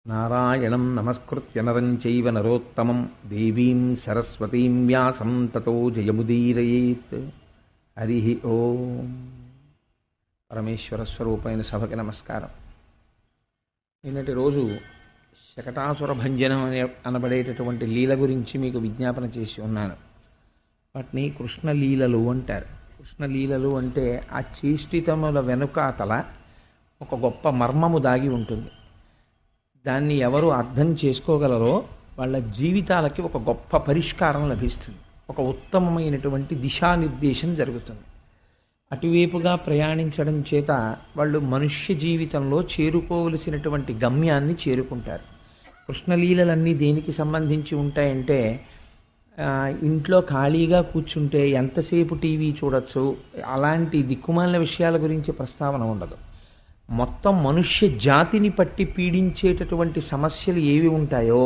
నారాయణం నమస్కృత్య నరం చైవ నరోత్తమం దేవీం సరస్వతీం వ్యాసం తతో జయముదీరయేత్. హరి ఓం. పరమేశ్వర స్వరూపమైన సభకి నమస్కారం. నిన్నటి రోజు శకటాసుర భంజనం అనబడేటటువంటి లీల గురించి మీకు విజ్ఞాపన చేసి ఉన్నాను. వాటిని కృష్ణలీలలు అంటారు. కృష్ణలీలలు అంటే ఆ చేష్టితముల వెనుకాతల ఒక గొప్ప మర్మము దాగి ఉంటుంది. దాన్ని ఎవరు అర్థం చేసుకోగలరో వాళ్ళ జీవితాలకి ఒక గొప్ప పరిష్కారం లభిస్తుంది, ఒక ఉత్తమమైనటువంటి దిశానిర్దేశం జరుగుతుంది. అటువైపుగా ప్రయాణించడం చేత వాళ్ళు మనుష్య జీవితంలో చేరుకోవలసినటువంటి గమ్యాన్ని చేరుకుంటారు. కృష్ణలీలలన్నీ దేనికి సంబంధించి ఉంటాయంటే, ఇంట్లో ఖాళీగా కూర్చుంటే ఎంతసేపు టీవీ చూడొచ్చు, అలాంటి దిక్కుమాలిన విషయాల గురించి ప్రస్తావన ఉండదు. మొత్తం మనుష్య జాతిని పట్టి పీడించేటటువంటి సమస్యలు ఏవి ఉంటాయో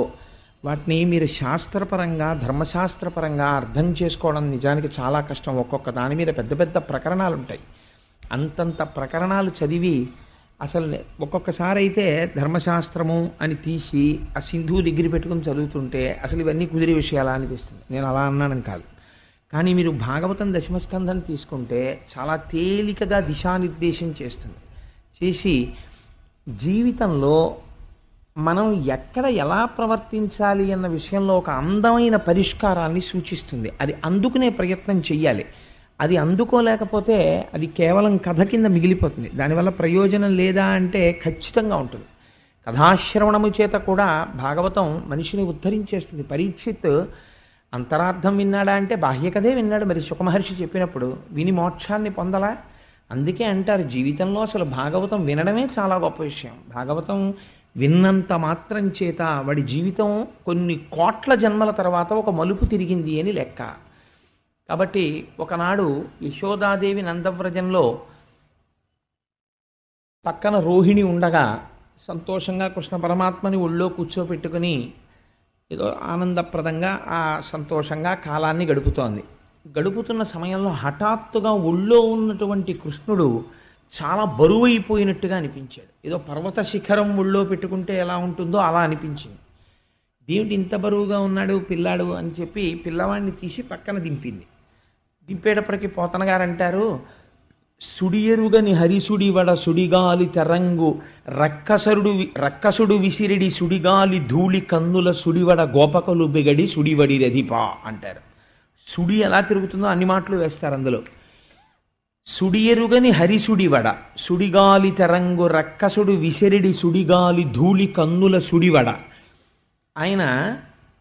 వాటిని మీరు శాస్త్రపరంగా ధర్మశాస్త్రపరంగా అర్థం చేసుకోవడం నిజానికి చాలా కష్టం. ఒక్కొక్క దాని మీద పెద్ద పెద్ద ప్రకరణాలు ఉంటాయి. అంతంత ప్రకరణాలు చదివి అసలు ఒక్కొక్కసారి అయితే ధర్మశాస్త్రము అని తీసి ఆ సింధు దగ్గర పెట్టుకుని చదువుతుంటే అసలు ఇవన్నీ కుదిరే విషయాలా అనిపిస్తుంది. నేను అలా అన్నానని కాదు, కానీ మీరు భాగవతం దశమస్కంధం తీసుకుంటే చాలా తేలికగా దిశానిర్దేశం చేస్తుంది. చేసి జీవితంలో మనం ఎక్కడ ఎలా ప్రవర్తించాలి అన్న విషయంలో ఒక అందమైన పరిష్కారాన్ని సూచిస్తుంది. అది అందుకునే ప్రయత్నం చెయ్యాలి. అది అందుకోలేకపోతే అది కేవలం కథ కింద మిగిలిపోతుంది. దానివల్ల ప్రయోజనం లేదా అంటే ఖచ్చితంగా ఉంటుంది. కథాశ్రవణము చేత కూడా భాగవతం మనిషిని ఉద్ధరించేస్తుంది. పరీక్షిత్ అంతరార్థం విన్నాడా అంటే బాహ్య కథే విన్నాడు. మరి సుఖమహర్షి చెప్పినప్పుడు విని మోక్షాన్ని పొందలా? అందుకే అంటారు జీవితంలో అసలు భాగవతం వినడమే చాలా గొప్ప విషయం. భాగవతం విన్నంత మాత్రం చేత వాడి జీవితం కొన్ని కోట్ల జన్మల తర్వాత ఒక మలుపు తిరిగింది అని లెక్క. కాబట్టి ఒకనాడు యశోదాదేవి నందవ్రజంలో పక్కన రోహిణి ఉండగా సంతోషంగా కృష్ణ పరమాత్మని ఒళ్ళో కూర్చోపెట్టుకుని ఏదో ఆనందప్రదంగా ఆ సంతోషంగా కాలాన్ని గడుపుతున్న సమయంలో హఠాత్తుగా ఒళ్ళో ఉన్నటువంటి కృష్ణుడు చాలా బరువైపోయినట్టుగా అనిపించాడు. ఏదో పర్వత శిఖరం ఒళ్ళో పెట్టుకుంటే ఎలా ఉంటుందో అలా అనిపించింది. దేవుడు ఇంత బరువుగా ఉన్నాడు పిల్లాడు అని చెప్పి పిల్లవాడిని తీసి పక్కన దింపింది. దింపేటప్పటికి పోతన గారు అంటారు, సుడియరుగని హరిసుడి వడ సుడిగాలి తెరంగు రక్కసుడు విసిరిడి సుడిగాలి ధూళి కన్నుల సుడివడ గోపకలు బిగడి సుడివడి రధిపా అంటారు. సుడి ఎలా తిరుగుతుందో అన్ని మాటలు వేస్తారు అందులో. సుడియరుగని హరిసుడివడ సుడిగాలి తెరంగు రక్కసుడు విసిరిడి సుడిగాలి ధూళి కన్నుల సుడివడ. ఆయన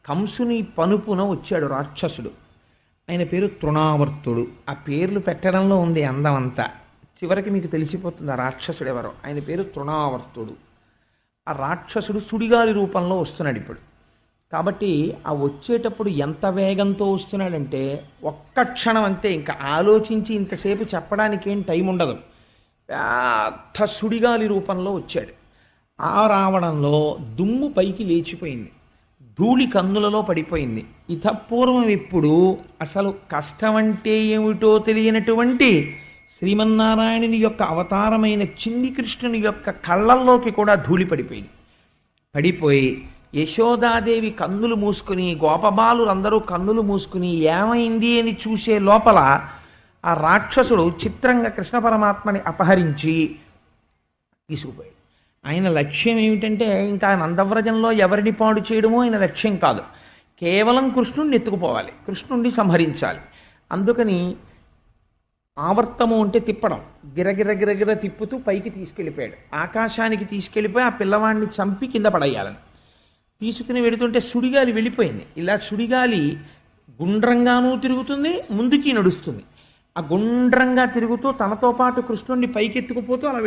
కంసుని పనుపున వచ్చాడు రాక్షసుడు. ఆయన పేరు తృణావర్తుడు. ఆ పేర్లు పెట్టడంలో ఉంది అందం అంతా. చివరికి మీకు తెలిసిపోతుంది ఆ రాక్షసుడు ఎవరో. ఆయన పేరు తృణావర్తుడు. ఆ రాక్షసుడు సుడిగాలి రూపంలో వస్తున్నాడు ఇప్పుడు. కాబట్టి ఆ వచ్చేటప్పుడు ఎంత వేగంతో వస్తున్నాడంటే ఒక్క క్షణం అంతే, ఇంకా ఆలోచించి ఇంతసేపు చెప్పడానికి ఏం టైం ఉండదు. పెద్ద సుడిగాలి రూపంలో వచ్చాడు. ఆ రావడంలో దుమ్ము పైకి లేచిపోయింది, ధూళి కన్నులలో పడిపోయింది. ఇతపూర్వం ఇప్పుడు అసలు కష్టం అంటే ఏమిటో తెలియనటువంటి శ్రీమన్నారాయణుని యొక్క అవతారమైన చిన్ని కృష్ణుని యొక్క కళ్ళల్లోకి కూడా ధూళి పడిపోయి యశోదాదేవి కన్నులు మూసుకుని గోపబాలులందరూ కన్నులు మూసుకుని ఏమైంది అని చూసే లోపల ఆ రాక్షసుడు చిత్రంగా కృష్ణ పరమాత్మని అపహరించి తీసుకుపోయాడు. ఆయన లక్ష్యం ఏమిటంటే ఇంకా నందవ్రజంలో ఎవరిని పాడు చేయడమో ఆయన లక్ష్యం కాదు, కేవలం కృష్ణుడిని ఎత్తుకుపోవాలి, కృష్ణుడిని సంహరించాలి. అందుకని ఆవర్తము అంటే తిప్పడం, గిరగిర తిప్పుతూ పైకి తీసుకెళ్ళిపోయాడు. ఆకాశానికి తీసుకెళ్ళిపోయి ఆ పిల్లవాడిని చంపి కింద పడేయాలని తీసుకుని వెళుతుంటే సుడిగాలి వెళ్ళిపోయింది. ఇలా సుడిగాలి గుండ్రంగానూ తిరుగుతుంది, ముందుకి నడుస్తుంది. ఆ గుండ్రంగా తిరుగుతూ తనతో పాటు కృష్ణుడిని పైకెత్తుకుపోతూ అలా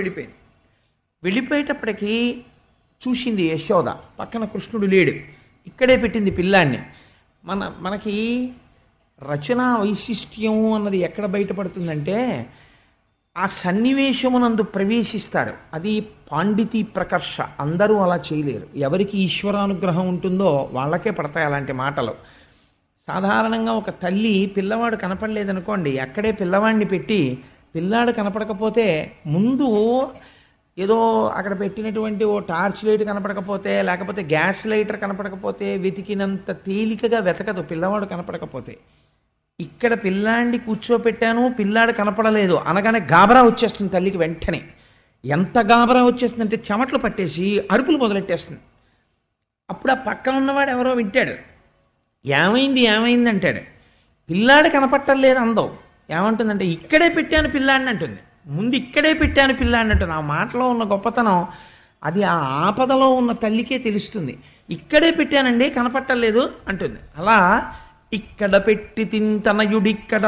వెళ్ళిపోయేటప్పటికీ చూసింది యశోద, పక్కన కృష్ణుడు లేడు. ఇక్కడే పెట్టింది పిల్లాన్ని. మనకి రచనా వైశిష్ట్యం అన్నది ఎక్కడ బయటపడుతుందంటే ఆ సన్నివేశమునందు ప్రవేశిస్తారు. అది పాండితీ ప్రకర్ష. అందరూ అలా చేయలేరు. ఎవరికి ఈశ్వరానుగ్రహం ఉంటుందో వాళ్ళకే పడతాయి అలాంటి మాటలు. సాధారణంగా ఒక తల్లి పిల్లవాడు కనపడలేదనుకోండి, అక్కడే పిల్లవాడిని పెట్టి పిల్లాడు కనపడకపోతే ముందు ఏదో అక్కడ పెట్టినటువంటి ఓ టార్చ్ లైట్ కనపడకపోతే, లేకపోతే గ్యాస్ లైటర్ కనపడకపోతే వెతికినంత తేలికగా వెతకదు పిల్లవాడు కనపడకపోతే. ఇక్కడ పిల్లాడిని కూర్చోపెట్టాను, పిల్లాడు కనపడలేదు అనగానే గాబరా వచ్చేస్తుంది తల్లికి వెంటనే. ఎంత గాబరా వచ్చేస్తుందంటే చెమట్లు పట్టేసి అరుపులు మొదలెట్టేస్తుంది. అప్పుడు ఆ పక్కన ఉన్నవాడు ఎవరో వింటాడు, ఏమైంది ఏమైంది అంటాడు. పిల్లాడు కనపట్టలేదు అందం. ఏమంటుందంటే ఇక్కడే పెట్టాను పిల్లాడిని అంటుంది. ముందు ఇక్కడే పెట్టాను పిల్లాడిని అంటుంది. ఆ మాటలో ఉన్న గొప్పతనం అది ఆ ఆపదలో ఉన్న తల్లికే తెలుస్తుంది. ఇక్కడే పెట్టానండి కనపట్టలేదు అంటుంది. అలా ఇక్కడ పెట్టి తింతనయుడిక్కడ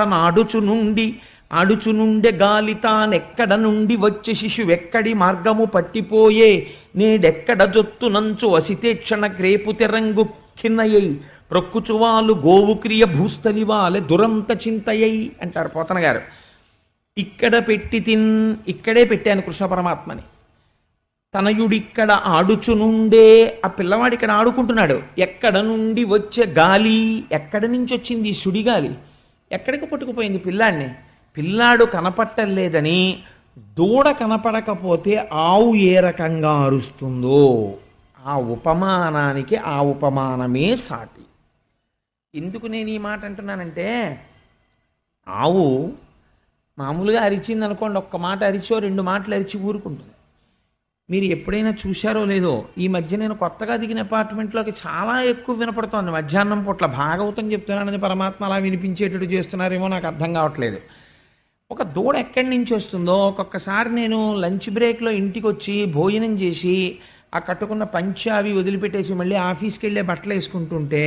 ఆడుచు నుండే గాలి తానెక్కడ నుండి వచ్చే శిశువెక్కడి మార్గము పట్టిపోయే నేడెక్కడ జొత్తు నంచు వసితేక్షణ క్రేపు తెరంగు ఖిన్నయ్యి ప్రొక్కుచువాలు గోవు క్రియ భూస్థలివాలే దురంత చింతయ్యి అంటారు పోతన గారు. ఇక్కడే పెట్టాను కృష్ణ పరమాత్మని. తనయుడిక్కడ ఆడుచునుండే, ఆ పిల్లవాడు ఇక్కడ ఆడుకుంటున్నాడు. ఎక్కడ నుండి వచ్చే గాలి, ఎక్కడి నుంచి వచ్చింది సుడిగాలి, ఎక్కడికి పట్టుకుపోయింది పిల్లాడిని. పిల్లాడు కనపట్టలేదని దూడ కనపడకపోతే ఆవు ఏ రకంగా అరుస్తుందో ఆ ఉపమానానికి ఆ ఉపమానమే సాటి. ఎందుకు నేను ఈ మాట అంటున్నానంటే, ఆవు మామూలుగా అరిచింది అనుకోండి, ఒక్క మాట అరిచో 2 మాటలు అరిచి ఊరుకుంటుంది. మీరు ఎప్పుడైనా చూశారో లేదో, ఈ మధ్య నేను కొత్తగా దిగిన అపార్ట్మెంట్లోకి చాలా ఎక్కువ వినపడుతోంది మధ్యాహ్నం పూట్ల. భాగవతం చెప్తున్నానని పరమాత్మ అలా వినిపించేటట్టు చేస్తున్నారేమో నాకు అర్థం కావట్లేదు. ఒక దూడ ఎక్కడి నుంచి వస్తుందో ఒక్కొక్కసారి నేను లంచ్ బ్రేక్లో ఇంటికి వచ్చి భోజనం చేసి ఆ కట్టుకున్న పంచె అవి వదిలిపెట్టేసి మళ్ళీ ఆఫీస్కి వెళ్ళే బట్టలు వేసుకుంటుంటే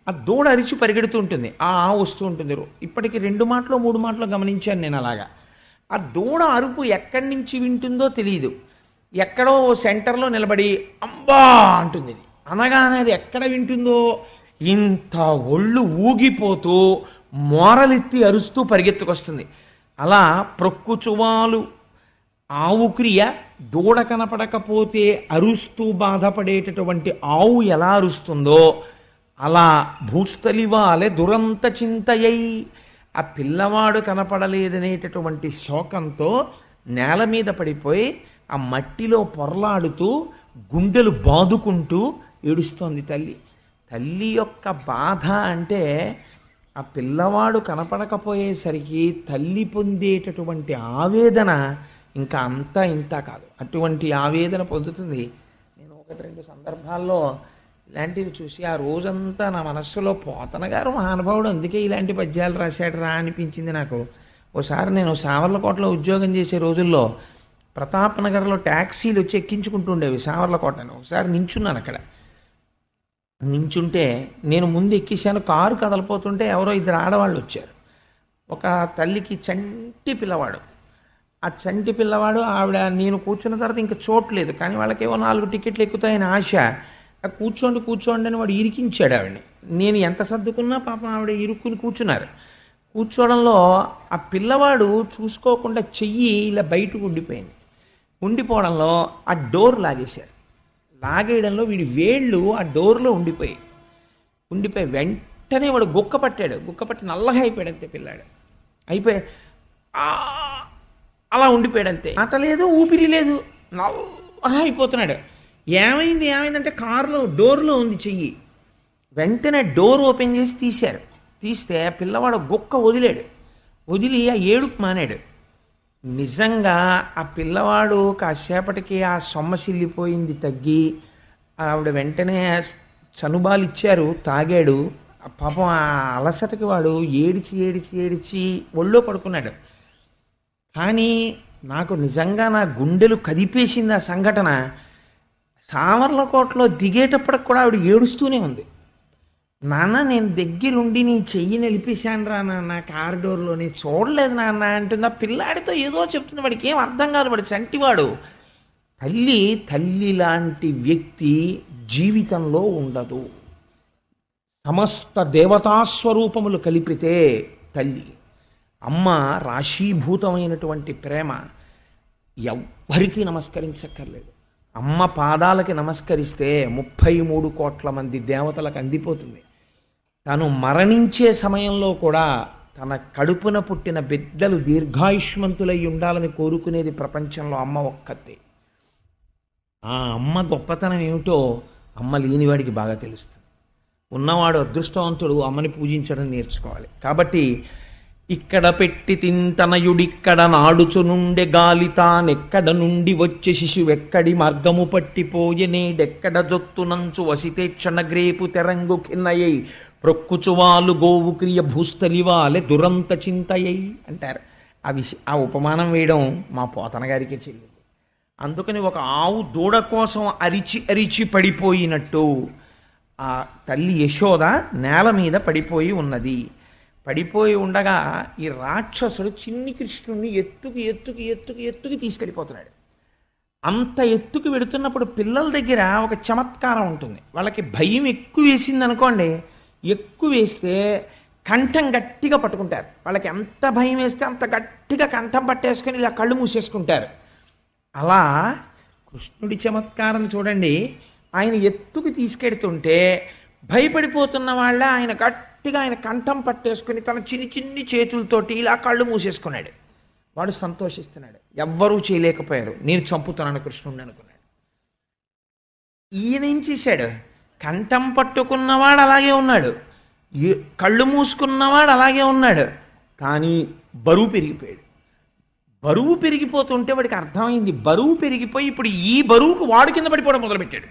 ఆ దూడ అరిచి పరిగెడుతూ ఉంటుంది, ఆ వస్తూ ఉంటుంది. ఇప్పటికి 2 మాటలు 3 మాటలు గమనించాను నేను అలాగా. ఆ దూడ అరుపు ఎక్కడి నుంచి వింటుందో తెలియదు. ఎక్కడో సెంటర్లో నిలబడి అంబా అంటుంది. అనగానే అది ఎక్కడ వింటుందో ఇంత ఒళ్ళు ఊగిపోతూ మోరలెత్తి అరుస్తూ పరిగెత్తుకొస్తుంది. అలా ప్రొక్కుచువాలు ఆవు క్రియ, దూడ కనపడకపోతే అరుస్తూ బాధపడేటటువంటి ఆవు ఎలా అరుస్తుందో అలా భూస్థలివాలే దురంత చింతయ్యి, ఆ పిల్లవాడు కనపడలేదనేటటువంటి శోకంతో నేల మీద పడిపోయి ఆ మట్టిలో పొరలాడుతూ గుండెలు బాదుకుంటూ ఏడుస్తోంది తల్లి. తల్లి యొక్క బాధ అంటే ఆ పిల్లవాడు కనపడకపోయేసరికి తల్లి పొందేటటువంటి ఆవేదన ఇంకా అంతా ఇంత కాదు, అటువంటి ఆవేదన పొందుతుంది. నేను 1-2 సందర్భాల్లో ఇలాంటివి చూసి ఆ రోజంతా నా మనస్సులో పోతన గారు మహానుభావుడు అందుకే ఇలాంటి పద్యాలు రాశాడు రా అనిపించింది నాకు. ఓసారి నేను సావర్లకోటలో ఉద్యోగం చేసే రోజుల్లో ప్రతాప్ నగర్లో ట్యాక్సీలు వచ్చి ఎక్కించుకుంటుండేవి సావర్లకోటని. ఒకసారి నించున్నాను అక్కడ. నించుంటే నేను ముందు ఎక్కించాను, కారు కదలిపోతుంటే ఎవరో 2 ఆడవాళ్ళు వచ్చారు. ఒక తల్లికి చంటి పిల్లవాడు, ఆ చంటి పిల్లవాడు ఆవిడ నేను కూర్చున్న తర్వాత ఇంకా చోట్లేదు కానీ వాళ్ళకేవో 4 టికెట్లు ఎక్కుతాయని ఆశ. కూర్చోండి అని వాడు ఇరికించాడు ఆవిడని. నేను ఎంత సర్దుకున్నా పాపం ఆవిడ ఇరుక్కుని కూర్చున్నారు. కూర్చోవడంలో ఆ పిల్లవాడు చూసుకోకుండా చెయ్యి ఇలా బయటకు ఉండిపోవడంలో ఆ డోర్ లాగేశారు. లాగేయడంలో వీడి వేళ్ళు ఆ డోర్లో ఉండిపోయి వెంటనే వాడు గుక్క పట్టి నల్లగా అయిపోయాడంతే పిల్లాడు. అయిపోయాడు అలా ఉండిపోయాడంతే. ఆట లేదు, ఊపిరి లేదు, నల్లగా అయిపోతున్నాడు. ఏమైందంటే కారులో డోర్లో ఉంది చెయ్యి. వెంటనే డోర్ ఓపెన్ చేసి తీస్తే పిల్లవాడు గుక్క వదిలి ఆ ఏడుపు మానాడు. నిజంగా ఆ పిల్లవాడు కాసేపటికి ఆ సొమ్మసిల్లిపోయింది తగ్గి ఆవిడ వెంటనే చనుబాలు ఇచ్చారు, తాగాడు. పాపం ఆ అలసటకి వాడు ఏడిచి ఒళ్ళో పడుకున్నాడు. కానీ నాకు నిజంగా నా గుండెలు కదిపేసింది ఆ సంఘటన. సావర్లకోటలో దిగేటప్పటికి కూడా ఆవిడ ఏడుస్తూనే ఉంది. నాన్న నేను దగ్గరుండి నీ చెయ్యి నిలిపేశాను రా నాన్న కారిడోర్లో, నేను చూడలేదు నాన్న అంటుంది. ఆ పిల్లాడితో ఏదో చెప్తుంది, వాడికి ఏం అర్థం కాదు, వాడు చంటివాడు. తల్లి లాంటి వ్యక్తి జీవితంలో ఉండదు. సమస్త దేవతాస్వరూపములు కలిపితే తల్లి. అమ్మ రాశీభూతమైనటువంటి ప్రేమ ఎవ్వరికీ నమస్కరించక్కర్లేదు. అమ్మ పాదాలకి నమస్కరిస్తే 33 కోట్ల మంది దేవతలకు అందిపోతుంది. తను మరణించే సమయంలో కూడా తన కడుపున పుట్టిన బిడ్డలు దీర్ఘాయుష్మంతులై ఉండాలని కోరుకునేది ప్రపంచంలో అమ్మ ఒక్కతే. ఆ అమ్మ గొప్పతనం ఏమిటో అమ్మ లేనివాడికి బాగా తెలుస్తుంది. ఉన్నవాడు అదృష్టవంతుడు, అమ్మని పూజించడం నేర్చుకోవాలి. కాబట్టి ఇక్కడ పెట్టి తింతనయుడిక్కడ నాడుచునుండె గాలి తానెక్కడ నుండి వచ్చే శిశువెక్కడి మార్గము పట్టిపోయె నేడెక్కడ జొత్తునంచు వసితేక్షణ గ్రేపు తెరంగు కిన్నయ్యై ప్రొక్కుచువాలు గోవు క్రియ భూస్థలివాలె దురంత చింతయ్యై అంటారు. ఆ ఉపమానం వేయడం మా పోతన గారికే చెల్లింది. అందుకని ఒక ఆవు దూడ కోసం అరిచి అరిచి పడిపోయినట్టు ఆ తల్లి యశోద నేల మీద పడిపోయి ఉన్నది. పడిపోయి ఉండగా ఈ రాక్షసుడు చిన్ని కృష్ణుడిని ఎత్తుకి తీసుకెళ్ళిపోతున్నాడు. అంత ఎత్తుకు వెడుతున్నప్పుడు పిల్లల దగ్గర ఒక చమత్కారం ఉంటుంది. వాళ్ళకి భయం ఎక్కువ వేసింది అనుకోండి, ఎక్కువ వేస్తే కంఠం గట్టిగా పట్టుకుంటారు. వాళ్ళకి ఎంత భయం వేస్తే అంత గట్టిగా కంఠం పట్టేసుకొని ఇలా కళ్ళు మూసేసుకుంటారు. అలా కృష్ణుడి చమత్కారం చూడండి. ఆయన ఎత్తుకు తీసుకెడుతుంటే భయపడిపోతున్న వాళ్ళ ఆయన గట్టిగా ఆయన కంఠం పట్టేసుకుని తన చిన్ని చిన్ని చేతులతోటి ఇలా కళ్ళు మూసేసుకున్నాడు. వాడు సంతోషిస్తున్నాడు. ఎవ్వరూ చేయలేకపోయారు. నేను చంపుతున్నాను కృష్ణుడిని అనుకున్నాడు. ఈయన ఏం చేశాడు? కంఠం పట్టుకున్నవాడు అలాగే ఉన్నాడు, కళ్ళు మూసుకున్నవాడు అలాగే ఉన్నాడు. కానీ బరువు పెరిగిపోయాడు. బరువు పెరిగిపోతుంటే వాడికి అర్థమైంది. బరువు పెరిగిపోయి ఇప్పుడు ఈ బరువుకు వాడు కింద పడిపోవడం మొదలుపెట్టాడు.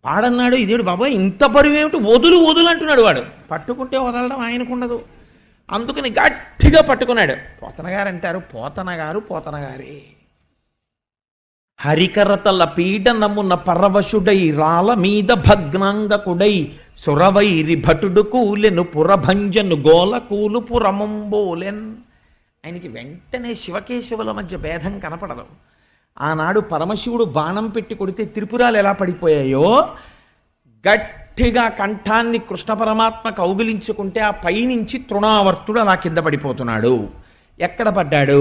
వాడన్నాడు, ఇదేడు బాబా ఇంత బరువు ఏమిటి, వదులు వదులు అంటున్నాడు. వాడు పట్టుకుంటే వదలడం ఆయనకుండదు. అందుకని గట్టిగా పట్టుకున్నాడు. పోతన గారు అంటారు, పోతన గారే హరికరతల పీడనమున పరవశుడై రాల మీద భగ్నాంగకుడై సురవైరి భటుడు కూలెను పురభంజను గోల కూలు పురమంబోలెన్. ఆయనకి వెంటనే శివకేశవుల మధ్య భేదం కనపడదు. ఆనాడు పరమశివుడు బాణం పెట్టి కొడితే త్రిపురాలు ఎలా పడిపోయాయో, గట్టిగా కంఠాన్ని కృష్ణ పరమాత్మ కౌగిలించుకుంటే ఆ పైనుంచి తృణావర్తుడు అలా కింద పడిపోతున్నాడు. ఎక్కడ పడ్డాడు?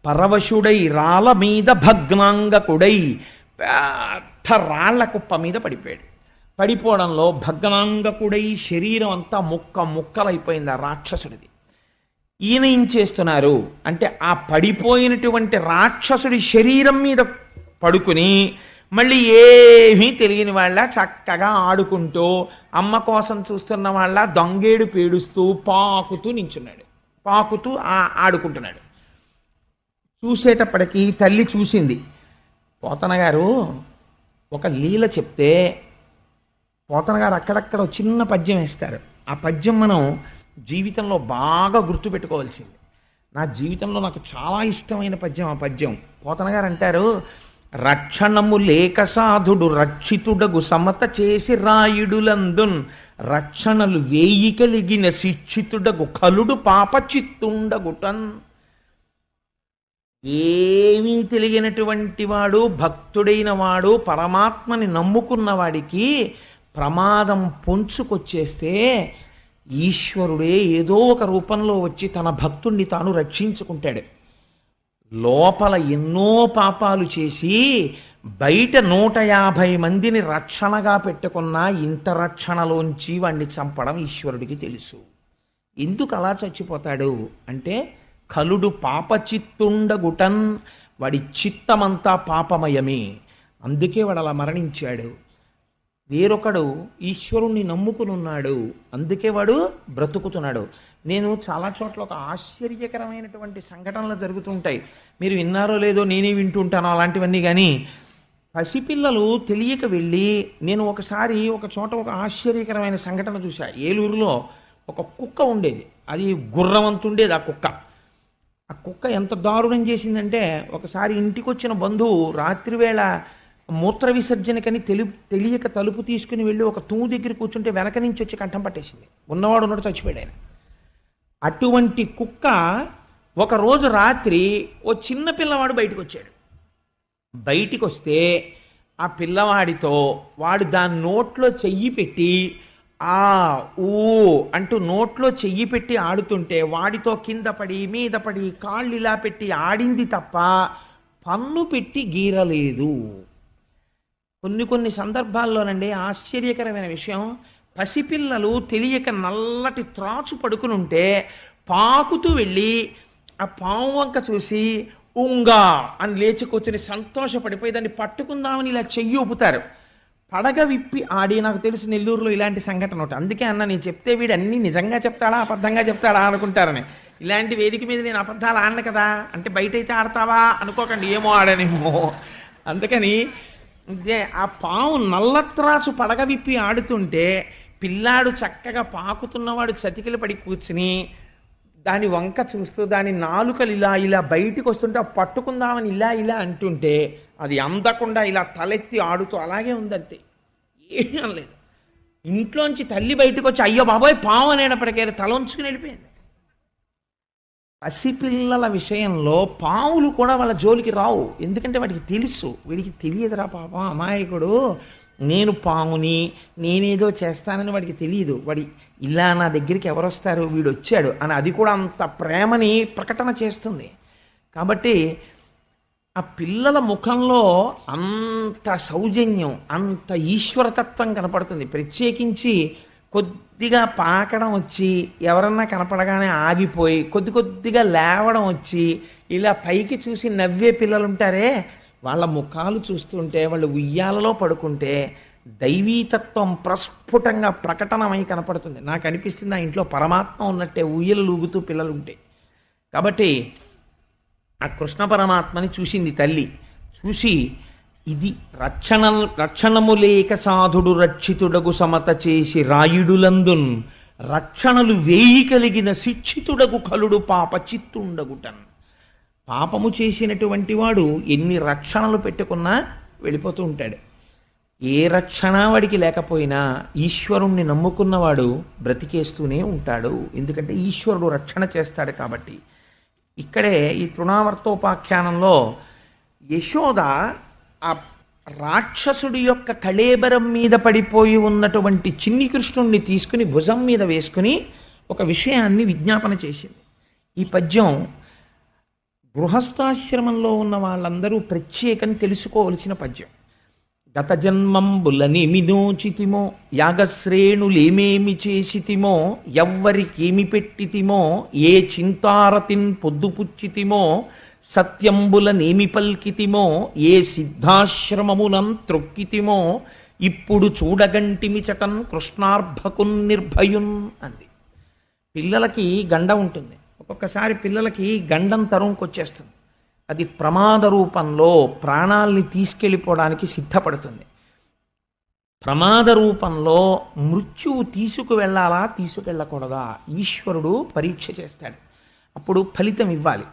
పరవశుడై రాళ్ళ మీద భగ్నాంగకుడై పెద్ద రాళ్ల కుప్ప మీద పడిపోయాడు. పడిపోవడంలో భగ్నాంగకుడై శరీరం అంతా ముక్కలైపోయింది ఆ రాక్షసుడిది. ఈయన ఏం చేస్తున్నారు అంటే ఆ పడిపోయినటువంటి రాక్షసుడి శరీరం మీద పడుకుని మళ్ళీ ఏమీ తెలియని వాళ్ళ చక్కగా ఆడుకుంటూ అమ్మ కోసం చూస్తున్న వాళ్ళ దొంగేడు పేడుస్తూ పాకుతూ నించున్నాడు. పాకుతూ ఆడుకుంటున్నాడు. చూసేటప్పటికీ తల్లి చూసింది. పోతన గారు ఒక లీల చెప్తే పోతన గారు అక్కడక్కడ చిన్న పద్యం వేస్తారు. ఆ పద్యం మనం జీవితంలో బాగా గుర్తుపెట్టుకోవాల్సింది. నా జీవితంలో నాకు చాలా ఇష్టమైన పద్యం ఆ పద్యం. పోతన గారు అంటారు, రక్షణము లేక సాధుడు రక్షితుడగు సమత చేసి రాయుడులందున్ రక్షణలు వేయి కలిగిన శిక్షితుడగు కలుడు పాప చిత్తుండగుటన్. ఏమీ తెలియనటువంటి వాడు, భక్తుడైన వాడు, పరమాత్మని నమ్ముకున్న వాడికి ప్రమాదం పొంచుకొచ్చేస్తే ఈశ్వరుడే ఏదో ఒక రూపంలో వచ్చి తన భక్తుణ్ణి తాను రక్షించుకుంటాడు. లోపల ఎన్నో పాపాలు చేసి బయట 150 మందిని రక్షణగా పెట్టుకున్న ఇంత రక్షణలోంచి వాణ్ణి చంపడం ఈశ్వరుడికి తెలుసు. ఎందుకు అలా చచ్చిపోతాడు అంటే కలుడు పాపచిత్తుండగుటన్, వాడి చిత్తమంతా పాపమయమే, అందుకే వాడు అలా మరణించాడు. వేరొకడు ఈశ్వరుణ్ణి నమ్ముకుని ఉన్నాడు, అందుకే వాడు బ్రతుకుతున్నాడు. నేను చాలా చోట్ల ఒక ఆశ్చర్యకరమైనటువంటి సంఘటనలు జరుగుతుంటాయి. మీరు విన్నారో లేదో నేనే వింటుంటాను అలాంటివన్నీ. కానీ పసిపిల్లలు తెలియక వెళ్ళి, నేను ఒకసారి ఒక చోట ఒక ఆశ్చర్యకరమైన సంఘటన చూశా. ఏలూరులో ఒక కుక్క ఉండేది, అది గుర్రవంతుండేది. ఆ కుక్క ఎంత దారుణం చేసిందంటే, ఒకసారి ఇంటికి వచ్చిన బంధువు రాత్రివేళ మూత్ర విసర్జనకని తెలియక తలుపు తీసుకుని వెళ్ళి ఒక తూము దగ్గర కూర్చుంటే వెనక నుంచి వచ్చి కంఠం పట్టేసింది. ఉన్నవాడు ఉన్నట్టు చచ్చిపోయాడు ఆయన. అటువంటి కుక్క ఒకరోజు రాత్రి ఓ చిన్న పిల్లవాడు బయటకు వచ్చాడు. బయటికి వస్తే ఆ పిల్లవాడితో వాడు దాని నోట్లో చెయ్యి పెట్టి ఆ ఊ అంటూ నోట్లో చెయ్యి పెట్టి ఆడుతుంటే వాడితో కింద పడి మీద పడి కాళ్ళు ఇలా పెట్టి ఆడింది తప్ప పన్ను పెట్టి గీరలేదు. కొన్ని సందర్భాల్లోనండి ఆశ్చర్యకరమైన విషయం, పసిపిల్లలు తెలియక నల్లటి త్రాచు పడుకుని ఉంటే పాకుతూ వెళ్ళి ఆ పాము వంక చూసి ఉంగా అని లేచి కూర్చొని సంతోషపడిపోయి దాన్ని పట్టుకుందామని ఇలా చెయ్యి ఊపుతారు. పడగ విప్పి ఆడి, నాకు తెలుసు నెల్లూరులో ఇలాంటి సంఘటన ఒకటి. అందుకే అన్న నేను చెప్తే వీడు అన్నీ నిజంగా చెప్తాడా అబద్ధంగా చెప్తాడా అనుకుంటారని. ఇలాంటి వేదిక మీద నేను అబద్ధాలు ఆడను కదా అంటే, బయట అయితే ఆడతావా అనుకోకండి, ఏమో ఆడనేమో. అందుకని ఇదే ఆ పాము నల్లత్రాచు పడగ విప్పి ఆడుతుంటే పిల్లాడు చక్కగా పాకుతున్నవాడు చతికిలు పడి కూర్చుని దాని వంక చూస్తూ దాని నాలుకలు ఇలా ఇలా బయటికి వస్తుంటే పట్టుకుందామని ఇలా ఇలా అంటుంటే అది అందకుండా ఇలా తలెత్తి ఆడుతూ అలాగే ఉందంతే, ఏమీ అనలేదు. ఇంట్లోంచి తల్లి బయటకు వచ్చి అయ్యో బాబోయ్ పాము అనేటప్పటికే తల ఉంచుకుని వెళ్ళిపోయింది. పసిపిల్లల విషయంలో పాములు కూడా వాళ్ళ జోలికి రావు, ఎందుకంటే వాడికి తెలుసు, వీడికి తెలియదురా పాపం అమాయకుడు, నేను పాముని నేనేదో చేస్తానని వాడికి తెలియదు. వాడి ఇలా నా దగ్గరికి ఎవరు వస్తారు, వీడు వచ్చాడు అని అది కూడా అంత ప్రేమని ప్రకటన చేస్తుంది. కాబట్టి ఆ పిల్లల ముఖంలో అంత సౌజన్యం, అంత ఈశ్వరతత్వం కనపడుతుంది. ప్రత్యేకించి కొద్దిగా పాకడం వచ్చి ఎవరన్నా కనపడగానే ఆగిపోయి కొద్ది కొద్దిగా లేవడం వచ్చి ఇలా పైకి చూసి నవ్వే పిల్లలు ఉంటారే, వాళ్ళ ముఖాలు చూస్తుంటే వాళ్ళు ఉయ్యాలలో పడుకుంటే దైవీతత్వం ప్రస్ఫుటంగా ప్రకటనమై కనపడుతుంది. నాకు అనిపిస్తుంది ఆ ఇంట్లో పరమాత్మ ఉన్నట్టే ఉయ్యలు లూగుతూ పిల్లలు ఉంటాయి. కాబట్టి ఆ కృష్ణ పరమాత్మని చూసింది తల్లి. చూసి ఇది రక్షణము లేక సాధుడు రక్షితుడగు సమత చేసి రాయుడులందున్ రక్షణలు వేయి కలిగిన శిక్షితుడగు కలుడు పాప చిత్తుండగుటన్. పాపము చేసినటువంటి వాడు ఎన్ని రక్షణలు పెట్టుకున్నా వెళ్ళిపోతూ ఉంటాడు. ఏ రక్షణ వాడికి లేకపోయినా ఈశ్వరుణ్ణి నమ్ముకున్నవాడు బ్రతికేస్తూనే ఉంటాడు, ఎందుకంటే ఈశ్వరుడు రక్షణ చేస్తాడు. కాబట్టి ఇక్కడే ఈ తృణావర్తోపాఖ్యానంలో యశోద ఆ రాక్షసుడి యొక్క కళేబరం మీద పడిపోయి ఉన్నటువంటి చిన్ని కృష్ణుణ్ణి తీసుకుని భుజం మీద వేసుకుని ఒక విషయాన్ని విజ్ఞాపన చేసింది. ఈ పద్యం గృహస్థాశ్రమంలో ఉన్న వాళ్ళందరూ ప్రత్యేకం తెలుసుకోవలసిన పద్యం. గత జన్మంబులనేమి నోచితిమో, యాగశ్రేణులేమేమి చేసితిమో, ఎవ్వరికేమి పెట్టితిమో, ఏ చింతారతిన్ పొద్దుపుచ్చితిమో, సత్యంబులనేమి పల్కితిమో, ఏ సిద్ధాశ్రమమునం త్రొక్కితిమో, ఇప్పుడు చూడగంటిమి చటన్ కృష్ణార్భకున్ నిర్భయున్ అంది. పిల్లలకి గండ ఉంటుంది, ఒక్కొక్కసారి పిల్లలకి గండం తరువుకొచ్చేస్తుంది. అది ప్రమాద రూపంలో ప్రాణాల్ని తీసుకెళ్ళిపోవడానికి సిద్ధపడుతుంది. ప్రమాద రూపంలో మృత్యువు తీసుకువెళ్ళాలా తీసుకెళ్ళకూడదా ఈశ్వరుడు పరీక్ష చేస్తాడు. అప్పుడు ఫలితం ఇవ్వాలి.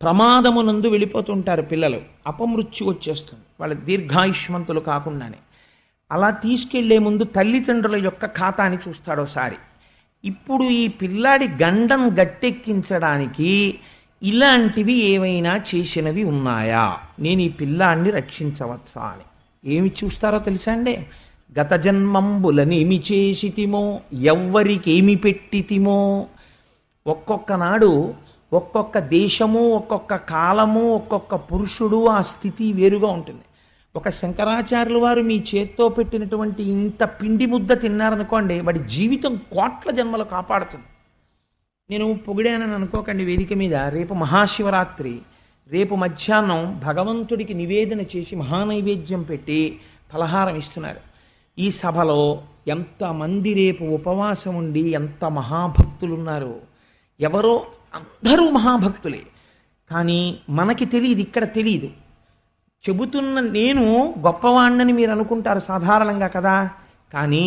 ప్రమాదమునందు వెళ్ళిపోతుంటారు పిల్లలు, అపమృత్యు వచ్చేస్తుంది, వాళ్ళ దీర్ఘాయుష్మంతులు కాకుండానే. అలా తీసుకెళ్లే ముందు తల్లిదండ్రుల యొక్క ఖాతాని చూస్తాడోసారి. ఇప్పుడు ఈ పిల్లాడి గండం గట్టెక్కించడానికి ఇలాంటివి ఏవైనా చేసినవి ఉన్నాయా, నేను ఈ పిల్లాడిని రక్షించవచ్చా అని ఏమి చూస్తారో తెలుసా అండి? గత జన్మంబులనేమి చేసితిమో, ఎవ్వరికేమి పెట్టితిమో. ఒక్కొక్క నాడు ఒక్కొక్క దేశము, ఒక్కొక్క కాలము, ఒక్కొక్క పురుషుడు ఆ స్థితి వేరుగా ఉంటుంది. ఒక శంకరాచార్యుల వారు మీ చేత్తో పెట్టినటువంటి ఇంత పిండి ముద్ద తిన్నారనుకోండి, వాడి జీవితం కోట్ల జన్మలు కాపాడుతుంది. నేను పొగిడానని అనుకోకండి వేదిక మీద. రేపు మహాశివరాత్రి, రేపు మధ్యాహ్నం భగవంతుడికి నివేదన చేసి మహానైవేద్యం పెట్టి ఫలహారం ఇస్తున్నారు. ఈ సభలో ఎంతమంది రేపు ఉపవాసం ఉండి ఎంత మహాభక్తులు ఉన్నారు. ఎవరో అందరూ మహాభక్తులే, కానీ మనకి తెలియదు, ఇక్కడ తెలియదు. చెబుతున్న నేను గొప్పవాణ్ణని మీరు అనుకుంటారు సాధారణంగా కదా, కానీ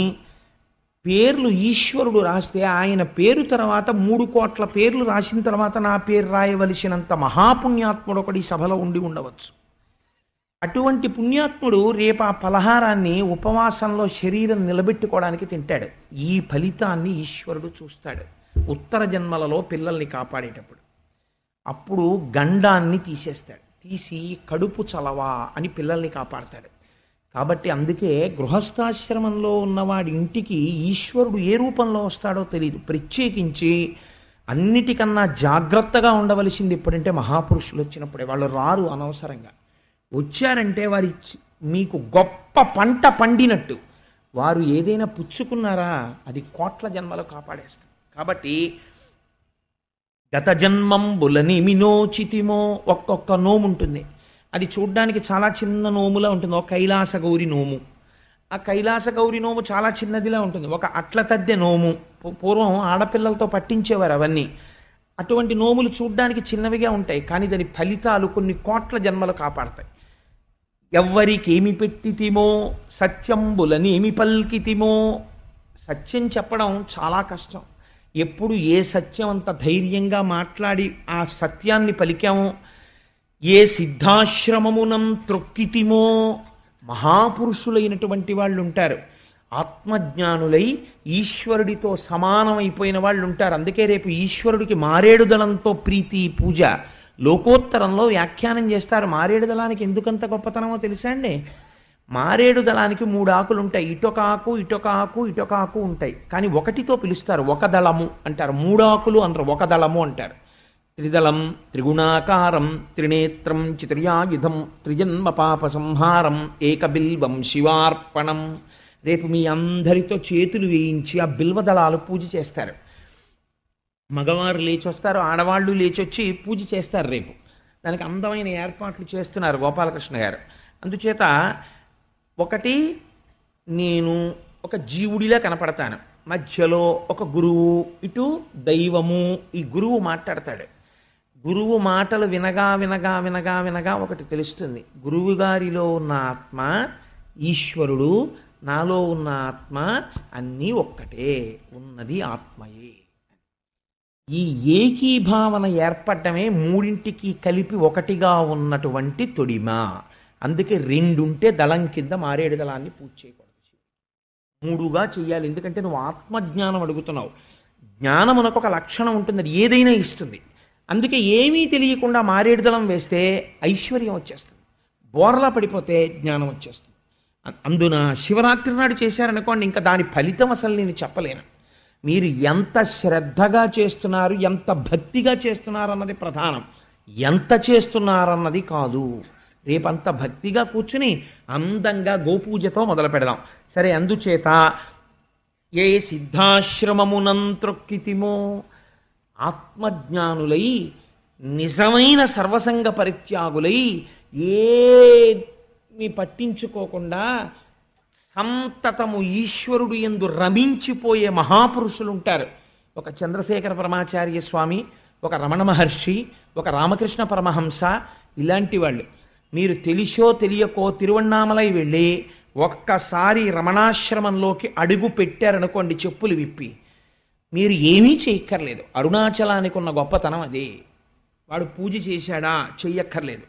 పేర్లు ఈశ్వరుడు రాస్తే ఆయన పేరు తర్వాత 3 కోట్ల పేర్లు రాసిన తర్వాత నా పేరు రాయవలసినంత మహాపుణ్యాత్ముడు ఒకటి సభలో ఉండి ఉండవచ్చు. అటువంటి పుణ్యాత్ముడు రేపు ఆ పలహారాన్ని ఉపవాసంలో శరీరం నిలబెట్టుకోవడానికి తింటాడు. ఈ ఫలితాన్ని ఈశ్వరుడు చూస్తాడు ఉత్తర జన్మలలో పిల్లల్ని కాపాడేటప్పుడు. అప్పుడు గండాన్ని తీసేస్తాడు, తీసి కడుపు చలవా అని పిల్లల్ని కాపాడతాడు. కాబట్టి అందుకే గృహస్థాశ్రమంలో ఉన్నవాడి ఇంటికి ఈశ్వరుడు ఏ రూపంలో వస్తాడో తెలియదు. ప్రత్యేకించి అన్నిటికన్నా జాగ్రత్తగా ఉండవలసింది ఎప్పుడంటే మహాపురుషులు వచ్చినప్పుడే. వాళ్ళు రారు అనవసరంగా. వచ్చారంటే వారి మీకు గొప్ప పంట పండినట్టు. వారు ఏదైనా పుచ్చుకున్నారా అది కోట్ల జన్మలు కాపాడేస్తుంది. కాబట్టి గత జన్మంబులని నోచితిమో. ఒక్కొక్క నోము ఉంటుంది, అది చూడ్డానికి చాలా చిన్న నోములా ఉంటుంది. ఒక కైలాస గౌరి నోము, ఆ కైలాస గౌరి నోము చాలా చిన్నదిలా ఉంటుంది. ఒక అట్ల తద్దె నోము, పూర్వం ఆడపిల్లలతో పట్టించేవారు అవన్నీ. అటువంటి నోములు చూడ్డానికి చిన్నవిగా ఉంటాయి, కానీ దాని ఫలితాలు కొన్ని కోట్ల జన్మలు కాపాడతాయి. ఎవ్వరికేమి పెట్టితిమో సత్యంబులనేమి పల్కితిమో. సత్యం చెప్పడం చాలా కష్టం. ఎప్పుడు ఏ సత్యం అంత ధైర్యంగా మాట్లాడి ఆ సత్యాన్ని పలికామో. ఏ సిద్ధాశ్రమమునం త్రొక్కితిమో. మహాపురుషులైనటువంటి వాళ్ళు ఉంటారు, ఆత్మజ్ఞానులై ఈశ్వరుడితో సమానమైపోయిన వాళ్ళు ఉంటారు. అందుకే రేపు ఈశ్వరుడికి మారేడు దళంతో ప్రీతి పూజ లోకోత్తరంలో వ్యాఖ్యానం చేస్తారు. మారేడు దళానికి ఎందుకంత గొప్పతనమో తెలుసా అండి? మారేడు దళానికి 3 ఆకులు ఉంటాయి, ఇటొక ఆకు ఇటొక ఆకు ఇటొక ఆకు ఉంటాయి, కానీ ఒకటితో పిలుస్తారు, ఒక దళము అంటారు. 3 ఆకులు అనరు, ఒక దళము అంటారు. త్రిదళం త్రిగుణాకారం త్రినేత్రం చతుర్యాయుధం త్రిజన్మ పాప సంహారం ఏకబిల్వం శివార్పణం. రేపు మీ అందరితో చేతులు వేయించి ఆ బిల్వదళాలు పూజ చేస్తారు. మగవారు లేచొస్తారు, ఆడవాళ్ళు లేచొచ్చి పూజ చేస్తారు. రేపు దానికి అందమైన ఏర్పాట్లు చేస్తున్నారు గోపాలకృష్ణ గారు. అందుచేత ఒకటి, నేను ఒక జీవుడిలా కనపడతాను, మధ్యలో ఒక గురువు, ఇటు దైవము. ఈ గురువు మాట్లాడతాడు. గురువు మాటలు వినగా వినగా వినగా వినగా ఒకటి తెలుస్తుంది, గురువు గారిలో ఉన్న ఆత్మ ఈశ్వరుడు, నాలో ఉన్న ఆత్మ అన్నీ ఒక్కటే, ఉన్నది ఆత్మయే. ఈ ఏకీభావన ఏర్పడమే మూడింటికి కలిపి ఒకటిగా ఉన్నటువంటి తొడిమ. అందుకే 2 ఉంటే దళం కింద మారేడు దళాన్ని పూజ చేయకూడదు, 3గా చెయ్యాలి. ఎందుకంటే నువ్వు ఆత్మజ్ఞానం అడుగుతున్నావు. జ్ఞానమునకు ఒక లక్షణం ఉంటుంది, అది ఏదైనా ఇస్తుంది. అందుకే ఏమీ తెలియకుండా మారేడు దళం వేస్తే ఐశ్వర్యం వచ్చేస్తుంది, బోర్లా పడిపోతే జ్ఞానం వచ్చేస్తుంది. అందున శివరాత్రి నాడు చేశారనుకోండి, ఇంకా దాని ఫలితం అసలు నేను చెప్పలేను. మీరు ఎంత శ్రద్ధగా చేస్తున్నారు, ఎంత భక్తిగా చేస్తున్నారు అన్నది ప్రధానం, ఎంత చేస్తున్నారన్నది కాదు. రేపంత భక్తిగా కూర్చుని అందంగా గోపూజతో మొదలు పెడదాం. సరే, అందుచేత ఏ సిద్ధాశ్రమమునంత్రొక్కితిమో, ఆత్మజ్ఞానులై నిజమైన సర్వసంగ పరిత్యాగులై ఏమి పట్టించుకోకుండా సంతతము ఈశ్వరుడు యందు రమించిపోయే మహాపురుషులు ఉంటారు. ఒక చంద్రశేఖర పరమాచార్య స్వామి, ఒక రమణ మహర్షి, ఒక రామకృష్ణ పరమహంస, ఇలాంటి వాళ్ళు. మీరు తెలిసో తెలియకో తిరువణ్ణామలై వెళ్ళి ఒక్కసారి రమణాశ్రమంలోకి అడుగు పెట్టారనుకోండి, చెప్పులు విప్పి, మీరు ఏమీ చేయక్కర్లేదు. అరుణాచలానికి ఉన్న గొప్పతనం అదే. వాడు పూజ చేశాడా, చెయ్యక్కర్లేదు.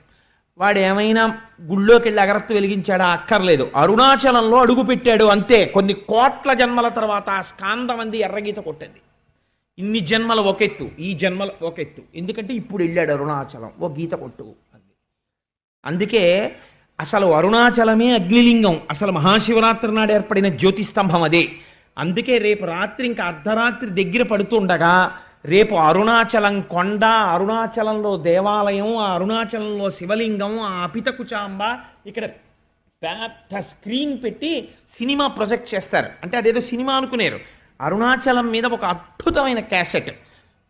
వాడు ఏమైనా గుళ్ళోకి వెళ్ళి అగరత్తు వెలిగించాడా, అక్కర్లేదు. అరుణాచలంలో అడుగు పెట్టాడు అంతే. కొన్ని కోట్ల జన్మల తర్వాత ఆ స్కాందమంది ఎర్రగీత కొట్టింది. ఇన్ని జన్మల ఒకెత్తు, ఈ జన్మల ఒకెత్తు. ఎందుకంటే ఇప్పుడు వెళ్ళాడు అరుణాచలం, ఓ గీత కొట్టు అంది. అందుకే అసలు అరుణాచలమే అగ్నిలింగం. అసలు మహాశివరాత్రి నాడు ఏర్పడిన జ్యోతిస్తంభం అదే. అందుకే రేపు రాత్రి ఇంకా అర్ధరాత్రి దగ్గర పడుతుండగా రేపు అరుణాచలం కొండ, అరుణాచలంలో దేవాలయం, ఆ అరుణాచలంలో శివలింగం, ఆ అపితకుచాంబ, ఇక్కడ పెద్ద స్క్రీన్ పెట్టి సినిమా ప్రొజెక్ట్ చేస్తారు. అంటే అదేదో సినిమా అనుకునేరు. అరుణాచలం మీద ఒక అద్భుతమైన క్యాసెట్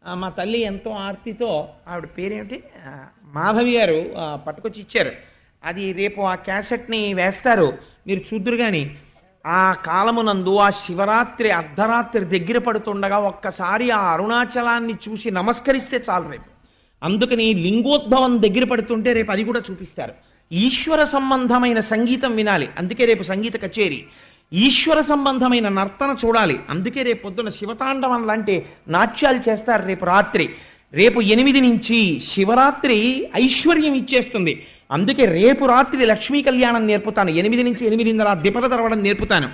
మా తల్లి ఎంతో ఆర్తితో, ఆవిడ పేరేమిటి, మాధవి గారు పట్టుకొచ్చి ఇచ్చారు. అది రేపు ఆ క్యాసెట్ని వేస్తారు, మీరు చూద్దురు. కానీ ఆ కాలమునందు ఆ శివరాత్రి అర్ధరాత్రి దగ్గర పడుతుండగా ఒక్కసారి ఆ అరుణాచలాన్ని చూసి నమస్కరిస్తే చాలు రేపు. అందుకని లింగోద్భవం దగ్గర పడుతుంటే రేపు అది కూడా చూపిస్తారు. ఈశ్వర సంబంధమైన సంగీతం వినాలి, అందుకే రేపు సంగీత కచేరీ. ఈశ్వర సంబంధమైన నర్తన చూడాలి, అందుకే రేపు పొద్దున శివతాండవం లాంటి నాట్యాలు చేస్తారు రేపు రాత్రి. రేపు 8 నుంచి శివరాత్రి ఐశ్వర్యం ఇచ్చేస్తుంది. అందుకే రేపు రాత్రి లక్ష్మీ కళ్యాణం నేర్పుతాను. 8 నుంచి 8:30 దీపల తెరవడం నేర్పుతాను.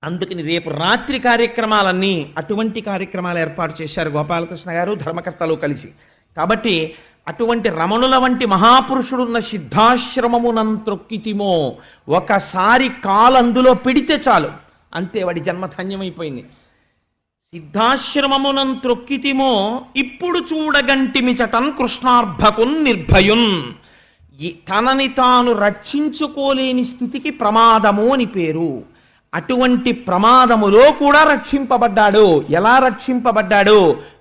అందుకని రేపు రాత్రి కార్యక్రమాలన్నీ అటువంటి కార్యక్రమాలు ఏర్పాటు చేశారు గోపాలకృష్ణ గారు, ధర్మకర్తలు కలిసి. కాబట్టి అటువంటి రమణుల వంటి మహాపురుషుడున్న సిద్ధాశ్రమమునంత్రొక్కితిమో, ఒకసారి కాలందులో పెడితే చాలు, అంతే, వాడి జన్మధన్యమైపోయింది. సిద్ధాశ్రమమునంత్రొక్కితిమో ఇప్పుడు చూడగంటిమిచటన్ కృష్ణార్భకున్ నిర్భయున్. తనని తాను రక్షించుకోలేని స్థితికి ప్రమాదము అని పేరు. అటువంటి ప్రమాదములో కూడా రక్షింపబడ్డాడు. ఎలా రక్షింపబడ్డాడు?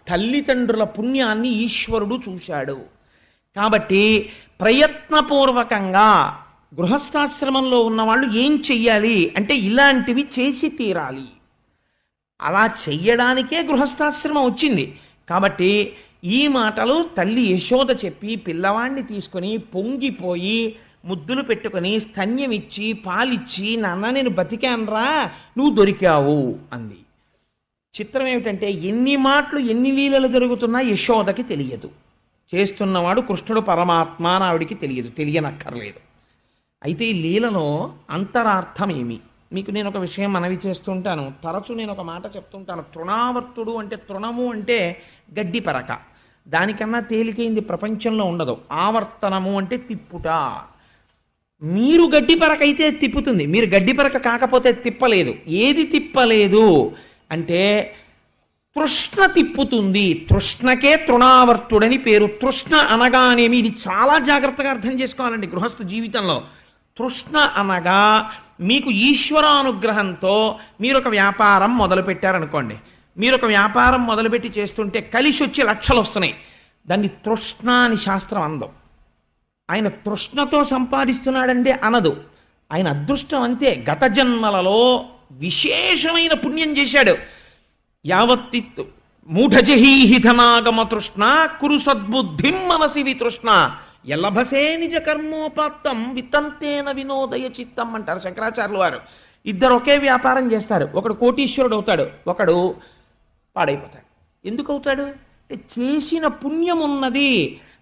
తల్లిదండ్రుల పుణ్యాన్ని ఈశ్వరుడు చూశాడు. కాబట్టి ప్రయత్నపూర్వకంగా గృహస్థాశ్రమంలో ఉన్నవాళ్ళు ఏం చెయ్యాలి అంటే ఇలాంటివి చేసి తీరాలి. అలా చెయ్యడానికే గృహస్థాశ్రమం వచ్చింది. కాబట్టి ఈ మాటలు తల్లి యశోద చెప్పి పిల్లవాణ్ణి తీసుకొని పొంగిపోయి ముద్దులు పెట్టుకొని స్తన్యం ఇచ్చి పాలిచ్చి, నాన్న నేను బతికానరా, నువ్వు దొరికావు అంది. చిత్రం ఏమిటంటే ఎన్ని మాటలు ఎన్ని లీలలు జరుగుతున్నా యశోదకి తెలియదు. చేస్తున్నవాడు కృష్ణుడు పరమాత్మ అని ఆవిడికి తెలియదు, తెలియనక్కర్లేదు. అయితే ఈ లీలలో అంతరార్థం ఏమి? మీకు నేను ఒక విషయం మనవి చేస్తుంటాను. తరచు నేను ఒక మాట చెప్తుంటాను. తృణావర్తుడు అంటే, తృణము అంటే గడ్డి పరక, దానికన్నా తేలికైంది ప్రపంచంలో ఉండదు. ఆవర్తనము అంటే తిప్పుట. మీరు గడ్డి పరక అయితే తిప్పుతుంది, మీరు గడ్డి పరక కాకపోతే తిప్పలేదు. ఏది తిప్పలేదు అంటే తృష్ణ తిప్పుతుంది. తృష్ణకే తృణావర్తుడని పేరు. తృష్ణ అనగానేమి, ఇది చాలా జాగ్రత్తగా అర్థం చేసుకోవాలండి గృహస్థు జీవితంలో. తృష్ణ అనగా మీకు ఈశ్వరానుగ్రహంతో మీరు ఒక వ్యాపారం మొదలుపెట్టారనుకోండి. మీరు ఒక వ్యాపారం మొదలుపెట్టి చేస్తుంటే కలిసి వచ్చి లక్షలు వస్తున్నాయి. దాన్ని తృష్ణ అని శాస్త్రం అందం. ఆయన తృష్ణతో సంపాదిస్తున్నాడంటే అనదు. ఆయన అదృష్టం అంతే. గత జన్మలలో విశేషమైన పుణ్యం చేశాడు. యావత్తిత్తు మూఢజహీహి ధనాగమ తృష్ణ కురు సద్బుద్ధిం మనసి వితృష్ణ ఎల్లభసే నిజ కర్మోపాత్తం వితంతేన వినోదయ చిత్తం అంటారు శంకరాచార్యులు వారు. ఇద్దరు ఒకే వ్యాపారం చేస్తారు. ఒకడు కోటీశ్వరుడు అవుతాడు, ఒకడు పాడైపోతాడు. ఎందుకు అవుతాడు అంటే చేసిన పుణ్యం ఉన్నది.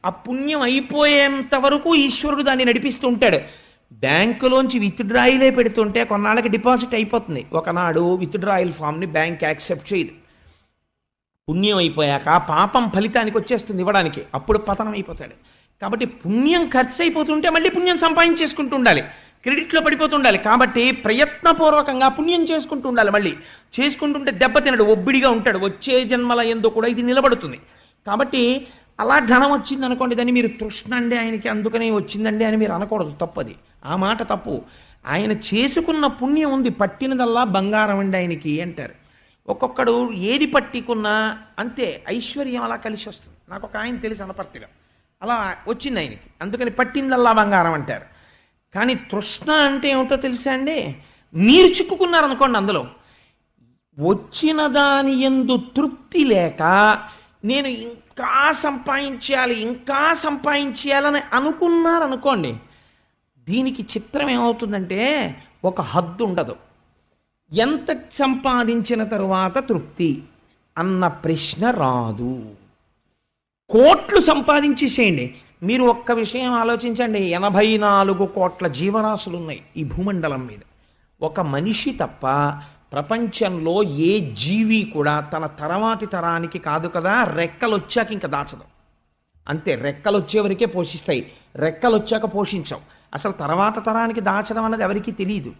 ఆ పుణ్యం అయిపోయేంత వరకు ఈశ్వరుడు దాన్ని నడిపిస్తూ ఉంటాడు. బ్యాంకులోంచి విత్డ్రాయిలే పెడుతుంటే కొన్నాళ్ళకి డిపాజిట్ అయిపోతుంది. ఒకనాడు విత్డ్రాయిల్ ఫామ్ని బ్యాంక్ యాక్సెప్ట్ చేయదు. పుణ్యం అయిపోయాక పాపం ఫలితానికి వచ్చేస్తుంది ఇవ్వడానికి, అప్పుడు పతనం అయిపోతాడు. కాబట్టి పుణ్యం ఖర్చు అయిపోతుంటే మళ్ళీ పుణ్యం సంపాదించేసుకుంటూ ఉండాలి, క్రెడిట్లో పడిపోతూ ఉండాలి. కాబట్టి ప్రయత్నపూర్వకంగా పుణ్యం చేసుకుంటూ ఉండాలి. మళ్ళీ చేసుకుంటుంటే దెబ్బతినడు, ఒబ్బిడిగా ఉంటాడు. వచ్చే జన్మల యందు కూడా ఇది నిలబడుతుంది. కాబట్టి అలా ధనం వచ్చింది అనుకోండి, దాన్ని మీరు తృష్ణ అండి ఆయనకి అందుకనే వచ్చిందండి అని మీరు అనకూడదు, తప్పది. ఆ మాట తప్పు. ఆయన చేసుకున్న పుణ్యం ఉంది, పట్టినదల్లా బంగారం అండి ఆయనకి అంటారు. ఒక్కొక్కడు ఏది పట్టుకున్నా అంతే ఐశ్వర్యం అలా కలిసి వస్తుంది. నాకు ఒక ఆయన తెలిసి అనపర్తిగా అలా వచ్చింది ఆయనకి, అందుకని పట్టిందల్లా బంగారం అంటారు. కానీ తృష్ణ అంటే ఏమిటో తెలుసా అండి? మీరు చిక్కుకున్నారనుకోండి అందులో, వచ్చిన దాని యందు తృప్తి లేక నేను ఇంకా సంపాదించాలి ఇంకా సంపాదించాలని అనుకున్నారనుకోండి, దీనికి చిత్రం ఏమవుతుందంటే ఒక హద్దు ఉండదు. ఎంత సంపాదించిన తరువాత తృప్తి అన్న ప్రశ్న రాదు. కోట్లు సంపాదించేసేయండి. మీరు ఒక్క విషయం ఆలోచించండి, 84 కోట్ల జీవరాశులు ఉన్నాయి ఈ భూమండలం మీద. ఒక మనిషి తప్ప ప్రపంచంలో ఏ జీవి కూడా తన తర్వాతి తరానికి కాదు కదా, రెక్కలు వచ్చాక ఇంకా దాచదు. అంతే, రెక్కలు వచ్చేవరకే పోషిస్తాయి, రెక్కలు వచ్చాక పోషించవు. అసలు తర్వాత తరానికి దాచడం అన్నది ఎవరికీ తెలియదు,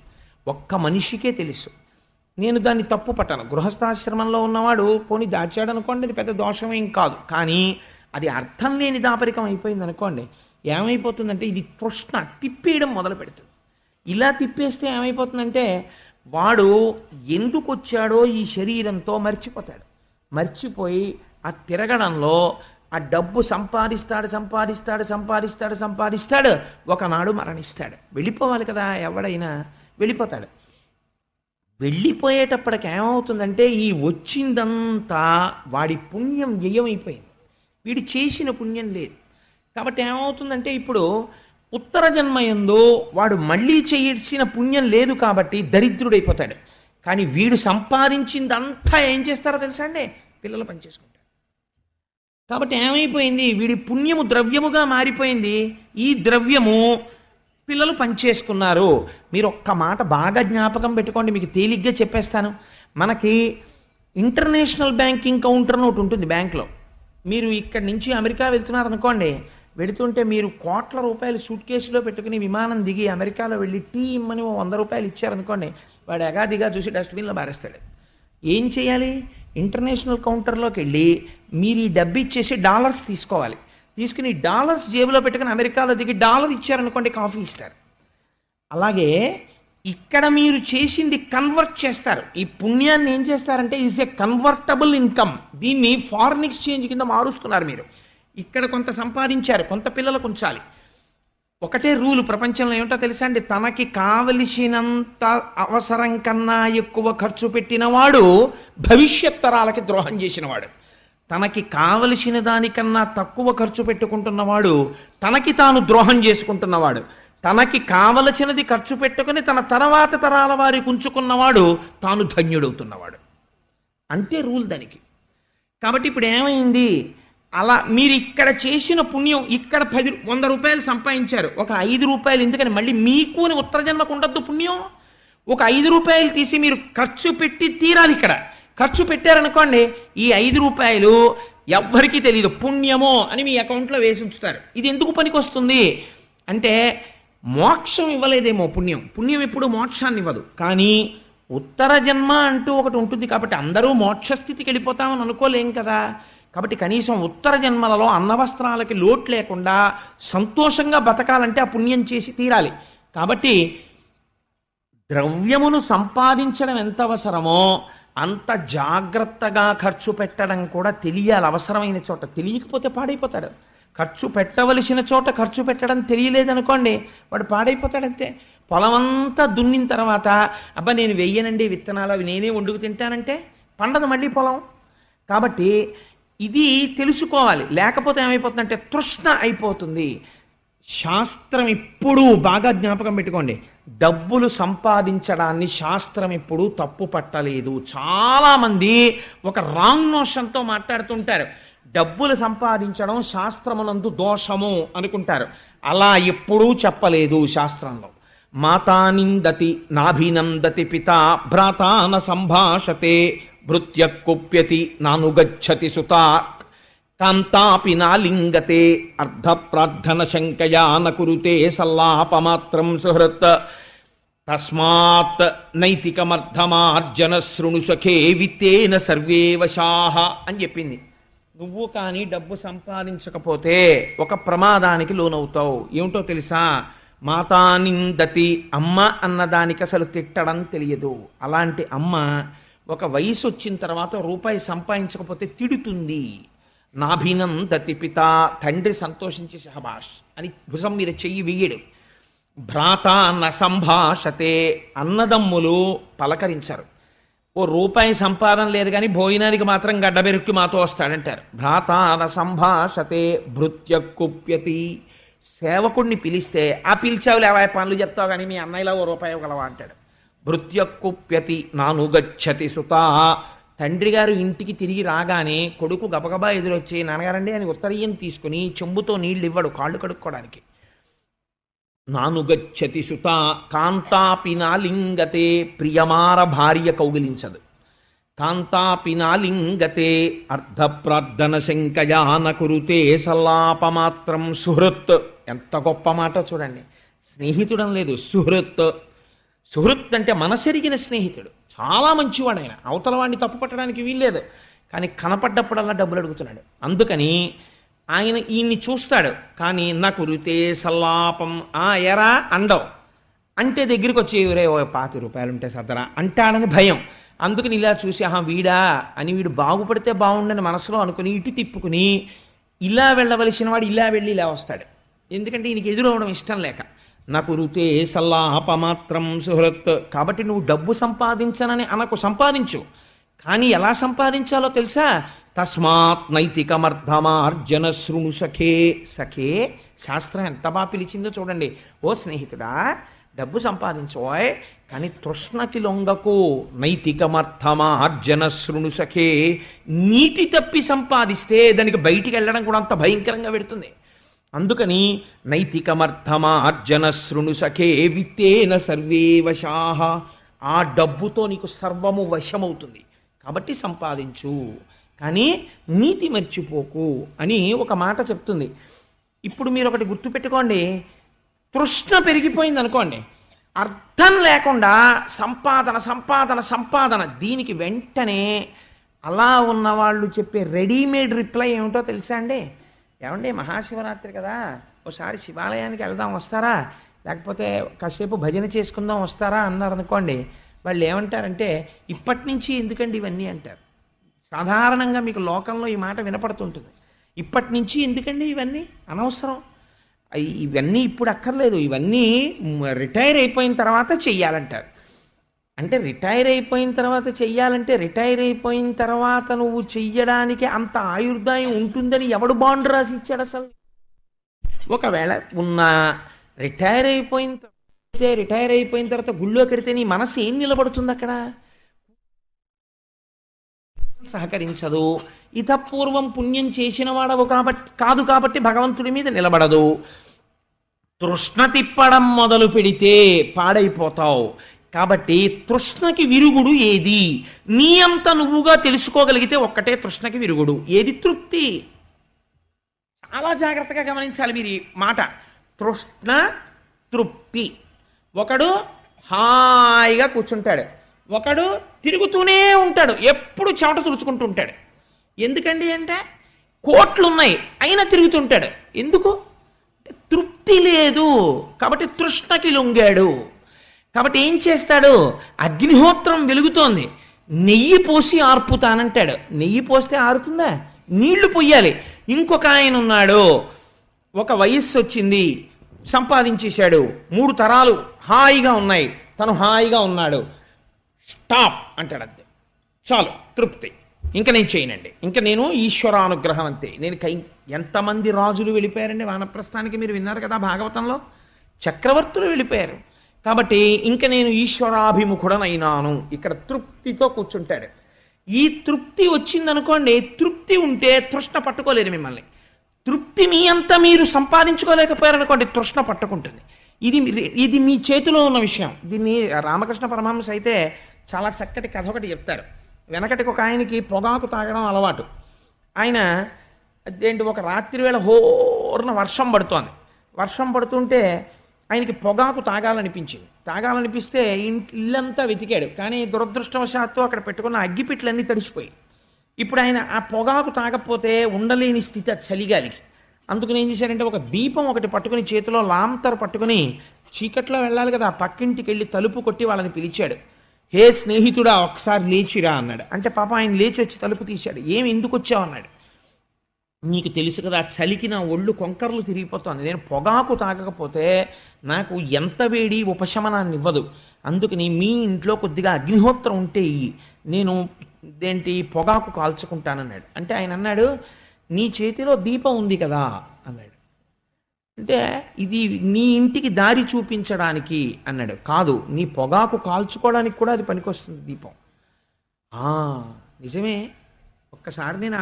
ఒక్క మనిషికే తెలుసు. నేను దాన్ని తప్పు పట్టాను. గృహస్థాశ్రమంలో ఉన్నవాడు పోనీ దాచాడు అనుకోండి, అది పెద్ద దోషమేం కాదు. కానీ అది అర్థం లేని దాపరికం అయిపోయింది అనుకోండి, ఏమైపోతుందంటే ఇది తృష్ణ తిప్పేయడం మొదలు పెడుతుంది. ఇలా తిప్పేస్తే ఏమైపోతుందంటే వాడు ఎందుకు వచ్చాడో ఈ శరీరంతో మర్చిపోతాడు. మర్చిపోయి ఆ తిరగడంలో ఆ డబ్బు సంపాదిస్తాడు సంపాదిస్తాడు సంపాదిస్తాడు సంపాదిస్తాడు ఒకనాడు మరణిస్తాడు. వెళ్ళిపోవాలి కదా, ఎవడైనా వెళ్ళిపోతాడు. వెళ్ళిపోయేటప్పటికి ఏమవుతుందంటే ఈ వచ్చిందంతా వాడి పుణ్యం వ్యయమైపోయింది, వీడు చేసిన పుణ్యం లేదు. కాబట్టి ఏమవుతుందంటే ఇప్పుడు ఉత్తర జన్మయందు వాడు మళ్ళీ చేయాల్సిన పుణ్యం లేదు కాబట్టి దరిద్రుడైపోతాడు. కానీ వీడు సంపాదించిందంతా ఏం చేస్తారో తెలుసా అండి? పిల్లలు పనిచేసుకుంటారు. కాబట్టి ఏమైపోయింది, వీడి పుణ్యము ద్రవ్యముగా మారిపోయింది. ఈ ద్రవ్యము పిల్లలు పనిచేసుకున్నారు. మీరు ఒక్క మాట బాగా జ్ఞాపకం పెట్టుకోండి, మీకు తేలిగ్గా చెప్పేస్తాను. మనకి ఇంటర్నేషనల్ బ్యాంకింగ్ కౌంటర్ ఒకటి ఉంటుంది బ్యాంక్లో. మీరు ఇక్కడి నుంచి అమెరికా వెళ్తున్నారనుకోండి, వెళుతుంటే మీరు కోట్ల రూపాయలు సూట్ కేసులో పెట్టుకుని విమానం దిగి అమెరికాలో వెళ్ళి టీ ఇమ్మని 100 రూపాయలు ఇచ్చారనుకోండి, వాడు ఎగాదిగా చూసి డస్ట్బిన్లో బారేస్తాడు. ఏం చేయాలి? ఇంటర్నేషనల్ కౌంటర్లోకి వెళ్ళి మీరు ఈ డబ్బు ఇచ్చేసి డాలర్స్ తీసుకోవాలి. తీసుకుని డాలర్స్ జేబులో పెట్టుకుని అమెరికాలో దిగి డాలర్ ఇచ్చారనుకోండి, కాఫీ ఇస్తారు. అలాగే ఇక్కడ మీరు చేసింది కన్వర్ట్ చేస్తారు. ఈ పుణ్యాన్ని ఏం చేస్తారంటే ఈజ్ ఏ కన్వర్టబుల్ ఇన్కమ్. దీన్ని ఫారిన్ ఎక్స్చేంజ్ కింద మారుస్తున్నారు మీరు. ఇక్కడ కొంత సంపాదించారు, కొంత పిల్లలకు ఉంచాలి. ఒకటే రూలు ప్రపంచంలో ఏమిటో తెలుసా అండి, తనకి కావలసినంత అవసరం కన్నా ఎక్కువ ఖర్చు పెట్టినవాడు భవిష్యత్ తరాలకి ద్రోహం చేసినవాడు. తనకి కావలసిన దానికన్నా తక్కువ ఖర్చు పెట్టుకుంటున్నవాడు తనకి తాను ద్రోహం చేసుకుంటున్నవాడు. తనకి కావలసినది ఖర్చు పెట్టుకుని తన తర్వాత తరాల వారికి ఉంచుకున్నవాడు తాను ధన్యుడవుతున్నవాడు. అంతే రూల్ దానికి. కాబట్టి ఇప్పుడు ఏమైంది, అలా మీరు ఇక్కడ చేసిన పుణ్యం, ఇక్కడ 100 రూపాయలు సంపాదించారు, ఒక 5 రూపాయలు ఎందుకని మళ్ళీ మీకు అని ఉత్తర జన్మకు ఉండద్దు పుణ్యం. ఒక 5 రూపాయలు తీసి మీరు ఖర్చు పెట్టి తీరాలి. ఇక్కడ ఖర్చు పెట్టారనుకోండి, ఈ 5 రూపాయలు ఎవ్వరికీ తెలియదు, పుణ్యమో అని మీ అకౌంట్లో వేసి ఉంచుతారు. ఇది ఎందుకు పనికి వస్తుంది అంటే, మోక్షం ఇవ్వలేదేమో పుణ్యం. పుణ్యం ఎప్పుడు మోక్షాన్ని ఇవ్వదు, కానీ ఉత్తర జన్మ అంటూ ఒకటి ఉంటుంది. కాబట్టి అందరూ మోక్షస్థితికి వెళ్ళిపోతామని అనుకోలేం కదా. కాబట్టి కనీసం ఉత్తర జన్మలలో అన్నవస్త్రాలకి లోటు లేకుండా సంతోషంగా బతకాలంటే ఆ పుణ్యం చేసి తీరాలి. కాబట్టి ద్రవ్యమును సంపాదించడం ఎంత అవసరమో అంత జాగ్రత్తగా ఖర్చు పెట్టడం కూడా తెలియాలి. అవసరమైన చోట తెలియకపోతే పాడైపోతాడు. ఖర్చు పెట్టవలసిన చోట ఖర్చు పెట్టడం తెలియలేదనుకోండి, వాడు పాడైపోతాడంతే. పొలమంతా దున్నిన తర్వాత అబ్బా నేను వెయ్యనండి విత్తనాలు, అవి నేనే వండుకు తింటానంటే పండదు మళ్ళీ పొలం. కాబట్టి ఇది తెలుసుకోవాలి. లేకపోతే ఏమైపోతుందంటే తృష్ణ అయిపోతుంది. శాస్త్రం ఎప్పుడూ బాగా జ్ఞాపకం పెట్టుకోండి, డబ్బులు సంపాదించడాన్ని శాస్త్రం ఎప్పుడూ తప్పు పట్టలేదు. చాలామంది ఒక రాంగ్ నోషన్తో మాట్లాడుతుంటారు. డబ్బులు సంపాదించడం శాస్త్రమునందు దోషము అనుకుంటారు. అలా ఎప్పుడూ చెప్పలేదు శాస్త్రంలో. మాతానిందతి నాభినందతి పిత భ్రాతాన సంభాషతే భృత్య కుప్యతి నానుగచ్చతి సుతా కాంతాపి నాలింగతే అర్ధ ప్రార్థన శంకయా నకురుతే సల్లాపమాత్రం సుహృత్ తస్మాత్ నైతికమర్థమార్జన శృణు సఖే విత్తేన సర్వే వశాః అని చెప్పింది. నువ్వు కానీ డబ్బు సంపాదించకపోతే ఒక ప్రమాదానికి లోనవుతావు. ఏమిటో తెలుసా, మాతానిందతి, అమ్మ అన్నదానికి అసలు తిట్టడం తెలియదు. అలాంటి అమ్మ ఒక వయసు వచ్చిన తర్వాత రూపాయి సంపాదించకపోతే తిడుతుంది. నాభినందతి పిత, తండ్రి సంతోషించి సహబాష్ అని భుజం మీద చెయ్యి వెయ్యడు. భ్రాత న సంభాషతే, అన్నదమ్ములు పలకరించరు. ఓ రూపాయి సంపాదన లేదు కానీ భోజనానికి మాత్రం గడ్డబెరుక్కి మాతో వస్తాడంటారు. భ్రాత న సంభాషతే భృత్య కుప్యతి, సేవకుడిని పిలిస్తే ఆ పిలిచావు లేవా పనులు చెప్తావు కానీ మీ అన్నయ్యలా ఓ రూపాయి ఇవ్వగలవా అంటాడు. భృత్య కుప్యతి నానుగచ్చతి సుతా, తండ్రి గారు ఇంటికి తిరిగి రాగానే కొడుకు గబగబా ఎదురొచ్చి నాన్నగారండి అని ఉత్తరీయం తీసుకుని చెంబుతో నీళ్ళు ఇవ్వడు కాళ్ళు కడుక్కోవడానికి. నానుగచ్చతి సుత కాంతాపి నాలింగతే, ప్రియమార భార్య కౌగిలించదు. కాంతాపి నాలింగతే అర్ధ ప్రార్థన శంకయా నకురుతే సల్లాపమాత్రం సుహృత్. ఎంత గొప్ప మాట చూడండి. స్నేహితుడం లేదు, సుహృత్. సుహృత్ అంటే మనసెరిగిన స్నేహితుడు, చాలా మంచివాడు ఆయన. అవతల వాడిని తప్పు పట్టడానికి వీల్లేదు, కానీ కనపడ్డప్పుడల్లా డబ్బులు అడుగుతున్నాడు. అందుకని ఆయన ఈయన్ని చూస్తాడు, కానీ నా కురితే సల్లాపం ఎరా అండవు అంటే దగ్గరికి వచ్చి రే ఓ 50 రూపాయలు ఉంటే సదరా అంటాడని భయం. అందుకని ఇలా చూసి వీడా అని, వీడు బాగుపడితే బాగుండని మనసులో అనుకుని ఇటు తిప్పుకుని ఇలా వెళ్ళవలసిన వాడు ఇలా వెళ్ళి ఇలా వస్తాడు. ఎందుకంటే ఈయనకి ఎదురవడం ఇష్టం లేక. నా కురితే సల్లాపమాత్రం సుహృత్. కాబట్టి నువ్వు డబ్బు సంపాదించనని అనకు, సంపాదించు, కానీ ఎలా సంపాదించాలో తెలుసా. తస్మాత్ నైతికమర్థమార్జన శృణు సఖే. సఖే శాస్త్రం ఎంత బాగా పిలిచిందో చూడండి. ఓ స్నేహితుడా, డబ్బు సంపాదించోయ్, కానీ తృష్ణకి లొంగకు. నైతికమర్థమార్జన శృణు సఖే. నీతి తప్పి సంపాదిస్తే దానికి బయటికి వెళ్ళడం కూడా అంత భయంకరంగా పెడుతుంది. అందుకని నైతికమర్థమార్జన శృణు సఖే విత్తేన సర్వే వశాః. ఆ డబ్బుతో నీకు సర్వము వశమవుతుంది. కాబట్టి సంపాదించు, కానీ నీతి మర్చిపోకు అని ఒక మాట చెప్తుంది. ఇప్పుడు మీరు ఒకటి గుర్తుపెట్టుకోండి, తృష్ణ పెరిగిపోయింది అనుకోండి, అర్థం లేకుండా సంపాదన సంపాదన సంపాదన. దీనికి వెంటనే అలా ఉన్నవాళ్ళు చెప్పే రెడీమేడ్ రిప్లై ఏమిటో తెలుసా అండి. ఏమండి మహాశివరాత్రి కదా, ఒకసారి శివాలయానికి వెళ్దాం వస్తారా? లేకపోతే కాసేపు భజన చేసుకుందాం వస్తారా అన్నారు అనుకోండి, వాళ్ళు ఏమంటారంటే ఇప్పటి నుంచి ఎందుకండి ఇవన్నీ అంటారు. సాధారణంగా మీకు లోకంలో ఈ మాట వినపడుతుంటుంది. ఇప్పటి నుంచి ఎందుకండి ఇవన్నీ, అనవసరం, ఇవన్నీ ఇప్పుడు అక్కర్లేదు, ఇవన్నీ రిటైర్ అయిపోయిన తర్వాత చెయ్యాలంటారు. అంటే రిటైర్ అయిపోయిన తర్వాత చెయ్యాలంటే రిటైర్ అయిపోయిన తర్వాత నువ్వు చెయ్యడానికి అంత ఆయుర్దాయం ఉంటుందని ఎవడు బాండ్ రాసి ఇచ్చాడు అసలు? ఒకవేళ ఉన్న రిటైర్ అయిపోయిన తర్వాత గుళ్ళో కడితే నీ మనసు ఏం నిలబడుతుంది అక్కడ? సహకరించదు. ఇతపూర్వం పుణ్యం చేసిన వాడవు కాదు కాబట్టి భగవంతుడి మీద నిలబడదు. తృష్ణ తిప్పడం మొదలు పెడితే పాడైపోతావు. కాబట్టి తృష్ణకి విరుగుడు ఏది? నీ అంత నువ్వుగా తెలుసుకోగలిగితే ఒక్కటే తృష్ణకి విరుగుడు. ఏది? తృప్తి. చాలా జాగ్రత్తగా గమనించాలి మీరు ఈ మాట. తృష్ణ, తృప్తి. ఒకడు హాయిగా కూర్చుంటాడు, ఒకడు తిరుగుతూనే ఉంటాడు, ఎప్పుడు చెమట తుడుచుకుంటూ ఉంటాడు. ఎందుకండి అంటే కోట్లున్నాయి అయినా తిరుగుతుంటాడు. ఎందుకు? తృప్తి లేదు కాబట్టి తృష్ణకి లొంగాడు. కాబట్టి ఏం చేస్తాడు? అగ్నిహోత్రం వెలుగుతోంది, నెయ్యి పోసి ఆర్పుతానంటాడు. నెయ్యి పోస్తే ఆరుతుందా? నీళ్లు పొయ్యాలి. ఇంకొక ఆయన ఉన్నాడు, ఒక వయస్సు వచ్చింది, సంపాదించేశాడు, 3 తరాలు హాయిగా ఉన్నాయి, తను హాయిగా ఉన్నాడు. స్టాప్ అంటాడు, అంతే, చాలు, తృప్తి, ఇంకా నేను చేయనండి, ఇంకా నేను ఈశ్వరానుగ్రహం అంతే. నేను ఎంతమంది రాజులు వెళ్ళిపోయారండి వానప్రస్థానికి? మీరు విన్నారు కదా భాగవతంలో, చక్రవర్తులు వెళ్ళిపోయారు. కాబట్టి ఇంకా నేను ఈశ్వరాభిముఖుడనైనాను. ఇక్కడ తృప్తితో కూర్చుంటాడు. ఈ తృప్తి వచ్చిందనుకోండి, తృప్తి ఉంటే తృష్ణ పట్టుకోలేదు మిమ్మల్ని. తృప్తి మీ అంతా మీరు సంపాదించుకోలేకపోయారనుకోండి, తృష్ణ పట్టుకుంటుంది. ఇది మీ చేతిలో ఉన్న విషయం. దీన్ని రామకృష్ణ పరమహంస అయితే చాలా చక్కటి కథ ఒకటి చెప్తారు. వెనకటికి ఒక ఆయనకి పొగాకు తాగడం అలవాటు. ఆయన అదేంటి, ఒక రాత్రి వేళ హోర్న వర్షం పడుతోంది. వర్షం పడుతుంటే ఆయనకి పొగాకు తాగాలనిపించింది. తాగాలనిపిస్తే ఇల్లంతా వెతికాడు, కానీ దురదృష్టవశాత్తు అక్కడ పెట్టుకున్న అగ్గిపెట్లన్నీ తడిచిపోయి. ఇప్పుడు ఆయన ఆ పొగాకు తాగకపోతే ఉండలేని స్థితి చలిగాలికి. అందుకని ఏం చేశారంటే ఒక దీపం ఒకటి పట్టుకుని, చేతిలో లాంతర్ పట్టుకుని, చీకట్లో వెళ్ళాలి కదా, పక్కింటికి వెళ్ళి తలుపు కొట్టి వాళ్ళని పిలిచాడు. హే స్నేహితుడా, ఒకసారి లేచిరా అన్నాడు. అంటే పాప ఆయన లేచి వచ్చి తలుపు తీశాడు. ఏమి, ఎందుకు వచ్చావు అన్నాడు. నీకు తెలుసు కదా, చలికి నా ఒళ్ళు కొంకర్లు తిరిగిపోతుంది, నేను పొగాకు తాగకపోతే నాకు ఎంత వేడి ఉపశమనాన్ని ఇవ్వదు, అందుకని మీ ఇంట్లో కొద్దిగా అగ్నిహోత్రం ఉంటే నేను పొగాకు కాల్చుకుంటానన్నాడు. అంటే ఆయన అన్నాడు, నీ చేతిలో దీపం ఉంది కదా అన్నాడు. అంటే ఇది నీ ఇంటికి దారి చూపించడానికి అన్నాడు. కాదు, నీ పొగాకు కాల్చుకోవడానికి కూడా అది పనికొస్తుంది దీపం. నిజమే, ఒక్కసారి నేను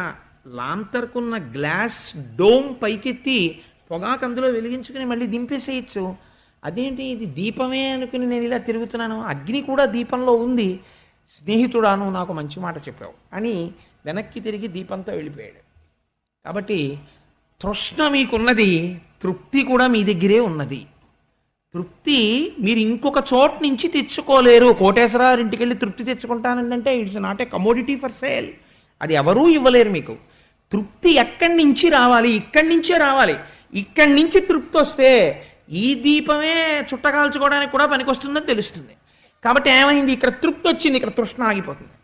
లాంతర్కున్న గ్లాస్ డోమ్ పైకెత్తి పొగాకు అందులో వెలిగించుకుని మళ్ళీ దింపేసేయచ్చు. అదేంటి, ఇది దీపమే అనుకుని నేను ఇలా తిరుగుతున్నాను, అగ్ని కూడా దీపంలో ఉంది. స్నేహితుడాను, నాకు మంచి మాట చెప్పావు అని వెనక్కి తిరిగి దీపంతో వెళ్ళిపోయాడు. కాబట్టి తృష్ణ మీకున్నది, తృప్తి కూడా మీ దగ్గరే ఉన్నది. తృప్తి మీరు ఇంకొక చోట నుంచి తెచ్చుకోలేరు. కోటేశ్వరరావు ఇంటికి వెళ్ళి తృప్తి తెచ్చుకుంటానంటే it's not a commodity for sale. అది ఎవరూ ఇవ్వలేరు మీకు. తృప్తి ఎక్కడి నుంచి రావాలి? ఇక్కడి నుంచే రావాలి. ఇక్కడి నుంచి తృప్తి వస్తే ఈ దీపమే చుట్టకాల్చుకోవడానికి కూడా పనికొస్తుందని తెలుస్తుంది. కాబట్టి ఏమైంది, ఇక్కడ తృప్తి వచ్చింది, ఇక్కడ తృష్ణ ఆగిపోతుంది.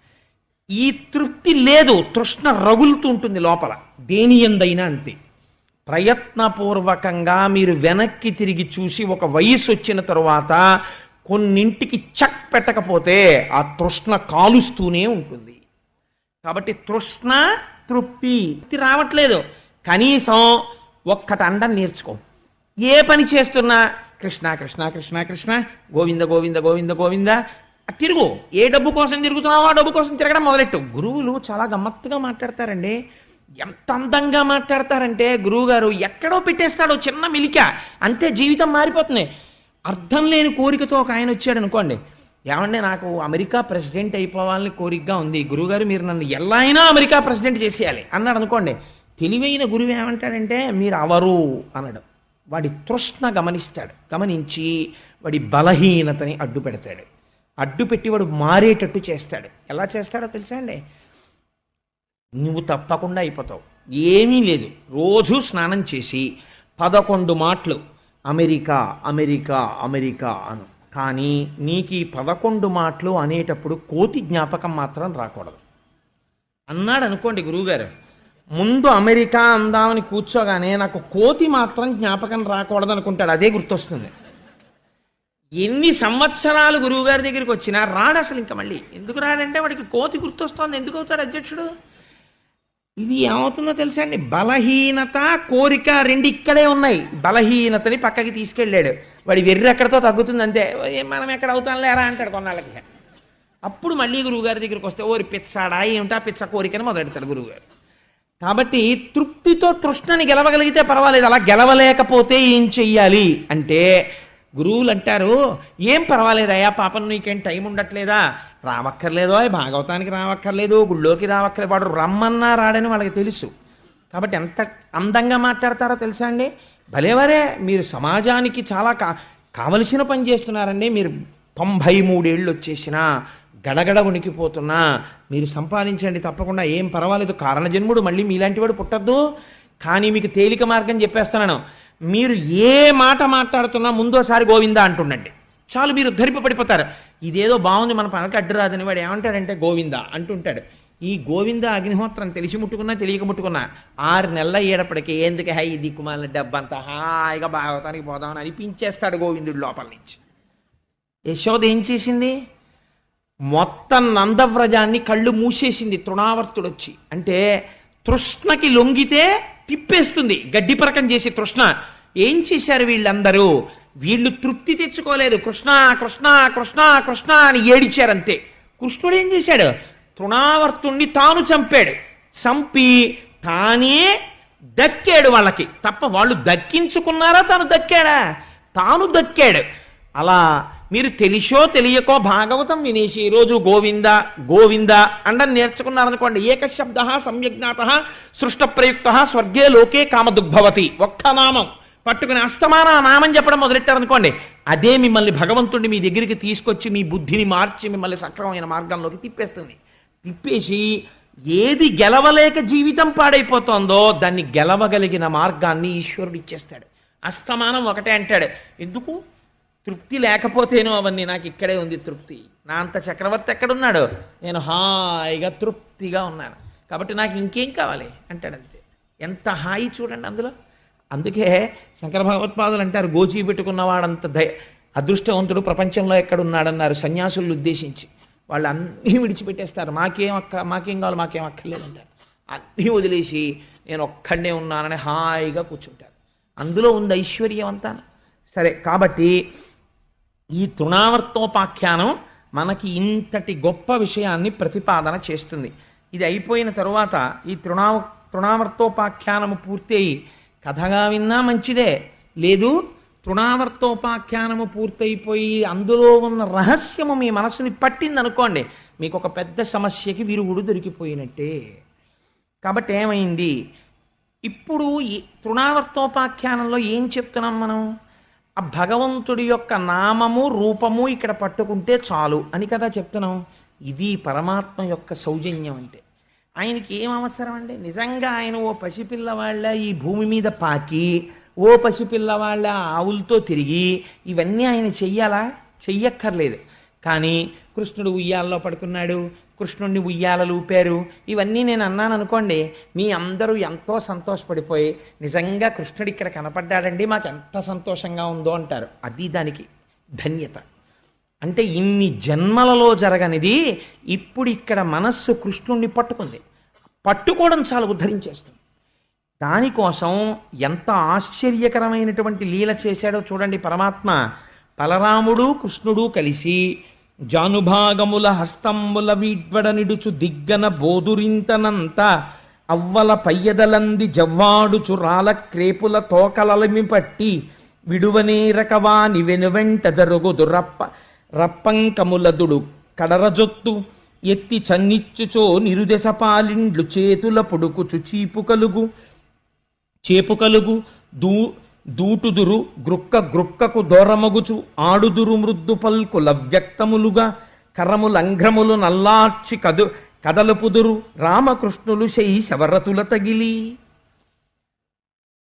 ఈ తృప్తి లేదు, తృష్ణ రగులుతూ ఉంటుంది లోపల. దేని యందైనా అంతే. ప్రయత్నపూర్వకంగా మీరు వెనక్కి తిరిగి చూసి ఒక వయసు వచ్చిన తరువాత కొన్నింటికి చెక్ పెట్టకపోతే ఆ తృష్ణ కాలుస్తూనే ఉంటుంది. కాబట్టి తృష్ణ, తృప్తి రావట్లేదు. కనీసం ఒక్కటి అండం నేర్చుకో. ఏ పని చేస్తున్నా కృష్ణ కృష్ణ కృష్ణ కృష్ణ, గోవింద గోవింద గోవింద గోవింద తిరుగు. ఏ డబ్బు కోసం తిరుగుతున్నావో ఆ డబ్బు కోసం తిరగడం మొదలెట్టు. గురువులు చాలా గమ్మత్తుగా మాట్లాడతారండి. ఎంత అందంగా మాట్లాడతారంటే, గురువు గారు ఎక్కడో పెట్టేస్తాడో చిన్న మిలిక, అంతే జీవితం మారిపోతుంది. అర్థం లేని కోరికతో ఒక ఆయన వచ్చాడు అనుకోండి, ఏమంటే నాకు అమెరికా ప్రెసిడెంట్ అయిపోవాలని కోరికగా ఉంది, గురువుగారు మీరు నన్ను ఎలా అయినా అమెరికా ప్రెసిడెంట్ చేసేయాలి అన్నాడు అనుకోండి. తెలివైన గురువు ఏమంటాడంటే మీరు అవరు అనడు. వాడి తృష్ణ గమనిస్తాడు, గమనించి వాడి బలహీనతని అడ్డు పెడతాడు. అడ్డు పెట్టి వాడు మారేటట్టు చేస్తాడు. ఎలా చేస్తాడో తెలుసా అండి? నువ్వు తప్పకుండా అయిపోతావు. ఏమీ లేదు, రోజు స్నానం చేసి 11 మాటలు అమెరికా అమెరికా అమెరికా అను. కానీ నీకు ఈ 11 మాటలు అనేటప్పుడు కోతి జ్ఞాపకం మాత్రం రాకూడదు అన్నాడు అనుకోండి గురువుగారు. ముందు అమెరికా అందామని కూర్చోగానే నాకు కోతి మాత్రం జ్ఞాపకం రాకూడదు అనుకుంటాడు, అదే గుర్తొస్తుంది. ఎన్ని సంవత్సరాలు గురువుగారి దగ్గరికి వచ్చినా రాడు అసలు. ఇంకా మళ్ళీ ఎందుకు రాడంటే వాడికి కోతి గుర్తొస్తోంది. ఎందుకు అవుతాడు అధ్యక్షుడు? ఇది ఏమవుతుందో తెలుసా అండి, బలహీనత కోరిక రెండు ఇక్కడే ఉన్నాయి. బలహీనతని పక్కకి తీసుకెళ్ళాడు, వాడి వెర్రి ఎక్కడితో తగ్గుతుంది అంతే. మనం ఎక్కడ అవుతాం లేరా అంటాడు కొన్నాళ్ళకి. అప్పుడు మళ్ళీ గురువుగారి దగ్గరికి వస్తే ఓరి పిచ్చాడా ఏమిటా పిచ్చ కోరికని మొదలెడతాడు గురువుగారు. కాబట్టి తృప్తితో తృష్ణని గెలవగలిగితే పర్వాలేదు, అలా గెలవలేకపోతే ఏం చెయ్యాలి అంటే గురువులు అంటారు, ఏం పర్వాలేదయ్యా పాపం నీకేం టైం ఉండట్లేదా, రావక్కర్లేదో, భాగవతానికి రావక్కర్లేదు, గుళ్ళోకి రావక్కర్లేదు, వాడు రమ్మన్నా రాడని వాళ్ళకి తెలుసు. కాబట్టి ఎంత అందంగా మాట్లాడతారో తెలుసా అండి. భలేవరే, మీరు సమాజానికి చాలా కావలసిన పని చేస్తున్నారండి. మీరు 93 ఏళ్ళు వచ్చేసినా గడగడ ఉనికిపోతున్నా మీరు సంపాదించండి తప్పకుండా, ఏం పర్వాలేదు, కారణజన్ముడు మళ్ళీ మీలాంటి వాడు పుట్టద్దు. కానీ మీకు తేలిక మార్గం చెప్పేస్తున్నాను, మీరు ఏ మాట మాట్లాడుతున్నా ముందోసారి గోవిందా అంటుండండి, చాలు మీరు ధరిపడిపోతారు. ఇదేదో బాగుంది మన పనకి అడ్డు రాదని వాడు ఏమంటాడంటే గోవిందా అంటుంటాడు. ఈ గోవింద అగ్నిహోత్రం తెలిసి ముట్టుకున్నా తెలియక ముట్టుకున్నా 6 నెలల ఏడప్పటికి ఎందుకు హై దిక్కుమాలిన డబ్బంతా హాయిగా భాగవతానికి పోదామని అనిపించేస్తాడు గోవిందుడు లోపల నుంచి. యశోద ఏం చేసింది, మొత్తం నందవ్రజాన్ని కళ్ళు మూసేసింది తృణావర్తుడు వచ్చి. అంటే తృష్ణకి లొంగితే తిప్పేస్తుంది, గడ్డిపరకం చేసి తృష్ణ. ఏం చేశారు వీళ్ళందరూ, వీళ్ళు తృప్తి తెచ్చుకోలేదు, కృష్ణ కృష్ణ కృష్ణ కృష్ణ అని ఏడిచారంతే. కృష్ణుడు ఏం చేశాడు, తృణావర్తుణ్ణి తాను చంపాడు, చంపి తానే దక్కాడు వాళ్ళకి తప్ప వాళ్ళు దక్కించుకున్నారా, తాను దక్కాడా, తాను దక్కాడు. అలా మీరు తెలిసో తెలియకో భాగవతం వినేసి ఈరోజు గోవింద గోవింద అండం నేర్చుకున్నారనుకోండి, ఏకశబ్ద సమ్యజ్ఞాత సృష్ట ప్రయుక్త స్వర్గే లోకే కామదుగ్భవతి, ఒక్క నామం పట్టుకుని అస్తమాన నామం చెప్పడం మొదలెట్టారనుకోండి, అదే మిమ్మల్ని భగవంతుడిని మీ దగ్గరికి తీసుకొచ్చి మీ బుద్ధిని మార్చి మిమ్మల్ని సక్రమమైన మార్గంలోకి తిప్పేస్తుంది. తిప్పేసి ఏది గెలవలేక జీవితం పాడైపోతుందో దాన్ని గెలవగలిగిన మార్గాన్ని ఈశ్వరుడు ఇచ్చేస్తాడు. అస్తమానం ఒకటే అంటాడు, ఎందుకు తృప్తి లేకపోతేనో అవన్నీ, నాకు ఇక్కడే ఉంది తృప్తి, నా అంత చక్రవర్తి ఎక్కడున్నాడు, నేను హాయిగా తృప్తిగా ఉన్నాను కాబట్టి నాకు ఇంకేం కావాలి అంటాడు అంతే. ఎంత హాయి చూడండి అందులో. అందుకే శంకర భగవత్పాదులు అంటారు, గోచీ పెట్టుకున్నవాడంత అదృష్టవంతుడు ప్రపంచంలో ఎక్కడున్నాడన్నారు సన్యాసులను ఉద్దేశించి. వాళ్ళు అన్నీ విడిచిపెట్టేస్తారు, మాకేం కావాలి మాకేం అక్కర్లేదంటారు. అన్నీ వదిలేసి నేను ఒక్కడే ఉన్నానని హాయిగా కూర్చుంటారు. అందులో ఉంది ఐశ్వర్యం అంతా. సరే, కాబట్టి ఈ తృణావర్తోపాఖ్యానం మనకి ఇంతటి గొప్ప విషయాన్ని ప్రతిపాదన చేస్తుంది. ఇది అయిపోయిన తరువాత ఈ తృణావర్తోపాఖ్యానము పూర్తి అయి కథగా విన్నా మంచిదే, లేదు తృణావర్తోపాఖ్యానము పూర్తయిపోయి అందులో ఉన్న రహస్యము మీ మనసుని పట్టిందనుకోండి, మీకు ఒక పెద్ద సమస్యకి విరుగుడు దొరికిపోయినట్టే. కాబట్టి ఏమైంది, ఇప్పుడు ఈ తృణావర్తోపాఖ్యానంలో ఏం చెప్తున్నాం మనం, ఆ భగవంతుడి యొక్క నామము రూపము ఇక్కడ పట్టుకుంటే చాలు అని కదా చెప్తున్నాం. ఇది పరమాత్మ యొక్క సౌజన్యం. అంటే ఆయనకి ఏం అవసరం అండి, నిజంగా ఆయన ఓ పసిపిల్లవాళ్ళ ఈ భూమి మీద పాకి, ఓ పసిపిల్లవాళ్ళ ఆవులతో తిరిగి ఇవన్నీ ఆయన చెయ్యాలా, చెయ్యక్కర్లేదు. కానీ కృష్ణుడు ఉయ్యాలలో పడుకున్నాడు, కృష్ణుడిని ఉయ్యాలలు ఊపారు, ఇవన్నీ నేను అన్నాను అనుకోండి, మీ అందరూ ఎంతో సంతోషపడిపోయి నిజంగా కృష్ణుడు ఇక్కడ కనపడ్డాడండి మాకు ఎంత సంతోషంగా ఉందో అంటారు. అది దానికి ధన్యత. అంటే ఇన్ని జన్మలలో జరగనిది ఇప్పుడు ఇక్కడ మనస్సు కృష్ణుణ్ణి పట్టుకుంది, పట్టుకోవడం చాలా ఉద్ధరించేస్తుంది. దానికోసం ఎంత ఆశ్చర్యకరమైనటువంటి లీల చేశాడో చూడండి పరమాత్మ. బలరాముడు కృష్ణుడు కలిసి జానుభాగముల హస్తంబుల వీడ్వడ నిడుచు దిగ్గన బోదురింతనంత అవ్వల పయ్యదలంది జవ్వాడుచు రాల క్రేపుల తోకలమి పట్టి విడువనేరకవాని వెనువెంట జరుగుదు రప్పంకములదుడు కడరజొత్తు ఎత్తి చన్నిచ్చుచో నిరుదెస పాలిండ్లు చేతుల పొడుకుచు చేపు కలుగు దూటుదురు గ్రుక్కకు దూరమగుచు ఆడుదురు మృద్దు పల్కుల వ్యక్తములుగా కరములంఘ్రములు నల్లార్చి కదలుపుదురు రామకృష్ణులు శైశవరతుల తగిలి.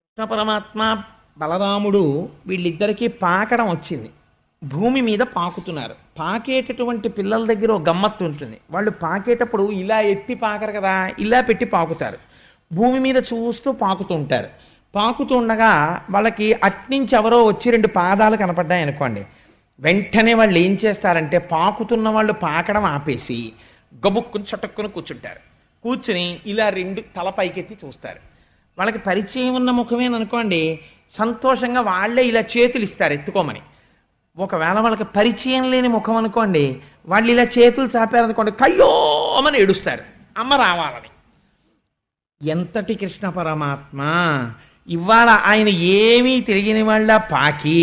కృష్ణ పరమాత్మ బలరాముడు వీళ్ళిద్దరికీ పాకడం వచ్చింది. భూమి మీద పాకుతున్నారు. పాకేటటువంటి పిల్లల దగ్గర ఒక గమ్మత్తు ఉంటుంది. వాళ్ళు పాకేటప్పుడు ఇలా ఎత్తి పాకరు కదా, ఇలా పెట్టి పాకుతారు. భూమి మీద చూస్తూ పాకుతూ ఉంటారు. పాకుతూ ఉండగా వాళ్ళకి అట్నుంచి ఎవరో వచ్చి 2 పాదాలు కనపడ్డాయి అనుకోండి, వెంటనే వాళ్ళు ఏం చేస్తారంటే పాకుతున్న వాళ్ళు పాకడం ఆపేసి గబుక్కుని చటుక్కుని కూర్చుంటారు. కూర్చుని ఇలా 2 తల పైకెత్తి చూస్తారు. వాళ్ళకి పరిచయం ఉన్న ముఖమేననుకోండి, సంతోషంగా వాళ్ళే ఇలా చేతులు ఇస్తారు ఎత్తుకోమని. ఒకవేళ వాళ్ళకి పరిచయం లేని ముఖం అనుకోండి, వాళ్ళు ఇలా చేతులు చాపారనుకోండి, కయ్యోమని ఏడుస్తారు అమ్మ రావాలని. ఎంతటి కృష్ణ పరమాత్మ! ఇవాళ ఆయన ఏమీ తెలియని వాళ్ళ పాకి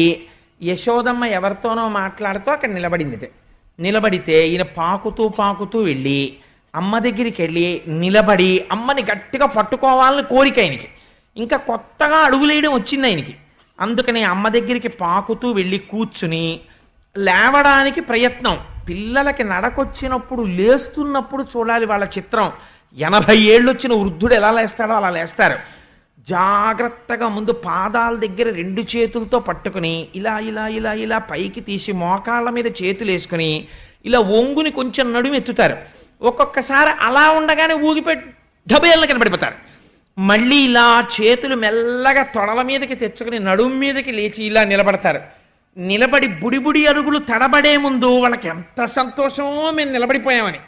యశోదమ్మ ఎవరితోనో మాట్లాడుతూ అక్కడ నిలబడిందిటే. నిలబడితే ఈయన పాకుతూ పాకుతూ వెళ్ళి అమ్మ దగ్గరికి వెళ్ళి నిలబడి అమ్మని గట్టిగా పట్టుకోవాలని కోరిక ఆయనకి. ఇంకా కొత్తగా అడుగులేయడం వచ్చింది ఆయనకి. అందుకని అమ్మ దగ్గరికి పాకుతూ వెళ్ళి కూర్చుని లేవడానికి ప్రయత్నం. పిల్లలకి నడకొచ్చినప్పుడు లేస్తున్నప్పుడు చూడాలి వాళ్ళ చిత్రం. 80 ఏళ్ళు వచ్చిన వృద్ధుడు ఎలా లేస్తాడో అలా లేస్తారు. జాగ్రత్తగా ముందు పాదాల దగ్గర 2 చేతులతో పట్టుకుని ఇలా ఇలా ఇలా ఇలా పైకి తీసి మోకాళ్ళ మీద చేతులు వేసుకుని ఇలా ఒంగుని కొంచెం నడుము ఎత్తుతారు. ఒక్కొక్కసారి అలా ఉండగానే ఊగిపెట్టి ఢబేళ్ళ కనబడిపోతారు. మళ్ళీ ఇలా చేతులు మెల్లగా తొడల మీదకి తెచ్చుకుని నడుము మీదకి లేచి ఇలా నిలబడతారు. నిలబడి బుడిబుడి అడుగులు తడబడే ముందు వాళ్ళకి ఎంత సంతోషమో మేము నిలబడిపోయామని.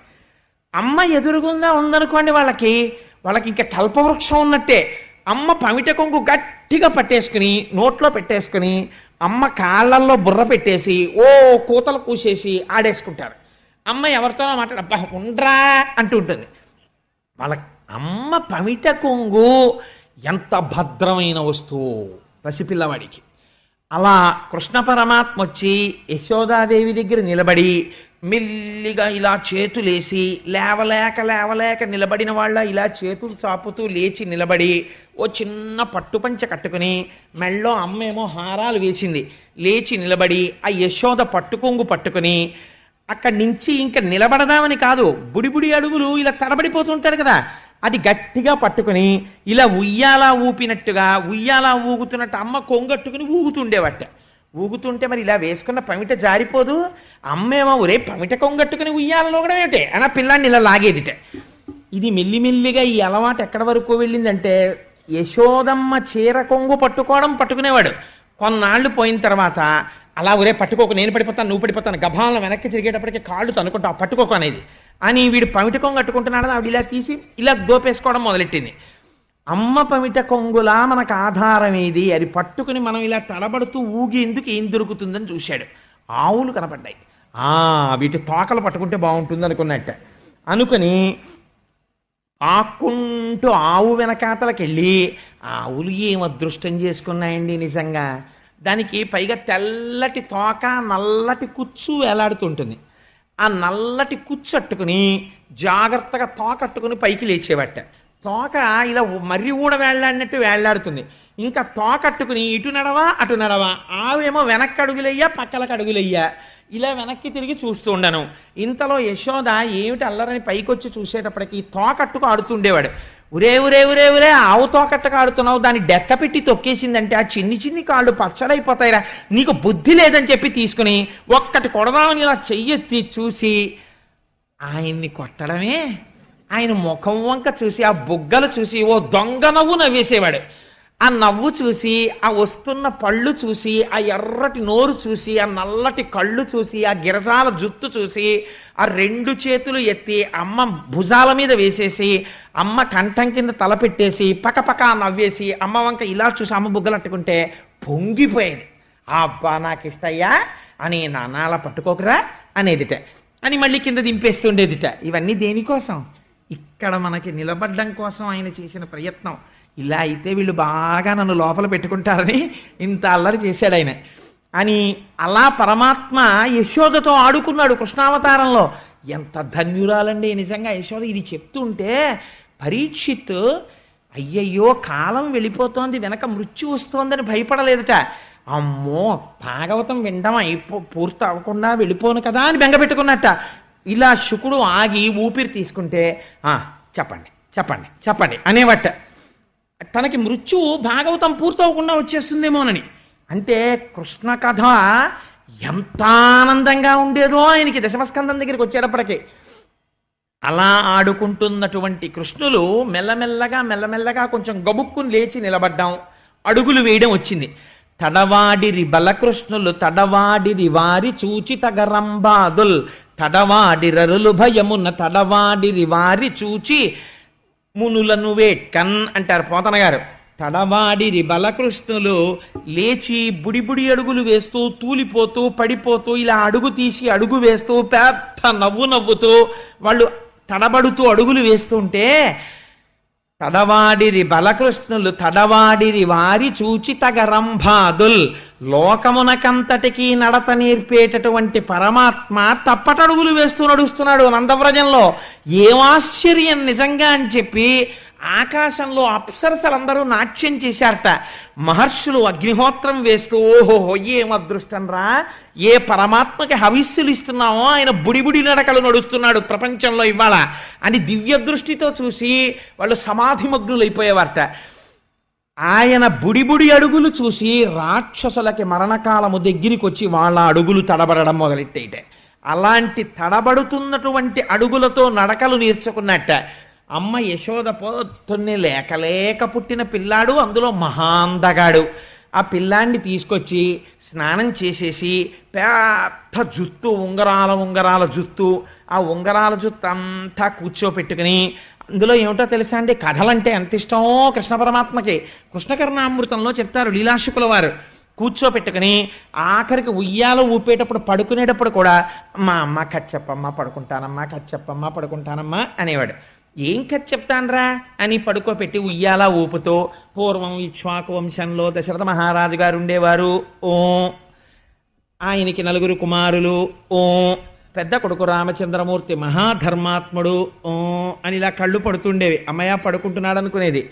అమ్మ ఎదురుగుందా ఉందనుకోండి, వాళ్ళకి ఇంకా కల్పవృక్షం ఉన్నట్టే. అమ్మ పమిట కొంగు గట్టిగా పట్టేసుకుని నోట్లో పెట్టేసుకుని అమ్మ కాళ్ళల్లో బుర్ర పెట్టేసి ఓ కూతలు కూసేసి ఆడేసుకుంటారు. అమ్మ ఎవరితోనో మాట్లాడ అబ్బా ఉండ్రా అంటూ ఉంటుంది. వాళ్ళ అమ్మ పమిట కొంగు ఎంత భద్రమైన వస్తువు పసిపిల్లవాడికి. అలా కృష్ణ పరమాత్మ వచ్చి యశోదాదేవి దగ్గర నిలబడి మెల్లిగా ఇలా చేతులేసి లేవలేక నిలబడిన వాళ్ళ ఇలా చేతులు చాపుతూ లేచి నిలబడి ఓ చిన్న పట్టుపంచ కట్టుకుని మెళ్ళో అమ్మేమో హారాలు వేసింది. లేచి నిలబడి ఆ యశోద పట్టుకొంగు పట్టుకుని అక్కడి నుంచి ఇంకా నిలబడదామని కాదు, బుడిబుడి అడుగులు ఇలా తడబడిపోతుంటాడు కదా, అది గట్టిగా పట్టుకుని ఇలా ఉయ్యాలా ఊపినట్టుగా ఉయ్యాలా ఊగుతున్నట్టు అమ్మ కొంగట్టుకుని ఊగుతుండేవట. ఊగుతుంటే మరి ఇలా వేసుకున్న పమిట జారిపోదు. అమ్మేమో ఒరే పమిట కొంగట్టుకుని ఉయ్యాలలో కూడా ఏమిటే అన్న పిల్లాన్ని ఇలా లాగేదిట. ఇది మెల్లిమెల్లిగా ఈ అలవాటు ఎక్కడి వరకు వెళ్ళిందంటే యశోదమ్మ చీర కొంగు పట్టుకునేవాడు. కొన్నాళ్ళు పోయిన తర్వాత అలా ఒరే పట్టుకోకు, నేను పడిపోతాను నువ్వు పడిపోతాను, గభాలను వెనక్కి తిరిగేటప్పటికి కాళ్ళు తనుకుంటా పట్టుకోకు అనేది అని వీడు పమిట కొంగు కట్టుకుంటున్నాడు. ఆవిడ ఇలా తీసి ఇలా దోపేసుకోవడం మొదలెట్టింది. అమ్మ పమిట కొంగులా మనకు ఆధారం ఏది, అది పట్టుకుని మనం ఇలా తడబడుతూ ఊగేందుకు ఏం దొరుకుతుందని చూశాడు. ఆవులు కనపడ్డాయి. వీటి తోకలు పట్టుకుంటే బాగుంటుంది అనుకున్నట్ట అనుకుని ఆక్కుంటూ ఆవు వెనకాతలకి వెళ్ళి ఆవులు ఏం అదృష్టం చేసుకున్నాయండి నిజంగా. దానికి పైగా తెల్లటి తోక నల్లటి కుచ్చు వేలాడుతుంటుంది. ఆ నల్లటి కుచ్చు అట్టుకుని జాగ్రత్తగా తోకట్టుకుని పైకి లేచేవట. తోక ఇలా మర్రి ఊడ వేళ్లాడినట్టు వేళ్లాడుతుంది. ఇంకా తోకట్టుకుని ఇటు నడవా అటు నడవా. ఆవేమో వెనక్కి అడుగులయ్యా పక్కలకు అడుగులయ్యా. ఇలా వెనక్కి తిరిగి చూస్తూ ఉండను. ఇంతలో యశోద ఏమిటి అల్లరని పైకొచ్చి చూసేటప్పటికి తోకట్టుకు ఆడుతుండేవాడు. ఉరే ఉరే ఉరే ఉరే ఆవు తోకట్టుకు ఆడుతున్నావు, దాన్ని డెక్క పెట్టి తొక్కేసిందంటే ఆ చిన్ని కాళ్ళు పచ్చడైపోతాయిరా, నీకు బుద్ధి లేదని చెప్పి తీసుకుని ఒక్కటి కొడదామని ఇలా చెయ్యెత్తి చూసి ఆయన్ని కొట్టడమే. ఆయన ముఖం వంక చూసి ఆ బుగ్గలు చూసి ఓ దొంగ నవ్వు నవ్వేసేవాడు. ఆ నవ్వు చూసి ఆ వస్తున్న పళ్ళు చూసి ఆ ఎర్రటి నోరు చూసి ఆ నల్లటి కళ్ళు చూసి ఆ గిరజాల జుత్తు చూసి ఆ 2 చేతులు ఎత్తి అమ్మ భుజాల మీద వేసేసి అమ్మ కంఠం కింద తల పెట్టేసి పకపక నవ్వేసి అమ్మ వంక ఇలా చూసి అమ్మ బుగ్గలు అట్టుకుంటే పొంగిపోయేది. అబ్బా నాకు ఇష్టయ్యా అని నాన్న అలా పట్టుకోకరా అనేదిట అని మళ్ళీ కింద దింపేస్తుండేదిట. ఇవన్నీ దేనికోసం? ఇక్కడ మనకి నిలబడ్డం కోసం ఆయన చేసిన ప్రయత్నం. ఇలా అయితే వీళ్ళు బాగా నన్ను లోపల పెట్టుకుంటారని ఇంత అల్లరి చేశాడు ఆయన అని. అలా పరమాత్మ యశోదతో ఆడుకున్నాడు కృష్ణావతారంలో. ఎంత ధన్యురాలండి నిజంగా యశోద. ఇది చెప్తుంటే పరీక్షిత్ అయ్యయ్యో కాలం వెళ్ళిపోతోంది, వెనక మృత్యు వస్తోందని భయపడలేదట. అమ్మో భాగవతం వినడం పూర్తి అవ్వకుండా వెళ్ళిపోను కదా అని బెంగపెట్టుకున్నట్ట. ఇలా శుకుడు ఆగి ఊపిరి తీసుకుంటే చెప్పండి చెప్పండి చెప్పండి అనేవట. తనకి మృత్యువు భాగవతం పూర్తవకుండా వచ్చేస్తుందేమోనని. అంటే కృష్ణ కథ ఎంత ఆనందంగా ఉండేదో ఆయనకి దశమస్కందం దగ్గరికి వచ్చేటప్పటికి. అలా ఆడుకుంటున్నటువంటి కృష్ణులు మెల్లమెల్లగా మెల్లమెల్లగా కొంచెం గబుక్కుని లేచి నిలబడ్డాం, అడుగులు వేయడం వచ్చింది. తడవాడిరి బలకృష్ణులు తడవాడిరి వారి చూచి తగరంబాదుల్ తడవాడిరరులు భయమున్న తడవాడిరి వారి చూచి మునులను వేట్కన్ అంటారు పోతన గారు. తడవాడిరి బలకృష్ణులు లేచి బుడిబుడి అడుగులు వేస్తూ తూలిపోతూ పడిపోతూ ఇలా అడుగు తీసి అడుగు వేస్తూ పెద్ద నవ్వు నవ్వుతూ వాళ్ళు తడబడుతూ అడుగులు వేస్తుంటే తడవాడిరి బలకృష్ణులు తడవాడిరి వారి చూచి తగరంభాదుల్ లోకమునకంతటికీ నడత నేర్పేటటువంటి పరమాత్మ తప్పటడుగులు వేస్తూ నడుస్తున్నాడు నందవ్రజంలో. ఏమాశ్చర్యం నిజంగా అని చెప్పి ఆకాశంలో అప్సరసలందరూ నాట్యం చేశారట. మహర్షులు అగ్నిహోత్రం వేస్తూ ఓహోహో ఏం అదృష్టం రా, ఏ పరమాత్మకి హవిస్సులు ఇస్తున్నామో ఆయన బుడిబుడి నడకలు నడుస్తున్నాడు ప్రపంచంలో ఇవాళ అని దివ్య దృష్టితో చూసి వాళ్ళు సమాధిమగ్నులైపోయేవారట. ఆయన బుడిబుడి అడుగులు చూసి రాక్షసులకి మరణకాలము దగ్గరికి వచ్చి వాళ్ళ అడుగులు తడబడడం మొదలెట్టేటే. అలాంటి తడబడుతున్నటువంటి అడుగులతో నడకలు నేర్చుకున్నట్ట. అమ్మ యశోద పొద్దున్నే లేక పుట్టిన పిల్లాడు, అందులో మహాందగాడు. ఆ పిల్లాన్ని తీసుకొచ్చి స్నానం చేసేసి పెద్ద జుత్తు ఉంగరాల జుత్తు, ఆ ఉంగరాల జుత్తు అంతా కూర్చోపెట్టుకుని, అందులో ఏమిటో తెలుసా అండి, కథలంటే ఎంత ఇష్టమో కృష్ణ పరమాత్మకి. కృష్ణకర్ణామృతంలో చెప్తారు లీలాశుకుల వారు. కూర్చోపెట్టుకుని ఆఖరికి ఉయ్యాలో ఊపేటప్పుడు పడుకునేటప్పుడు కూడా మా అమ్మ కచ్చప్పమ్మ పడుకుంటానమ్మా అనేవాడు. ఏం కథ చెప్తాన్రా అని పడుకోపెట్టి ఉయ్యాల ఊపుతో, పూర్వం ఇక్ష్వాకు వంశంలో దశరథ మహారాజు గారు ఉండేవారు, ఓ ఆయనకి 4 కుమారులు, ఓ పెద్ద కొడుకు రామచంద్రమూర్తి మహాధర్మాత్ముడు, ఓ అని ఇలా కళ్ళు పడుతుండేవి. అమ్మయ్య పడుకుంటున్నాడు అనుకునేది.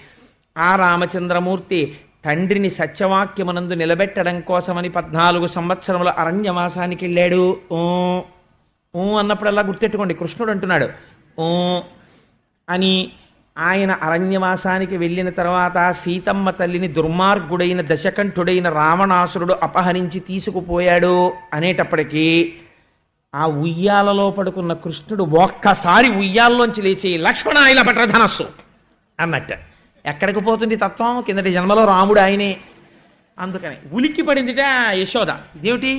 ఆ రామచంద్రమూర్తి తండ్రిని సత్యవాక్యమునందు నిలబెట్టడం కోసమని 14 సంవత్సరముల అరణ్యవాసానికి వెళ్ళాడు. ఓ అన్నప్పుడల్లా గుర్తెట్టుకోండి, కృష్ణుడు అంటున్నాడు ఓ అని. ఆయన అరణ్యవాసానికి వెళ్ళిన తర్వాత సీతమ్మ తల్లిని దుర్మార్గుడైన దశకంఠుడైన రావణాసురుడు అపహరించి తీసుకుపోయాడు అనేటప్పటికీ ఆ ఉయ్యాలలో పడుకున్న కృష్ణుడు ఒక్కసారి ఉయ్యాల్లోంచి లేచి లక్ష్మణ ఇలా పట్ర ధనస్సు అన్నట్టు. ఎక్కడికి పోతుంది తత్వం, కిందటి జన్మలో రాముడు ఆయనే. అందుకని ఉలిక్కి పడిందిట యశోద. ఇదేమిటి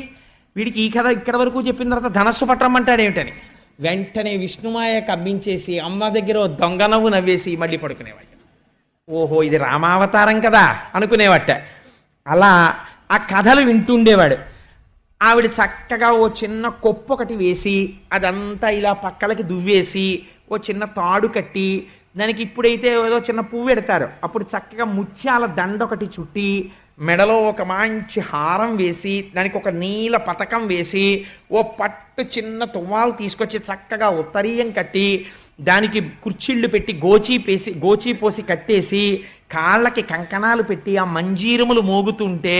వీడికి ఈ కథ ఇక్కడ వరకు చెప్పిన తర్వాత ధనస్సు పట్టమంటాడేమిటని వెంటనే విష్ణుమాయ కబ్బించేసి అమ్మ దగ్గర దొంగ నవ్వు నవ్వేసి మళ్ళీ పడుకునేవాడు. ఓహో ఇది రామావతారం కదా అనుకునేవట. అలా ఆ కథలు వింటుండేవాడు. ఆవిడ చక్కగా ఓ చిన్న కొప్పు ఒకటి వేసి అదంతా ఇలా పక్కలకి దువ్వేసి ఓ చిన్న తాడు కట్టి దానికి ఇప్పుడైతే ఏదో చిన్న పువ్వు పెడతారు, అప్పుడు చక్కగా ముత్యాల దండ ఒకటి చుట్టి మెడలో ఒక మంచి హారం వేసి దానికి ఒక నీల పతకం వేసి ఓ పట్టు చిన్న తువ్వాలు తీసుకొచ్చి చక్కగా ఉత్తరీయం కట్టి దానికి కుర్చీళ్ళు పెట్టి గోచీ పోసి కట్టేసి కాళ్ళకి కంకణాలు పెట్టి ఆ మంజీరములు మోగుతుంటే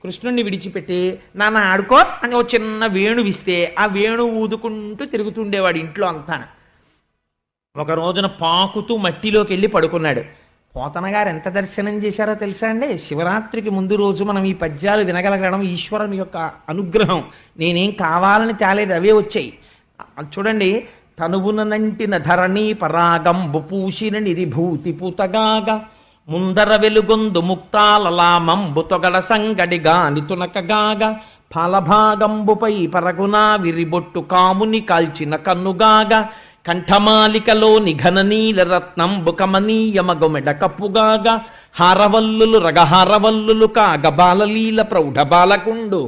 కృష్ణుణ్ణి విడిచిపెట్టి నాన్న ఆడుకో అని ఓ చిన్న వేణువిస్తే ఆ వేణు ఊదుకుంటూ తిరుగుతుండేవాడు ఇంట్లో అంతా. ఒక రోజున పాకుతూ మట్టిలోకి వెళ్ళి పడుకున్నాడు. పోతన గారు ఎంత దర్శనం చేశారో తెలుసా అండి. శివరాత్రికి ముందు రోజు మనం ఈ పద్యాలు వినగలగడం ఈశ్వరుని యొక్క అనుగ్రహం. నేనేం కావాలని తేలేదు, అవే వచ్చాయి. చూడండి, తనువునంటిన ధరణి పరాగంబు పూసిన నిరిభూతి పూతగాగా ముందర వెలుగొందు ముక్తాలలామంబు తొగడ సంగడిగా నితునకగాగా ఫలభాగంబుపై పరగునా విరిబొట్టు కాముని కాల్చిన కన్నుగాగా కంఠమాలికలో నిఘన నీల రత్నంబు కమనీయమగొమెడ కప్పుగాగా హారవల్లులు రగహారవల్లులు కాగ బాలలీల ప్రౌఢ బాలకుండు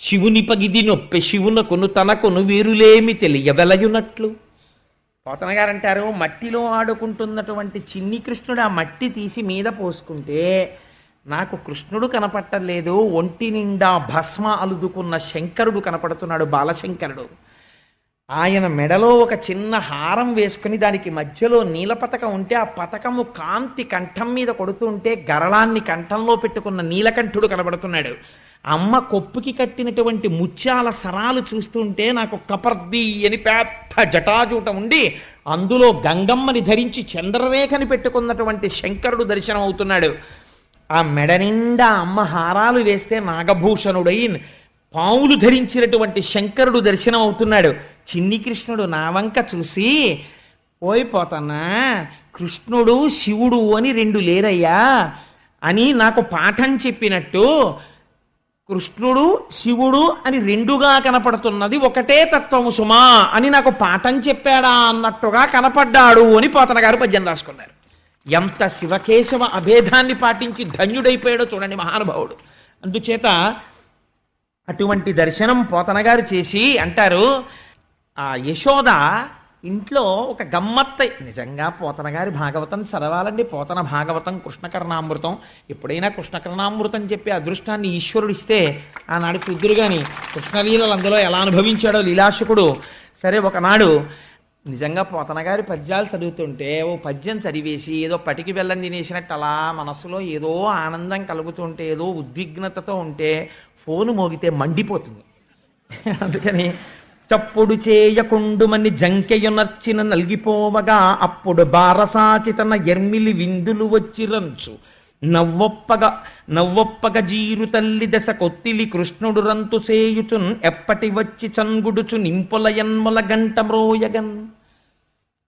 శివుని పగిది నొప్పె శివునకును తనకును వీరులేమి తెలియవెలయునట్లు. పోతన గారు అంటారు, మట్టిలో ఆడుకుంటున్నటువంటి చిన్ని కృష్ణుడు ఆ మట్టి తీసి మీద పోసుకుంటే నాకు కృష్ణుడు కనపట్టలేదు, ఒంటి నిండా భస్మ అలుదుకున్న శంకరుడు కనపడుతున్నాడు, బాలశంకరుడు. ఆయన మెడలో ఒక చిన్న హారం వేసుకుని దానికి మధ్యలో నీల పతకం ఉంటే ఆ పతకము కాంతి కంఠం మీద కొడుతుంటే గరళాన్ని కంఠంలో పెట్టుకున్న నీలకంఠుడు కనబడుతున్నాడు. అమ్మ కొప్పుకి కట్టినటువంటి ముత్యాల సరాలు చూస్తుంటే నాకు కపర్ది అని పెద్ద జటాజూట ఉండి అందులో గంగమ్మని ధరించి చంద్రరేఖని పెట్టుకున్నటువంటి శంకరుడు దర్శనం అవుతున్నాడు. ఆ మెడ నిండా అమ్మ హారాలు వేస్తే నాగభూషణుడై పావులు ధరించినటువంటి శంకరుడు దర్శనం అవుతున్నాడు. చిన్ని కృష్ణుడు నా వంక చూసి, పోయిపోతానా, కృష్ణుడు శివుడు అని రెండు లేరయ్యా అని నాకు పాఠం చెప్పినట్టు, కృష్ణుడు శివుడు అని రెండుగా కనపడుతున్నది ఒకటే తత్వము సుమా అని నాకు పాఠం చెప్పాడా అన్నట్టుగా కనపడ్డాడు అని పోతన గారు పద్యం రాసుకున్నారు. ఎంత శివకేశవ అభేదాన్ని పాటించి ధన్యుడైపోయాడో చూడండి మహానుభావుడు. అందుచేత అటువంటి దర్శనం పోతన గారు చేసి అంటారు, ఆ యశోద ఇంట్లో ఒక గమ్మత్త. నిజంగా పోతన గారి భాగవతం చదవాలండి. పోతన భాగవతం, కృష్ణకర్ణామృతం. ఎప్పుడైనా కృష్ణకర్ణామృతం చెప్పే అదృష్టాన్ని ఈశ్వరుడు ఇస్తే ఆనాడు కుదురు కానీ కృష్ణలీలలు అందులో ఎలా అనుభవించాడో లీలాశకుడు. సరే, ఒకనాడు నిజంగా పోతన గారి పద్యాలు చదువుతుంటే ఓ పద్యం చదివేసి ఏదో పటికి బెల్లం తినేసినట్టు అలా మనసులో ఏదో ఆనందం కలుగుతుంటే, ఏదో ఉద్విగ్నతతో ఉంటే ఫోను మోగితే మండిపోతుంది. అందుకని చప్పుడు చేయకుండుమని జంకెయునర్చిన నల్గిపోవగా అప్పుడు బారసాచితన ఎర్మిలి విందులు వచ్చిరంచు నవ్వొప్పగ జీరు తల్లి దశ కొత్తిలి కృష్ణుడు రంతు సేయుచున్ ఎప్పటి వచ్చి చంగుడుచు నింపుల ఎన్ముల గంట మ్రోయగన్.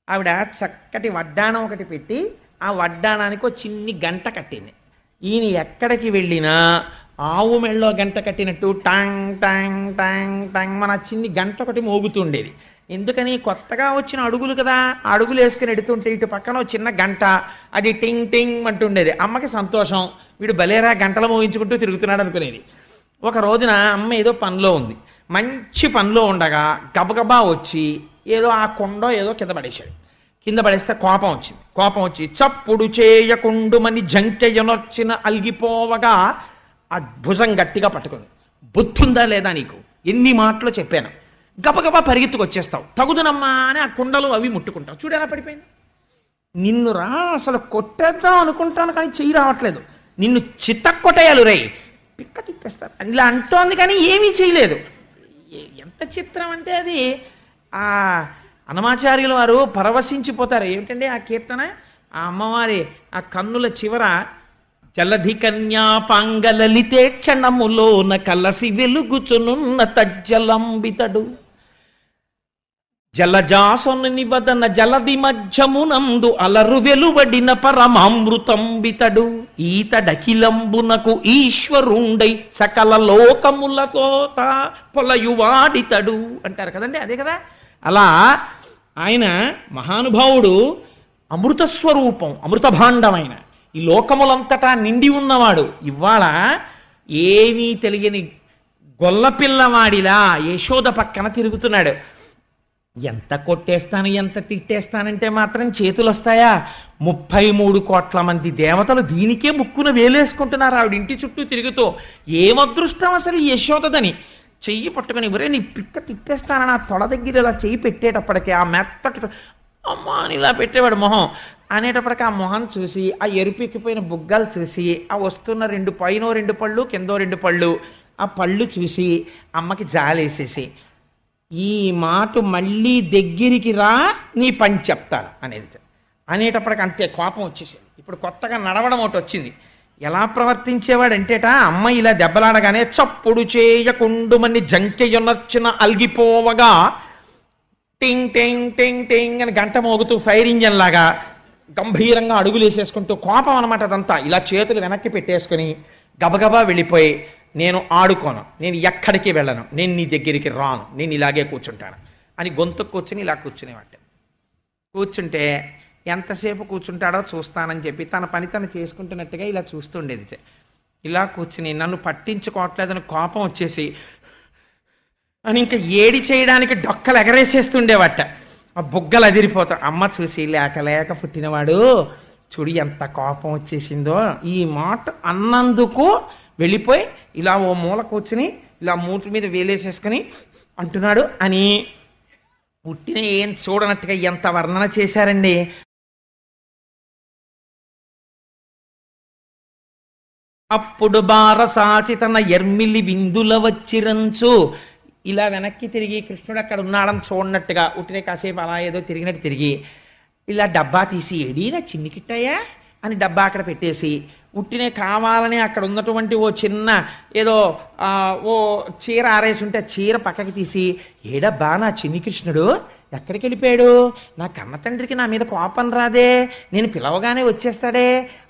ఆవిడ చక్కటి వడ్డాణం ఒకటి పెట్టి ఆ వడ్డాణానికి ఒక చిన్ని గంట కట్టింది. ఈయన ఎక్కడికి వెళ్ళినా ఆవు మెళ్ళో గంట కట్టినట్టు టాంగ్ టాంగ్ టాంగ్ టాంగ్ మన చిన్ని గంట ఒకటి మోగుతుండేది. ఎందుకని, కొత్తగా వచ్చిన అడుగులు కదా, అడుగులు వేసుకుని ఎడుతుంటే ఇటు పక్కన చిన్న గంట, అది టింగ్ టింగ్ అంటుండేది. అమ్మకి సంతోషం, వీడు బలేరా గంటలు మోగించుకుంటూ తిరుగుతున్నాడు అనుకునేది. ఒక రోజున అమ్మ ఏదో పనిలో ఉంది, మంచి పనిలో ఉండగా గబగబా వచ్చి ఏదో ఆ కొండో ఏదో కింద పడేశాడు. కింద పడేస్తే కోపం వచ్చి చప్పుడు చేయకుండుమని జంకెయనొచ్చిన అలిగిపోవగా ఆ భుజం గట్టిగా పట్టుకుంది. బుద్ధుందా లేదా నీకు, ఎన్ని మాటలు చెప్పాను, గబగబా పరిగెత్తుకొచ్చేస్తావు, తగుదునమ్మా అని ఆ కుండలు అవి ముట్టుకుంటావు, చూడు ఎలా పడిపోయింది. నిన్ను రా అసలు కొట్టేద్దాం అనుకుంటాను కానీ చెయ్యి రావట్లేదు, నిన్ను చిత్తకొట్టేయాలి రై, పిక్క తిప్పేస్తారు అని ఇలా అంటోంది కానీ ఏమీ చేయలేదు. ఎంత చిత్రం అంటే అది ఆ అన్నమాచార్యుల వారు పరవశించిపోతారు. ఏమిటండి ఆ కీర్తన, ఆ అమ్మవారి ఆ కన్నుల చివర జలధి కన్యాపాంగలలితే క్షణములోన కలసి వెలుగుచునున్న తజ్జలంబితడు జలజాసొని వదన జలది మధ్యమునందు అలరు వెలువడిన పరమామృతంబితడు ఈతడకిలంబునకు ఈశ్వరుండై సకల లోకములతో పొలయువాడితడు అంటారు కదండి. అదే కదా, అలా ఆయన మహానుభావుడు అమృత స్వరూపం, అమృత భాండమైన ఈ లోకములంతటా నిండి ఉన్నవాడు. ఇవాళ ఏమీ తెలియని గొల్లపిల్లవాడిలా యశోద పక్కన తిరుగుతున్నాడు. ఎంత కొట్టేస్తాను ఎంత తిట్టేస్తానంటే మాత్రం చేతులు వస్తాయా? 33 కోట్ల మంది దేవతలు దీనికే ముక్కున వేలేసుకుంటున్నారు ఆవిడ ఇంటి చుట్టూ తిరుగుతూ. ఏమదృష్టం అసలు యశోదని. చెయ్యి పట్టుకొని ఒరే నీ పిక్క తిప్పేస్తానని ఆ తొడ దగ్గర ఇలా చెయ్యి పెట్టేటప్పటికే ఆ మెత్తటి అమ్మా అని ఇలా పెట్టేవాడు మొహం అనేటప్పటికీ ఆ మొహం చూసి ఆ ఎరుపెక్కిపోయిన బుగ్గలు చూసి ఆ వస్తున్న 2 పైనో 2 పళ్ళు కిందో 2 పళ్ళు ఆ పళ్ళు చూసి అమ్మకి జాలేసేసి ఈ మాట మళ్ళీ దగ్గరికి రా నీ పని చెప్తాను అనేటప్పటికి అంతే కోపం వచ్చేసింది. ఇప్పుడు కొత్తగా నడవడం ఒకటి వచ్చింది. ఎలా ప్రవర్తించేవాడంటేట అమ్మ ఇలా దెబ్బలాడగానే చప్పుడు చేయకుండుమని జంకెయొనర్చిన అల్గిపోవగా టింగ్ టింగ్ టింగ్ టింగ్ అని గంట మోగుతూ ఫైర్ ఇంజన్ లాగా గంభీరంగా అడుగులు వేసేసుకుంటూ కోపం అనమాట అదంతా. ఇలా చేతులు వెనక్కి పెట్టేసుకుని గబగబా వెళ్ళిపోయి నేను ఆడుకోను, నేను ఎక్కడికి వెళ్ళను, నేను నీ దగ్గరికి రాను, నేను ఇలాగే కూర్చుంటాను అని గొంతు కూర్చుని ఇలా కూర్చునేవాట. కూర్చుంటే ఎంతసేపు కూర్చుంటాడో చూస్తానని చెప్పి తన పని తను చేసుకుంటున్నట్టుగా ఇలా చూస్తుండేది. ఇలా కూర్చుని నన్ను పట్టించుకోవట్లేదని కోపం వచ్చేసి అని ఇంకా ఏడి చేయడానికి డొక్కలు ఎగరేసేస్తుండేవాట. ఆ బుగ్గలు అదిరిపోతా. అమ్మ చూసి లేక లేక పుట్టినవాడు చూడు ఎంత కోపం వచ్చేసిందో, ఈ మాట అన్నందుకు వెళ్ళిపోయి ఇలా ఓ మూల కూర్చుని ఇలా మూటి మీద వేలేసేసుకుని అంటున్నాడు అని పుట్టిన ఏం చూడనట్టుగా ఎంత వర్ణన చేశారండి. అప్పుడు బారసాచి తన ఎర్మిలి విందుల వచ్చిరంచు ఇలా వెనక్కి తిరిగి కృష్ణుడు అక్కడ ఉన్నాడని చూడనట్టుగా ఉట్టినే కాసేపు అలా ఏదో తిరిగినట్టు తిరిగి ఇలా డబ్బా తీసి ఎడీనా చిన్ని కిట్టయ్యా అని డబ్బా అక్కడ పెట్టేసి ఉట్టినే కావాలని అక్కడ ఉన్నటువంటి ఓ చిన్న ఏదో ఓ చీర ఆరేసి ఉంటే చీర పక్కకి తీసి ఏడబ్బా నా చిన్ని కృష్ణుడు ఎక్కడికి వెళ్ళిపోయాడు, నా కన్న తండ్రికి నా మీద కోపం రాదే, నేను పిలవగానే వచ్చేస్తాడే,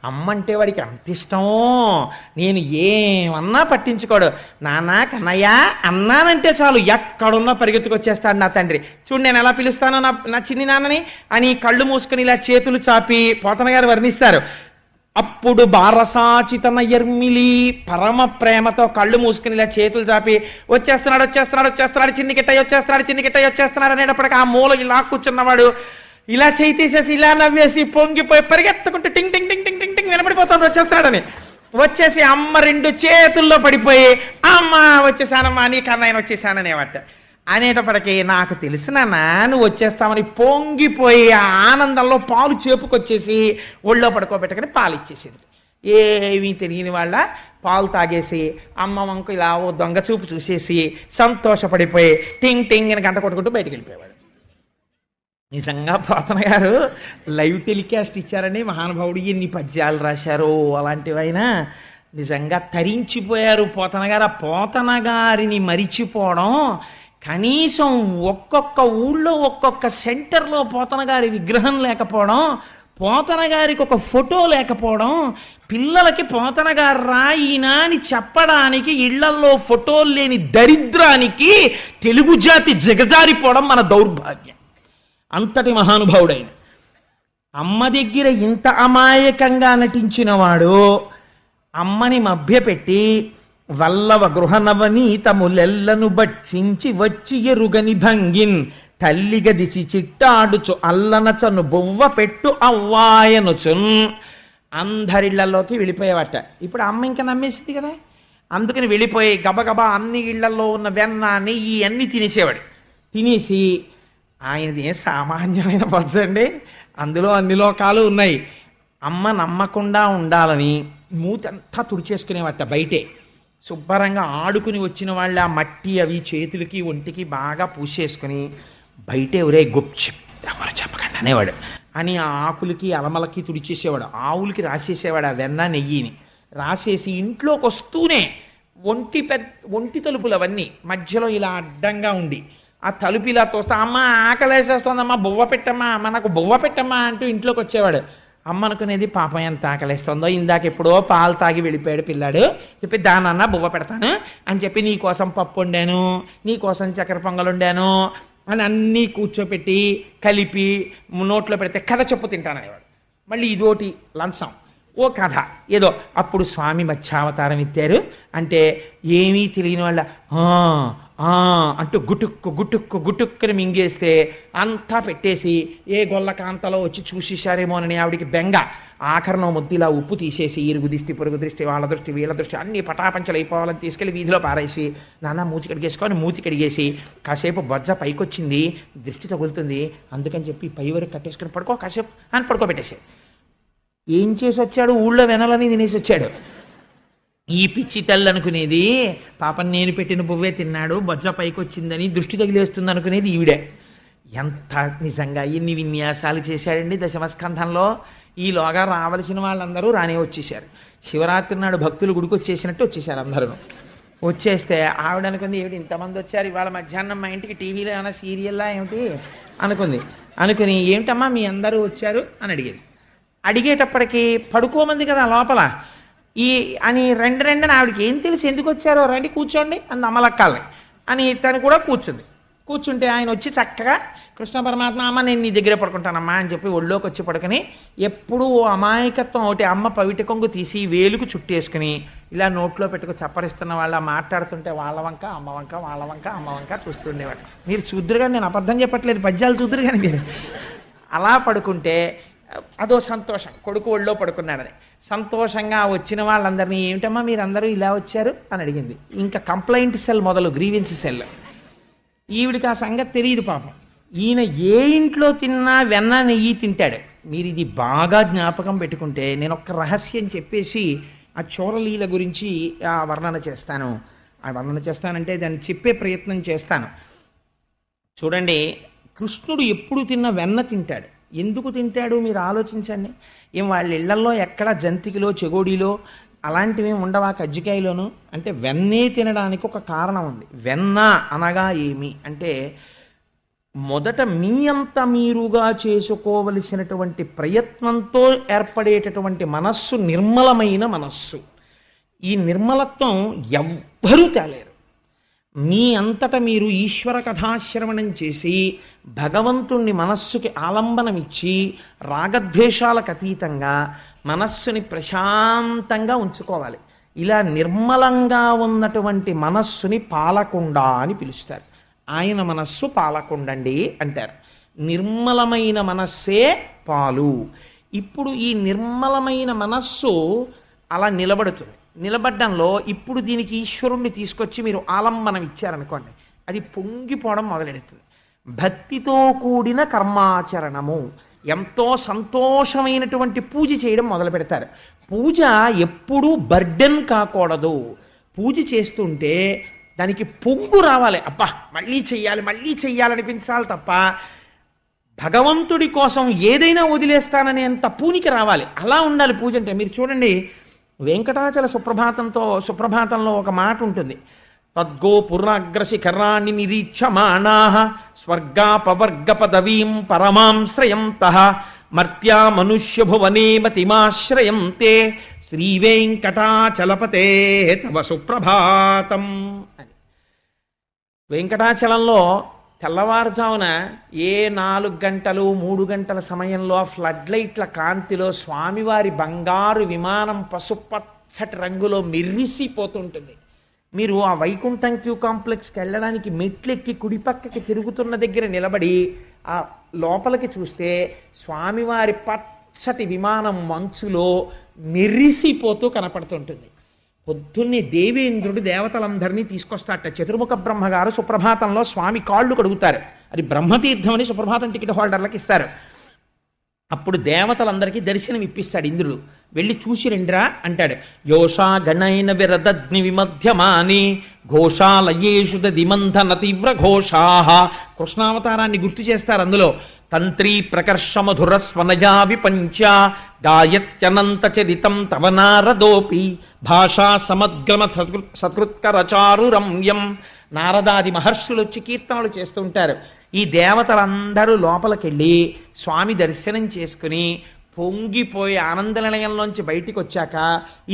అమ్మంటే వాడికి అంత ఇష్టమో, నేను ఏమన్నా పట్టించుకోడు, నాన్న కన్నయ్య అన్నానంటే చాలు ఎక్కడున్నా పరిగెత్తుకొచ్చేస్తాడు నా తండ్రి, చూడు నేను ఎలా పిలుస్తానో నా చిన్ని నాన్నని అని కళ్ళు మూసుకొని ఇలా చేతులు చాపి పోతన గారు వర్ణిస్తారు. అప్పుడు బారసాచితన ఎర్మిలి పరమ ప్రేమతో కళ్ళు మూసుకుని ఇలా చేతులు చాపి వచ్చేస్తున్నాడు వచ్చేస్తున్నాడు వచ్చేస్తున్నాడు చిన్ని కిట్టయ్య వచ్చేస్తున్నాడు చిన్ని కిట్టయ్య వచ్చేస్తున్నాడు అనేటప్పటికి ఆ మూల ఇలా కూర్చున్నవాడు ఇలా చేయి తీసేసి ఇలా నవ్వేసి పొంగిపోయి పరిగెత్తుకుంటూ టింగ్ టింగ్ టింగ్ టింగ్ టింగ్ టింగ్ వినపడిపోతుంది వచ్చేస్తున్నాడని. వచ్చేసి అమ్మ రెండు చేతుల్లో పడిపోయి అమ్మ వచ్చేసానమ్మా నీ కన్నయ్యన వచ్చేసాననేవాట. అనేటప్పటికీ నాకు తెలిసిన నువ్వు వచ్చేస్తామని పొంగిపోయి ఆ ఆనందంలో పాలు చేపుకొచ్చేసి ఒళ్ళో పడుకోబెట్టుకుని పాలు ఇచ్చేసేది. ఏమీ తెలియని వాళ్ళ పాలు తాగేసి అమ్మ వంకు ఇలా ఓ దొంగ చూపు చూసేసి సంతోషపడిపోయి టింగ్ టింగ్ అని గంట కొట్టుకుంటూ బయటికి వెళ్ళిపోయేవాడు. నిజంగా పోతన గారు లైవ్ టెలికాస్ట్ ఇచ్చారని మహానుభావుడు ఎన్ని పద్యాలు రాశారో అలాంటివైనా నిజంగా తరించిపోయారు పోతన గారు. ఆ పోతన గారిని మరిచిపోవడం, కనీసం ఒక్కొక్క ఊళ్ళో ఒక్కొక్క సెంటర్లో పోతన గారి విగ్రహం లేకపోవడం, పోతన గారికి ఒక ఫోటో లేకపోవడం, పిల్లలకి పోతన గారు రాయినా అని చెప్పడానికి ఇళ్లల్లో ఫోటోలు లేని దరిద్రానికి తెలుగు జాతి దిగజారిపోవడం మన దౌర్భాగ్యం. అంతటి మహానుభావుడైన అమ్మ దగ్గర ఇంత అమాయకంగా నటించిన వాడు అమ్మని మభ్యపెట్టి వల్లవ గృహనవనీతములెల్లను భక్షించి వచ్చి ఎరుగని భంగిన్ తల్లిగదిసి చిట్టాడుచు అల్లనచను బొవ్వ పెట్టు అవ్వాయనుచున్ అందరిళ్లలోకి వెళ్ళిపోయేవాట. ఇప్పుడు అమ్మ ఇంకా నమ్మేసింది కదా, అందుకని వెళ్ళిపోయి గబగబా అన్ని ఇళ్లలో ఉన్న వెన్న నెయ్యి అన్ని తినేసేవాడు. తినేసి ఆయనది ఏం సామాన్యమైన పచ్చండి, అందులో అన్ని లోకాలు ఉన్నాయి. అమ్మ నమ్మకుండా ఉండాలని మూతంతా తుడిచేసుకునేవాట. బయటే శుభ్రంగా ఆడుకుని వచ్చిన వాళ్ళు ఆ మట్టి అవి చేతులకి ఒంటికి బాగా పూసేసుకుని బయటే ఒరే గుప్చిప్ ఎవరు చెప్పకండి అనేవాడు అని ఆ ఆకులకి అలమలకి తుడిచేసేవాడు. ఆవులకి రాసేసేవాడు ఆ వెన్న నెయ్యిని రాసేసి ఇంట్లోకి వస్తూనే ఒంటి తలుపులు అవన్నీ మధ్యలో ఇలా అడ్డంగా ఉండి ఆ తలుపు ఇలా తోస్తా అమ్మ ఆకలేసేస్తోందమ్మా బువ్వ పెట్టమ్మా అమ్మ నాకు బువ్వ పెట్టమ్మా అంటూ ఇంట్లోకి వచ్చేవాడు. అమ్మ అనుకునేది పాపం ఎంత ఆకలిస్తుందో, ఇందాక ఎప్పుడో పాలు తాగి వెళ్ళిపోయాడు పిల్లాడు, చెప్పి దానన్నా బువ్వ పెడతాను అని చెప్పి నీకోసం పప్పు వండాను, నీకోసం చక్కెర పొంగలు వండాను అని అన్నీ కూర్చోపెట్టి కలిపి నోట్లో పెడితే కథ చెప్పు తింటాననేవాడు. మళ్ళీ ఇదోటి లంచం ఓ కథ ఏదో. అప్పుడు స్వామి మత్స్యావతారం ఎత్తారు అంటే ఏమీ తెలియని వాళ్ళ అంటూ గుటుక్కు గుటుక్కు గుటుక్కుని మింగేస్తే అంతా పెట్టేసి ఏ గొల్ల కాంతలో వచ్చి చూసేశారేమోనని ఆవిడికి బెంగ. ఆఖరణ ముద్దు ఇలా ఉప్పు తీసేసి ఇరుగు దృష్టి పొరుగు దృష్టి వాళ్ళ దృష్టి వీళ్ళ దృష్టి అన్ని పటాపంచలు అయిపోవాలని తీసుకెళ్ళి వీధిలో పారేసి నాన్న మూతి కడిగేసుకొని మూతి కడిగేసి కాసేపు బొజ్జ పైకొచ్చింది దృష్టి తగులుతుంది అందుకని చెప్పి పై వరకు కట్టేసుకుని పడుకో కాసేపు అని పడుకోబెట్టేసి ఏం చేసి వచ్చాడు, ఊళ్ళో వెనలని తినేసి వచ్చాడు. ఈ పిచ్చి తల్లి అనుకునేది పాపం నేను పెట్టిన బువ్వే తిన్నాడు బొజ్జ పైకి వచ్చిందని దృష్టి తగిలేస్తుంది అనుకునేది ఈవిడే. ఎంత నిజంగా ఎన్ని విన్యాసాలు చేశాడండి దశమస్కంధంలో. ఈలోగా రావలసిన వాళ్ళందరూ రానే వచ్చేసారు. శివరాత్రి నాడు భక్తులు గుడికి వచ్చేసినట్టు వచ్చేసారు అందరూ. వచ్చేస్తే ఆవిడ అనుకుంది ఏమిటి ఇంతమంది వచ్చారు ఇవాళ మధ్యాహ్నం మా ఇంటికి టీవీలో ఏమైనా సీరియల్లా ఏమిటి అనుకుని ఏమిటమ్మా మీ అందరూ వచ్చారు అని అడిగేది. అడిగేటప్పటికి పడుకోమంది కదా లోపల అని రెండని ఆవిడకి ఏం తెలిసి ఎందుకు వచ్చారో రండి కూర్చోండి అంది అమ్మలక్కాలని అని తను కూడా కూర్చుంటే ఆయన వచ్చి చక్కగా కృష్ణ పరమాత్మ అమ్మ నేను నీ దగ్గరే పడుకుంటానమ్మా అని చెప్పి ఒళ్ళోకి వచ్చి పడుకుని ఎప్పుడూ అమాయకత్వం ఒకటి అమ్మ పవిట కొంగు తీసి వేలుకు చుట్టేసుకుని ఇలా నోట్లో పెట్టుకు చప్పరిస్తున్న వాళ్ళ మాట్లాడుతుంటే వాళ్ళ వంక అమ్మ వంక చూస్తుండేవాడు. మీరు చూద్దరు కానీ నేను అబద్ధం చెప్పట్లేదు, పద్యాలు చూద్దరు కానీ మీరు అలా పడుకుంటే అదో సంతోషం. కొడుకు ఒళ్ళో పడుకున్నాడని సంతోషంగా వచ్చిన వాళ్ళందరినీ ఏమిటమ్మా మీరందరూ ఇలా వచ్చారు అని అడిగింది. ఇంకా కంప్లైంట్ సెల్ మొదలు గ్రీవెన్స్ సెల్. ఈవిడికి ఆ సంగతి తెలియదు పాపం. ఈయన ఏ ఇంట్లో తిన్నా వెన్న నెయ్యి తింటాడు. మీరు ఇది బాగా జ్ఞాపకం పెట్టుకుంటే నేను ఒక రహస్యం చెప్పేసి ఆ చోరలీల గురించి వర్ణన చేస్తాను. ఆ వర్ణన చేస్తానంటే దాన్ని చెప్పే ప్రయత్నం చేస్తాను. చూడండి, కృష్ణుడు ఎప్పుడు తిన్న వెన్న తింటాడు. ఎందుకు తింటాడు మీరు ఆలోచించండి. ఏం వాళ్ళ ఇళ్లల్లో ఎక్కడ జంతికలో చెగోడీలో అలాంటివి ఉండవా కజ్జికాయలోను? అంటే వెన్నే తినడానికి ఒక కారణం ఉంది. వెన్న అనగా ఏమి అంటే మొదట మీ అంత మీరుగా చేసుకోవలసినటువంటి ప్రయత్నంతో ఏర్పడేటటువంటి మనస్సు నిర్మలమైన మనస్సు. ఈ నిర్మలత్వం ఎవ్వరూ తేలేరు. మీ అంతట మీరు ఈశ్వర కథాశ్రవణం చేసి భగవంతుణ్ణి మనస్సుకి ఆలంబనమిచ్చి రాగద్వేషాలకు అతీతంగా మనస్సుని ప్రశాంతంగా ఉంచుకోవాలి. ఇలా నిర్మలంగా ఉన్నటువంటి మనస్సుని పాలకుండ అని పిలుస్తారు. ఆయన మనస్సు పాలకుండండి అంటారు. నిర్మలమైన మనస్సే పాలు. ఇప్పుడు ఈ నిర్మలమైన మనస్సు అలా నిలబడుతుంది. నిలబడ్డంలో ఇప్పుడు దీనికి ఈశ్వరుణ్ణి తీసుకొచ్చి మీరు ఆలంబనం ఇచ్చారనుకోండి, అది పొంగిపోవడం మొదలెడుతుంది. భక్తితో కూడిన కర్మాచరణము, ఎంతో సంతోషమైనటువంటి పూజ చేయడం మొదలు పెడతారు. పూజ ఎప్పుడూ బర్డెన్ కాకూడదు. పూజ చేస్తుంటే దానికి పొంగు రావాలి. అబ్బా మళ్ళీ చెయ్యాలనిపించాలి తప్ప భగవంతుడి కోసం ఏదైనా వదిలేస్తాననేంత పూనికి రావాలి. అలా ఉండాలి పూజ అంటే. మీరు చూడండి, వెంకటాచల సుప్రభాతంలో ఒక మాట ఉంటుంది. తద్గో పురాగ్రశిఖరాన్ని నిరీక్షమాణాః స్వర్గాపవర్గ పదవీం పరమాం శ్రయంతః మర్త్యా మనుష్య భువనే మతిమాశ్రయంతే శ్రీవేంకటాచలపతే తవ సుప్రభాతం అని. వెంకటాచలంలో తెల్లవారుజామున 4 గంటలు 3 గంటల సమయంలో ఫ్లడ్ లైట్ల కాంతిలో స్వామివారి బంగారు విమానం పసుపచ్చటి రంగులో మెరిసిపోతుంటుంది. మీరు ఆ వైకుంఠం క్యూ కాంప్లెక్స్కి వెళ్ళడానికి మెట్లెక్కి కుడిపక్కకి తిరుగుతున్న దగ్గర నిలబడి ఆ లోపలికి చూస్తే స్వామివారి పచ్చటి విమానం మంచులో మెరిసిపోతూ కనపడుతుంటుంది. పొద్దున్నే దేవేంద్రుడు దేవతలందరినీ తీసుకొస్తాట. చతుర్ముఖ బ్రహ్మగారు సుప్రభాతంలో స్వామి కాళ్ళు కడుగుతారు. అది బ్రహ్మతీర్థం అని సుప్రభాతం టికెట్ హోల్డర్లకు ఇస్తారు. అప్పుడు దేవతలందరికీ దర్శనం ఇప్పిస్తాడు ఇంద్రుడు. వెళ్ళి చూసి రండిరా అంటాడు. యోషా గణైన విరదగ్ని విమధ్యమాని ఘోషాలయేషు దిమంధన తీవ్ర ఘోషాః. కృష్ణావతారాన్ని గుర్తు చేస్తారు అందులో. తంత్రీ ప్రకర్ష మధుర స్వనజా విపంచ గాయత్యనంత చరితం తవ నారదోపి భాషా సమద్గమ సత్కృత్కరచారు రమ్యం. నారదాది మహర్షులు వచ్చి కీర్తనలు చేస్తుంటారు. ఈ దేవతలందరూ లోపలికెళ్ళి స్వామి దర్శనం చేసుకుని పొంగిపోయి ఆనంద నిలయంలోంచి బయటికి వచ్చాక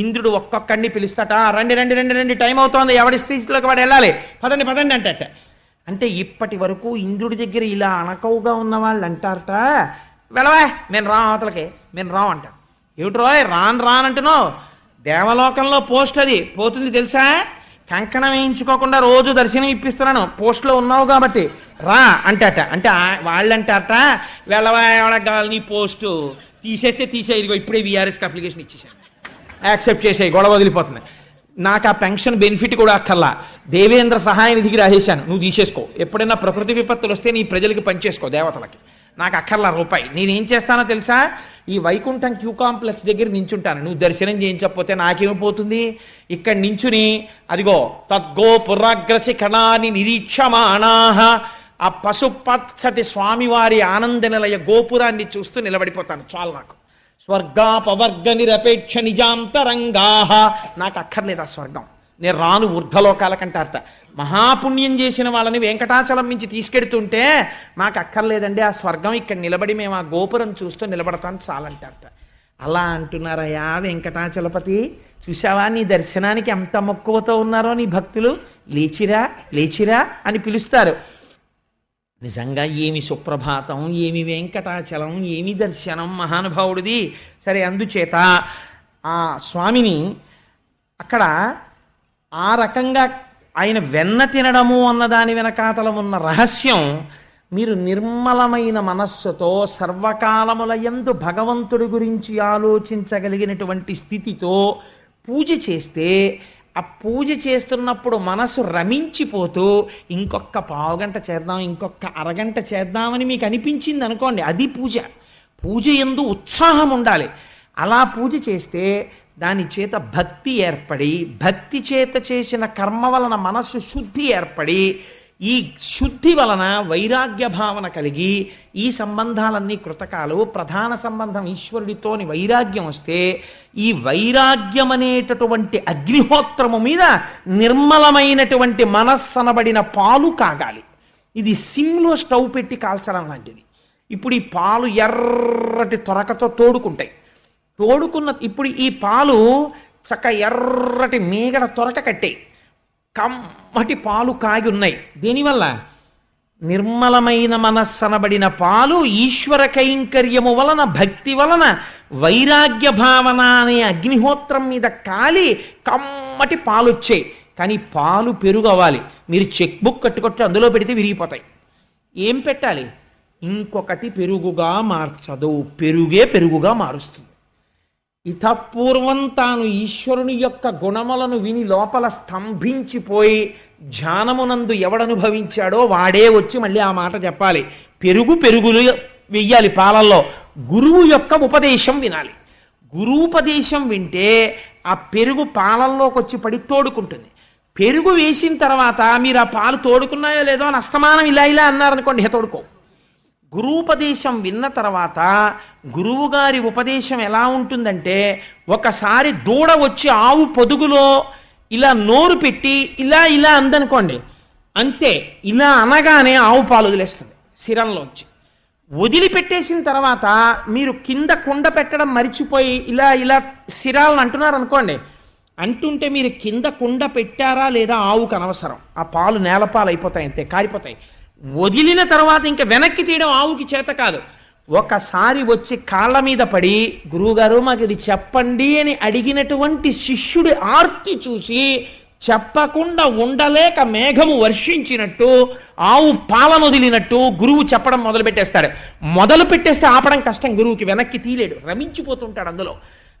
ఇంద్రుడు ఒక్కొక్కడిని పిలుస్తాట. రండి రండి రండి రండి, టైం అవుతోంది, ఎవడి స్ట్రీట్లోకి వాడు వెళ్ళాలి, పదండి పదండి అంటట. అంటే ఇప్పటి వరకు ఇంద్రుడి దగ్గర ఇలా అణకవుగా ఉన్న వాళ్ళు అంటారట, వెళ్ళవా మేము రాం, అవతలకి మేము రాం అంటారు. ఏమిటి రోయ్ రానంటున్నావు? దేవలోకంలో పోస్ట్ అది పోతుంది తెలుసా? కంకణం వేయించుకోకుండా రోజు దర్శనం ఇప్పిస్తున్నాను, పోస్ట్లో ఉన్నావు కాబట్టి రా అంటట. అంటే వాళ్ళంటారట, వెళ్ళవా ఎవడగాలి నీ పోస్టు తీసేస్తే తీసే, ఇదిగో ఇప్పుడే వీఆర్ఎస్కి అప్లికేషన్ ఇచ్చేసాను, యాక్సెప్ట్ చేసేయి, గొడవ వదిలిపోతుంది. నాకు ఆ పెన్షన్ బెనిఫిట్ కూడా అక్కర్లా, దేవేంద్ర సహాయ నిధికి రాసేశాను, నువ్వు తీసేసుకో. ఎప్పుడైనా ప్రకృతి విపత్తులు వస్తే నీ ప్రజలకి పనిచేసుకో, దేవతలకి, నాకు అక్కర్లా రూపాయి. నేనేం చేస్తానో తెలుసా? ఈ వైకుంఠం క్యూ కాంప్లెక్స్ దగ్గర నించుంటాను. నువ్వు దర్శనం చేయించకపోతే నాకేమైపోతుంది? ఇక్కడ నించుని అదిగో తద్గో పురాగ్రసి కణాన్ని నిరీక్షమాణాః, ఆ పసుపచ్చటి స్వామివారి ఆనంద నిలయ గోపురాన్ని చూస్తూ నిలబడిపోతాను. చాలు నాకు. స్వర్గాపవర్గ నిరపేక్ష నిజాంతరంగాః, నాకు అక్కర్లేదు ఆ స్వర్గం, నేను రాను ఊర్ధ్వలోకాలకంటారట. మహాపుణ్యం చేసిన వాళ్ళని వెంకటాచలం నుంచి తీసుకెడుతుంటే మాకు అక్కర్లేదండి ఆ స్వర్గం, ఇక్కడ నిలబడి మేము ఆ గోపురం చూస్తూ నిలబడతాను చాలంటారట. అలా అంటున్నారయ్యా వెంకటాచలపతి, చూసావా నీ దర్శనానికి ఎంత మక్కువతో ఉన్నారో నీ భక్తులు, లేచిరా లేచిరా అని పిలుస్తారు. నిజంగా ఏమి సుప్రభాతం, ఏమి వెంకటాచలం, ఏమి దర్శనం మహానుభావుడిది. సరే, అందుచేత ఆ స్వామిని అక్కడ ఆ రకంగా ఆయన వెన్న తినడము అన్నదాని వెనకాతల ఉన్న రహస్యం, మీరు నిర్మలమైన మనస్సుతో సర్వకాలముల యందు భగవంతుడి గురించి ఆలోచించగలిగినటువంటి స్థితితో పూజ చేస్తే, ఆ పూజ చేస్తున్నప్పుడు మనసు రమించిపోతూ ఇంకొక పావుగంట చేద్దాం, ఇంకొక అరగంట చేద్దామని మీకు అనిపించింది అనుకోండి, అది పూజ. పూజ యందు ఉత్సాహం ఉండాలి. అలా పూజ చేస్తే దాని చేత భక్తి ఏర్పడి, భక్తి చేత చేసిన కర్మ వలన మనస్సు శుద్ధి ఏర్పడి, ఈ శుద్ధి వలన వైరాగ్య భావన కలిగి ఈ సంబంధాలన్నీ కృతకాలు. ప్రధాన సంబంధం ఈశ్వరుడితోని వైరాగ్యం వస్తే ఈ వైరాగ్యం అనేటటువంటి అగ్నిహోత్రము మీద నిర్మలమైనటువంటి మనస్సనబడిన పాలు కాగాలి. ఇది సిమ్లో స్టవ్ పెట్టి కాల్చడం లాంటిది. ఇప్పుడు ఈ పాలు ఎర్రటి తొరకతో తోడుకుంటాయి. ఇప్పుడు ఈ పాలు చక్క ఎర్రటి మీగడ తొరక కట్టాయి. కమ్మటి పాలు కాగి ఉన్నాయి. దీనివల్ల నిర్మలమైన మనస్సనబడిన పాలు ఈశ్వర కైంకర్యము వలన, భక్తి వలన వైరాగ్య భావన అనే అగ్నిహోత్రం మీద కాలి కమ్మటి పాలు వచ్చాయి. కానీ పాలు పెరుగు అవ్వాలి. మీరు చెక్ బుక్ కట్టుకొచ్చి అందులో పెడితే విరిగిపోతాయి. ఏం పెట్టాలి? ఇంకొకటి పెరుగుగా మార్చదు, పెరుగే పెరుగుగా మారుస్తుంది. ఇతపూర్వం తాను ఈశ్వరుని యొక్క గుణములను విని లోపల స్తంభించిపోయి ధ్యానమునందు ఎవడనుభవించాడో వాడే వచ్చి మళ్ళీ ఆ మాట చెప్పాలి. పెరుగులు వెయ్యాలి పాలల్లో. గురువు యొక్క ఉపదేశం వినాలి. గురూపదేశం వింటే ఆ పెరుగు పాలల్లోకి వచ్చి పడి తోడుకుంటుంది. పెరుగు వేసిన తర్వాత మీరు ఆ పాలు తోడుకున్నాయో లేదో అని అస్తమానం ఇలా ఇలా అన్నారనుకోండి, తోడుకో. గురూపదేశం విన్న తర్వాత గురువుగారి ఉపదేశం ఎలా ఉంటుందంటే, ఒకసారి దూడ వచ్చి ఆవు పొదుగులో ఇలా నోరు పెట్టి ఇలా ఇలా అందనుకోండి, అంతే. ఇలా అనగానే ఆవు పాలు వదిలేస్తుంది శిరంలోంచి. వదిలిపెట్టేసిన తర్వాత మీరు కింద కుండ పెట్టడం మరిచిపోయి ఇలా ఇలా శిరాలను అంటున్నారు అనుకోండి, అంటుంటే మీరు కింద కుండ పెట్టారా లేదా ఆవుకు అనవసరం. ఆ పాలు నేలపాలు అయిపోతాయి, అంతే, కారిపోతాయి. వదిలిన తర్వాత ఇంకా వెనక్కి తీయడం ఆవుకి చేత కాదు. ఒకసారి వచ్చి కాళ్ళ మీద పడి గురువుగారు మాకు ఇది చెప్పండి అని అడిగినటువంటి శిష్యుడి ఆర్తి చూసి చెప్పకుండా ఉండలేక మేఘము వర్షించినట్టు, ఆవు పాలను వదిలినట్టు గురువు చెప్పడం మొదలు పెట్టేస్తే ఆపడం కష్టం. గురువుకి వెనక్కి తీలేడు, రమించిపోతుంటాడు అందులో.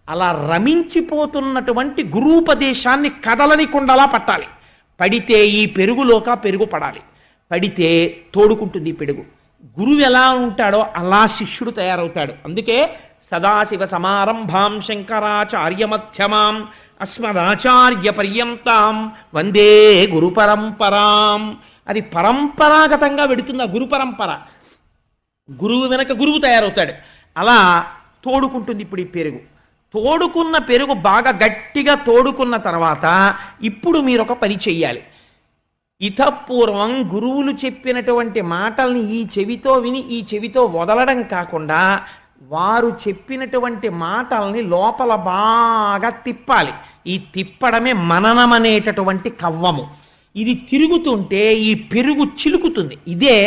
అలా రమించిపోతున్నటువంటి గురూపదేశాన్ని కదలనికుండలా పట్టాలి. పడితే ఈ పెరుగులోక పెరుగు పడాలి. పడితే తోడుకుంటుంది ఈ పెరుగు. గురువు ఎలా ఉంటాడో అలా శిష్యుడు తయారవుతాడు. అందుకే సదాశివ సమారంభాం శంకరాచార్య మధ్యమాం అస్మదాచార్య పర్యంతాం వందే గురు పరంపరాం. అది పరంపరాగతంగా వెడుతుంది ఆ గురు పరంపర. గురువు వెనక గురువు తయారవుతాడు. అలా తోడుకుంటుంది ఇప్పుడు ఈ పెరుగు. తోడుకున్న పెరుగు బాగా గట్టిగా తోడుకున్న తర్వాత ఇప్పుడు మీరు ఒక పని చెయ్యాలి. ఇతపూర్వం గురువులు చెప్పినటువంటి మాటల్ని ఈ చెవితో విని ఈ చెవితో వదలడం కాకుండా వారు చెప్పినటువంటి మాటల్ని లోపల బాగా తిప్పాలి. ఈ తిప్పడమే మననం అనేటటువంటి కవ్వము. ఇది తిరుగుతుంటే ఈ పెరుగు చిలుకుతుంది. ఇదే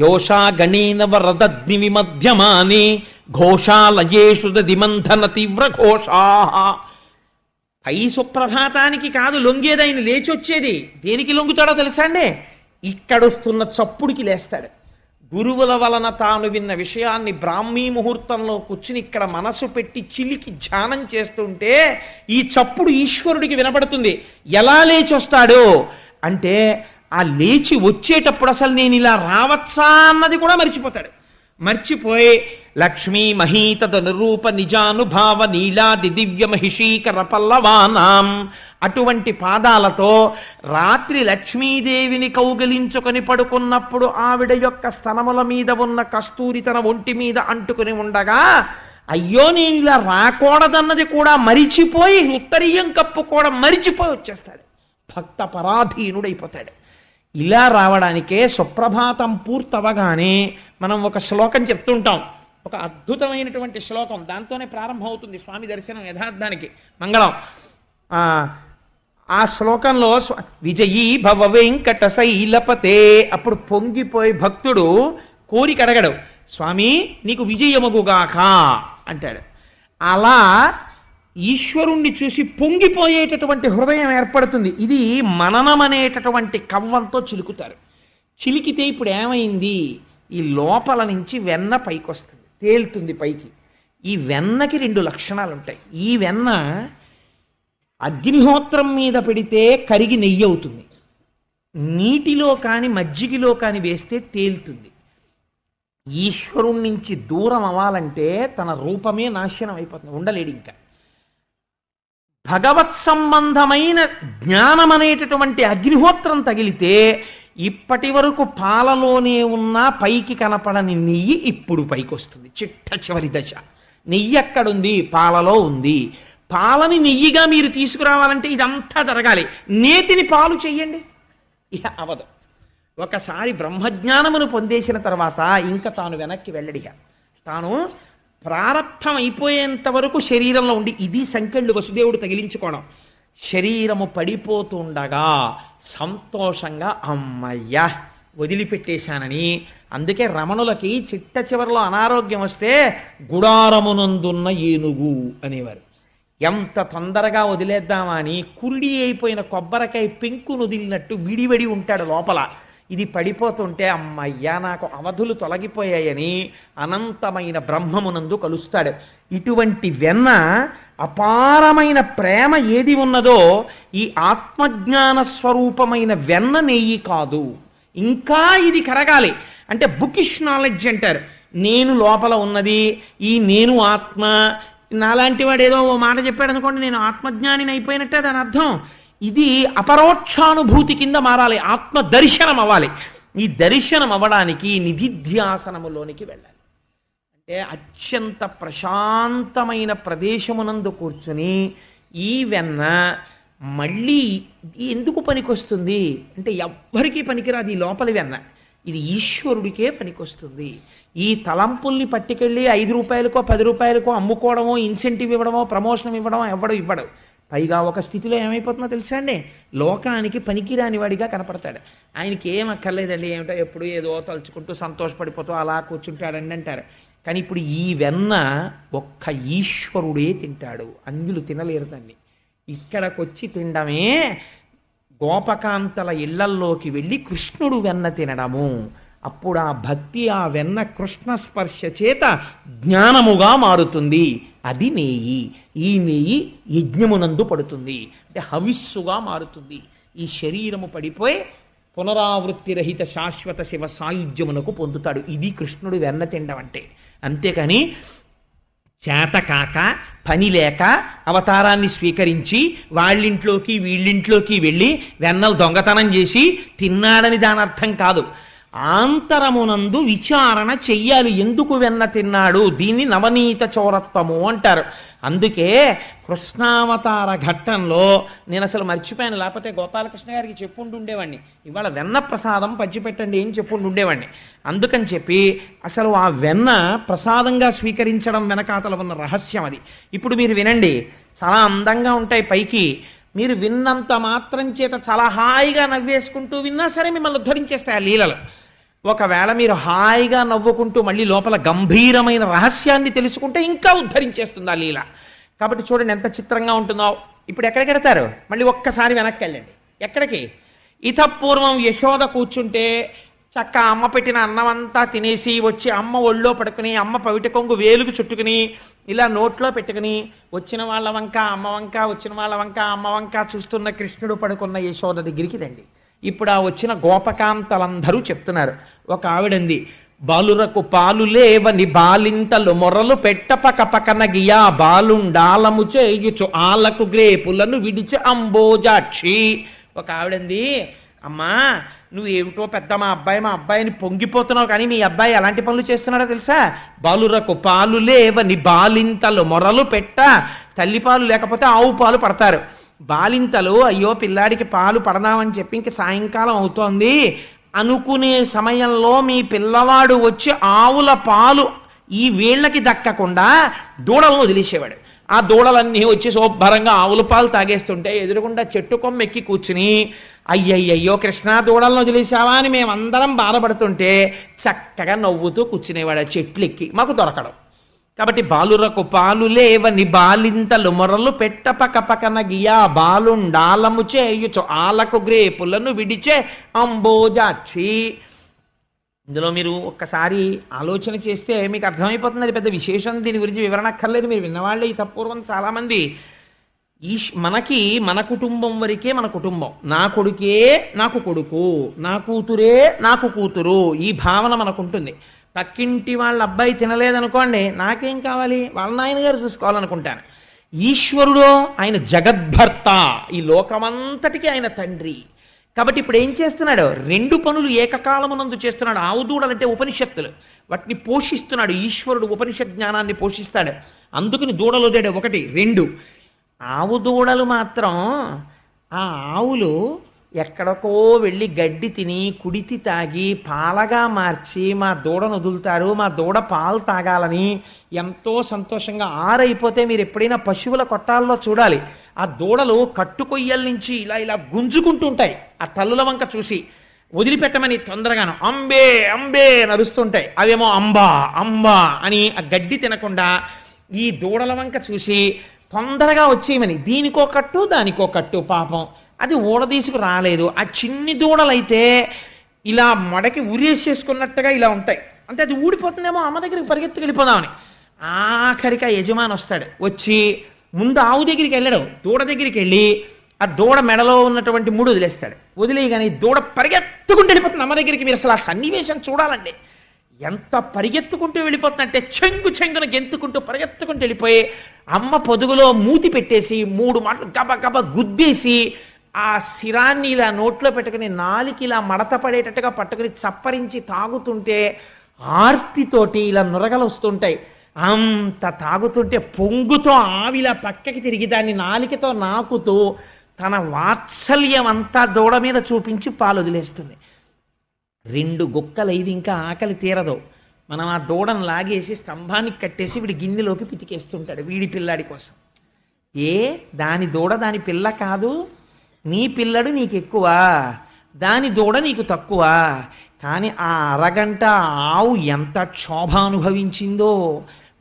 యోషా గణేన వరదగ్ని విమధ్యమాని ఘోషాలయేషు దిమంధన తీవ్ర ఘోషా. పై సుప్రభాతానికి కాదు లొంగేది, ఆయన లేచొచ్చేది. దేనికి లొంగుతాడో తెలుసా అండి? ఇక్కడొస్తున్న చప్పుడికి లేస్తాడు. గురువుల వలన తాను విన్న విషయాన్ని బ్రాహ్మీ ముహూర్తంలో కూర్చుని ఇక్కడ మనసు పెట్టి చిలికి ధ్యానం చేస్తుంటే ఈ చప్పుడు ఈశ్వరుడికి వినపడుతుంది. ఎలా లేచొస్తాడు అంటే, ఆ లేచి వచ్చేటప్పుడు అసలు నేను ఇలా రావచ్చా అన్నది కూడా మర్చిపోయి లక్ష్మీ మహీతద నిరూప నిజానుభావ నీలాది దివ్య మహిషీకర పల్లవానాం అటువంటి పాదాలతో రాత్రి లక్ష్మీదేవిని కౌగిలించుకొని పడుకున్నప్పుడు ఆవిడ యొక్క స్తనముల మీద ఉన్న కస్తూరి తన ఒంటి మీద అంటుకుని ఉండగా, అయ్యో నేను ఇలా రాకూడదన్నది కూడా మరిచిపోయి ఉత్తరీయం కప్పుకోవడం మరిచిపోయి వచ్చేస్తాడు. భక్త పరాధీనుడైపోతాడు. ఇలా రావడానికే సుప్రభాతం పూర్తవగానే మనం ఒక శ్లోకం చెప్తుంటాం. ఒక అద్భుతమైనటువంటి శ్లోకం, దాంతోనే ప్రారంభం అవుతుంది స్వామి దర్శనం యథార్థానికి మంగళం. ఆ శ్లోకంలో విజయీ భవ వెంకట శైలపతే, అప్పుడు పొంగిపోయి భక్తుడు కోరిక అడగడు, స్వామి నీకు విజయమగుగాక అంటాడు. అలా ఈశ్వరుణ్ణి చూసి పొంగిపోయేటటువంటి హృదయం ఏర్పడుతుంది. ఇది మననం అనేటటువంటి కవ్వంతో చిలుకుతారు. చిలికితే ఇప్పుడు ఏమైంది? ఈ లోపల నుంచి వెన్న పైకి వస్తుంది, తేలుతుంది పైకి. ఈ వెన్నకి 2 లక్షణాలు ఉంటాయి. ఈ వెన్న అగ్నిహోత్రం మీద పెడితే కరిగి నెయ్యి అవుతుంది. నీటిలో కాని మజ్జిగలో కాని వేస్తే తేలుతుంది. ఈశ్వరుడి నుంచి దూరం అవ్వాలంటే తన రూపమే నాశనం అయిపోతుంది, ఉండలేడు ఇంకా. భగవత్ సంబంధమైన జ్ఞానం అనేటటువంటి అగ్నిహోత్రం తగిలితే ఇప్పటి వరకు పాలలోనే ఉన్న పైకి కనపడని నెయ్యి ఇప్పుడు పైకి వస్తుంది. చిట్ట చివరి దశ. నెయ్యి ఎక్కడుంది? పాలలో ఉంది. పాలని నెయ్యిగా మీరు తీసుకురావాలంటే ఇదంతా జరగాలి. నేతిని పాలు చెయ్యండి, ఇక అవదు. ఒకసారి బ్రహ్మజ్ఞానమును పొందేసిన తర్వాత ఇంకా తాను వెనక్కి వెళ్ళడిగా. తాను ప్రారబ్ధం అయిపోయేంత వరకు శరీరంలో ఉండి, ఇది సంకెళ్ళు వసుదేవుడు తగిలించుకోవడం. శరీరము పడిపోతుండగా సంతోషంగా అమ్మయ్యా వదిలిపెట్టేశానని. అందుకే రమణులకి చిట్ట చివరిలో అనారోగ్యం వస్తే గుడారమునందున్న ఏనుగు అనేవారు. ఎంత తొందరగా వదిలేద్దామా అని కురిడి అయిపోయిన కొబ్బరికాయ పెంకు వదిలినట్టు విడివడి ఉంటాడు లోపల. ఇది పడిపోతుంటే అమ్మయ్యా నాకు అవధులు తొలగిపోయాయని అనంతమైన బ్రహ్మమునందు కలుస్తాడు. ఇటువంటి వెన్న, అపారమైన ప్రేమ ఏది ఉన్నదో ఈ ఆత్మజ్ఞాన స్వరూపమైన వెన్న నెయ్యి కాదు. ఇంకా ఇది కరగాలి అంటే బుకిష్ నాలెడ్జ్ అంటారు. నేను లోపల ఉన్నది, ఈ నేను ఆత్మ. నాలాంటి వాడు ఏదో ఓ మాట చెప్పాడు అనుకోండి, నేను ఆత్మజ్ఞానిని అయిపోయినట్టే దాని అర్థం. ఇది అపరోక్షానుభూతి కింద మారాలి, ఆత్మ దర్శనం అవ్వాలి. ఈ దర్శనం అవ్వడానికి నిధిధ్యాసనములోనికి వెళ్ళాలి. అంటే అత్యంత ప్రశాంతమైన ప్రదేశమునందు కూర్చుని ఈ వెన్న మళ్ళీ ఎందుకు పనికొస్తుంది అంటే ఎవ్వరికీ పనికిరాదు ఈ లోపలి వెన్న. ఇది ఈశ్వరుడికే పనికొస్తుంది. ఈ తలంపుల్ని పట్టుకెళ్ళి 5 రూపాయలకో 10 రూపాయలకో అమ్ముకోవడమో, ఇన్సెంటివ్ ఇవ్వడమో, ప్రమోషన్ ఇవ్వడమో ఇవ్వడు. పైగా ఒక స్థితిలో ఏమైపోతుందో తెలుసా అండి, లోకానికి పనికిరాని వాడిగా కనపడతాడు. ఆయనకి ఏం అక్కర్లేదండి, ఏమిటో ఎప్పుడు ఏదో తలుచుకుంటూ సంతోషపడిపోతూ అలా కూర్చుంటాడండి అంటారు. కానీ ఇప్పుడు ఈ వెన్న ఒక్క ఈశ్వరుడే తింటాడు, అన్యులు తినలేరు దాన్ని. ఇక్కడికొచ్చి తినడమే గోపకాంతల ఇళ్లల్లోకి వెళ్ళి కృష్ణుడు వెన్న తినడము. అప్పుడు ఆ భక్తి, ఆ వెన్న కృష్ణ స్పర్శ చేత జ్ఞానముగా మారుతుంది. అది నెయ్యి. ఈ నెయ్యి యజ్ఞమునందు పడుతుంది అంటే హవిస్సుగా మారుతుంది. ఈ శరీరము పడిపోయి పునరావృత్తి రహిత శాశ్వత శివ సాయుధ్యమునకు పొందుతాడు. ఇది కృష్ణుడు వెన్న తినడం అంటే. అంతేకాని చేతకాక పని లేక అవతారాన్ని స్వీకరించి వాళ్ళింట్లోకి వీళ్ళింట్లోకి వెళ్ళి వెన్నలు దొంగతనం చేసి తిన్నాడని దాని అర్థం కాదు. ఆంతరమునందు విచారణ చెయ్యాలి, ఎందుకు వెన్న తిన్నాడు. దీన్ని నవనీత చౌరత్వము అంటారు. అందుకే కృష్ణావతార ఘట్టంలో నేను అసలు మర్చిపోయాను, లేకపోతే గోపాలకృష్ణ గారికి చెప్పుంటూ ఉండేవాడిని, ఇవాళ వెన్న ప్రసాదం పంచిపెట్టండి ఏం చెప్పుంటూ ఉండేవాడిని. అందుకని చెప్పి అసలు ఆ వెన్న ప్రసాదంగా స్వీకరించడం వెనకాతల ఉన్న రహస్యం అది. ఇప్పుడు మీరు వినండి, చాలా అందంగా ఉంటాయి పైకి. మీరు విన్నంత మాత్రం చేత చాలా హాయిగా నవ్వేసుకుంటూ విన్నా సరే మిమ్మల్ని ఉద్ధరించేస్తాయి ఆ లీలలు. ఒకవేళ మీరు హాయిగా నవ్వుకుంటూ మళ్ళీ లోపల గంభీరమైన రహస్యాన్ని తెలుసుకుంటే ఇంకా ఉద్ధరించేస్తుంది ఆ లీల. కాబట్టి చూడండి ఎంత చిత్రంగా ఉంటుందో. ఇప్పుడు ఎక్కడికి వెడతారు? మళ్ళీ ఒక్కసారి వెనక్కి వెళ్ళండి. ఎక్కడికి? ఇతపూర్వం యశోద కూర్చుంటే చక్క అమ్మ పెట్టిన అన్నం అంతా తినేసి వచ్చి అమ్మ ఒళ్ళో పడుకుని, అమ్మ పవిట కొంగు వేలుకు చుట్టుకుని ఇలా నోట్లో పెట్టుకుని వచ్చిన వాళ్ళ వంక అమ్మ వంక, వచ్చిన వాళ్ళ వంక అమ్మ వంక చూస్తున్న కృష్ణుడు పడుకున్న యశోద దగ్గరికి రండి. ఇప్పుడు ఆ వచ్చిన గోపకాంతలందరూ చెప్తున్నారు. ఒక ఆవిడంది, బాలురకు పాలు లేవని బాలింతలు మొరలు పెట్టపక పకన గియా బాలుండాలము చేయుచు ఆలకు గ్రేపులను విడిచి అంబోజాక్షి. ఒక ఆవిడంది, అమ్మా నువ్వు ఏమిటో పెద్ద మా అబ్బాయిని పొంగిపోతున్నావు, కానీ మీ అబ్బాయి ఎలాంటి పనులు చేస్తున్నాడో తెలుసా? బాలురకు పాలు లేవని బాలింతలు మొరలు పెట్ట, తల్లిపాలు లేకపోతే ఆవు పాలు పడతారు. బాలింతలు అయ్యో పిల్లాడికి పాలు పడదామని చెప్పి ఇంక సాయంకాలం అవుతోంది అనుకునే సమయంలో మీ పిల్లవాడు వచ్చి ఆవుల పాలు ఈ వీళ్ళకి దక్కకుండా దూడలను వదిలేసేవాడు. ఆ దూడలన్నీ వచ్చి శుభ్రంగా ఆవుల పాలు తాగేస్తుంటే ఎదురుగుండా చెట్టు కొమ్మ ఎక్కి కూర్చుని అయ్యయ్యో కృష్ణ దూడలను వదిలేసావా అని మేమందరం బాధపడుతుంటే చక్కగా నవ్వుతూ కూర్చునేవాడు ఆ చెట్లు ఎక్కి, మాకు దొరకడం. కాబట్టి బాలురకు పాలు లేవని బాలింతలు మొరలు పెట్టపక పకన గియా బాలుండాలము చేయుచు ఆలకు గ్రేపులను విడిచే అంబోజాక్షి. ఇందులో మీరు ఒక్కసారి ఆలోచన చేస్తే మీకు అర్థమైపోతుంది, అది పెద్ద విశేషం, దీని గురించి వివరణ అక్కర్లేదు. మీరు విన్నవాళ్ళే ఈ తప్పూర్వం చాలామంది. మనకి మన కుటుంబం వరకే మన కుటుంబం, నా కొడుకే నాకు కొడుకు, నా కూతురే నాకు కూతురు, ఈ భావన మనకుంటుంది. పక్కింటి వాళ్ళ అబ్బాయి తినలేదనుకోండి, నాకేం కావాలి, వాళ్ళ నాయనగారు చూసుకోవాలనుకుంటాను. ఈశ్వరుడో ఆయన జగద్భర్త, ఈ లోకమంతటికి ఆయన తండ్రి. కాబట్టి ఇప్పుడు ఏం చేస్తున్నాడు? రెండు పనులు ఏకకాలమునందు చేస్తున్నాడు. ఆవు దూడలంటే ఉపనిషత్తులు, వాటిని పోషిస్తున్నాడు. ఈశ్వరుడు ఉపనిషత్ జ్ఞానాన్ని పోషిస్తాడు. అందుకని దూడలు వదిలాడు. ఒకటి. రెండు, ఆవు దూడలు మాత్రం ఆ ఆవులు ఎక్కడికో వెళ్ళి గడ్డి తిని కుడితి తాగి పాలగా మార్చి మా దూడను వదులుతారు, మా దూడ పాలు తాగాలని ఎంతో సంతోషంగా. ఆరైపోతే మీరు ఎప్పుడైనా పశువుల కొట్టాల్లో చూడాలి, ఆ దూడలు కట్టుకొయ్యల నుంచి ఇలా ఇలా గుంజుకుంటూ ఉంటాయి. ఆ తల్లుల వంక చూసి వదిలిపెట్టమని తొందరగాను అంబే అంబే నరుస్తుంటాయి. అవేమో అంబా అంబా అని ఆ గడ్డి తినకుండా ఈ దూడల వంక చూసి తొందరగా వచ్చేయమని. దీనికో కట్టు దానికో కట్టు. పాపం అది ఊడదీసుకు రాలేదు. ఆ చిన్ని దూడలైతే ఇలా మడకి ఉరేసేసుకున్నట్టుగా ఇలా ఉంటాయి. అంటే అది ఊడిపోతుందేమో, అమ్మ దగ్గరికి పరిగెత్తుకు వెళ్ళిపోదామని. ఆఖరికి ఆ యజమాని వస్తాడు. వచ్చి ముందు ఆవు దగ్గరికి వెళ్ళాడు, దూడ దగ్గరికి వెళ్ళి ఆ దూడ మెడలో ఉన్నటువంటి ముడు వదిలేస్తాడు. వదిలేయగానే దూడ పరిగెత్తుకుంటూ వెళ్ళిపోతుంది అమ్మ దగ్గరికి. మీరు అసలు ఆ సన్నివేశం చూడాలండి. ఎంత పరిగెత్తుకుంటూ వెళ్ళిపోతుందంటే చెంగు చెంగున గెంతుకుంటూ పరిగెత్తుకుంటూ వెళ్ళిపోయి అమ్మ పొదుగులో మూతి పెట్టేసి 3 మాటలు గబ గబ గుద్దేసి ఆ శిరాన్ని ఇలా నోట్లో పెట్టుకుని నాలికి ఇలా మడత పడేటట్టుగా పట్టుకుని చప్పరించి తాగుతుంటే ఆర్తితోటి ఇలా నురగలు వస్తుంటాయి. అంత తాగుతుంటే పొంగుతో ఆవిలా పక్కకి తిరిగి దాన్ని నాలికతో నాకుతూ తన వాత్సల్యం అంతా దూడ మీద చూపించి పాలు వదిలేస్తుంది. 2 గుక్కలు ఇది ఇంకా ఆకలి తీరదు. మనం ఆ దూడను లాగేసి స్తంభానికి కట్టేసి వీడి గిన్నెలోకి పితికేస్తుంటాడు వీడి పిల్లాడి కోసం. దాని దూడ దాని పిల్ల కాదు, నీ పిల్లడు నీకు ఎక్కువ, దాని దూడ నీకు తక్కువ. కానీ ఆ అరగంట ఆవు ఎంత క్షోభ అనుభవించిందో.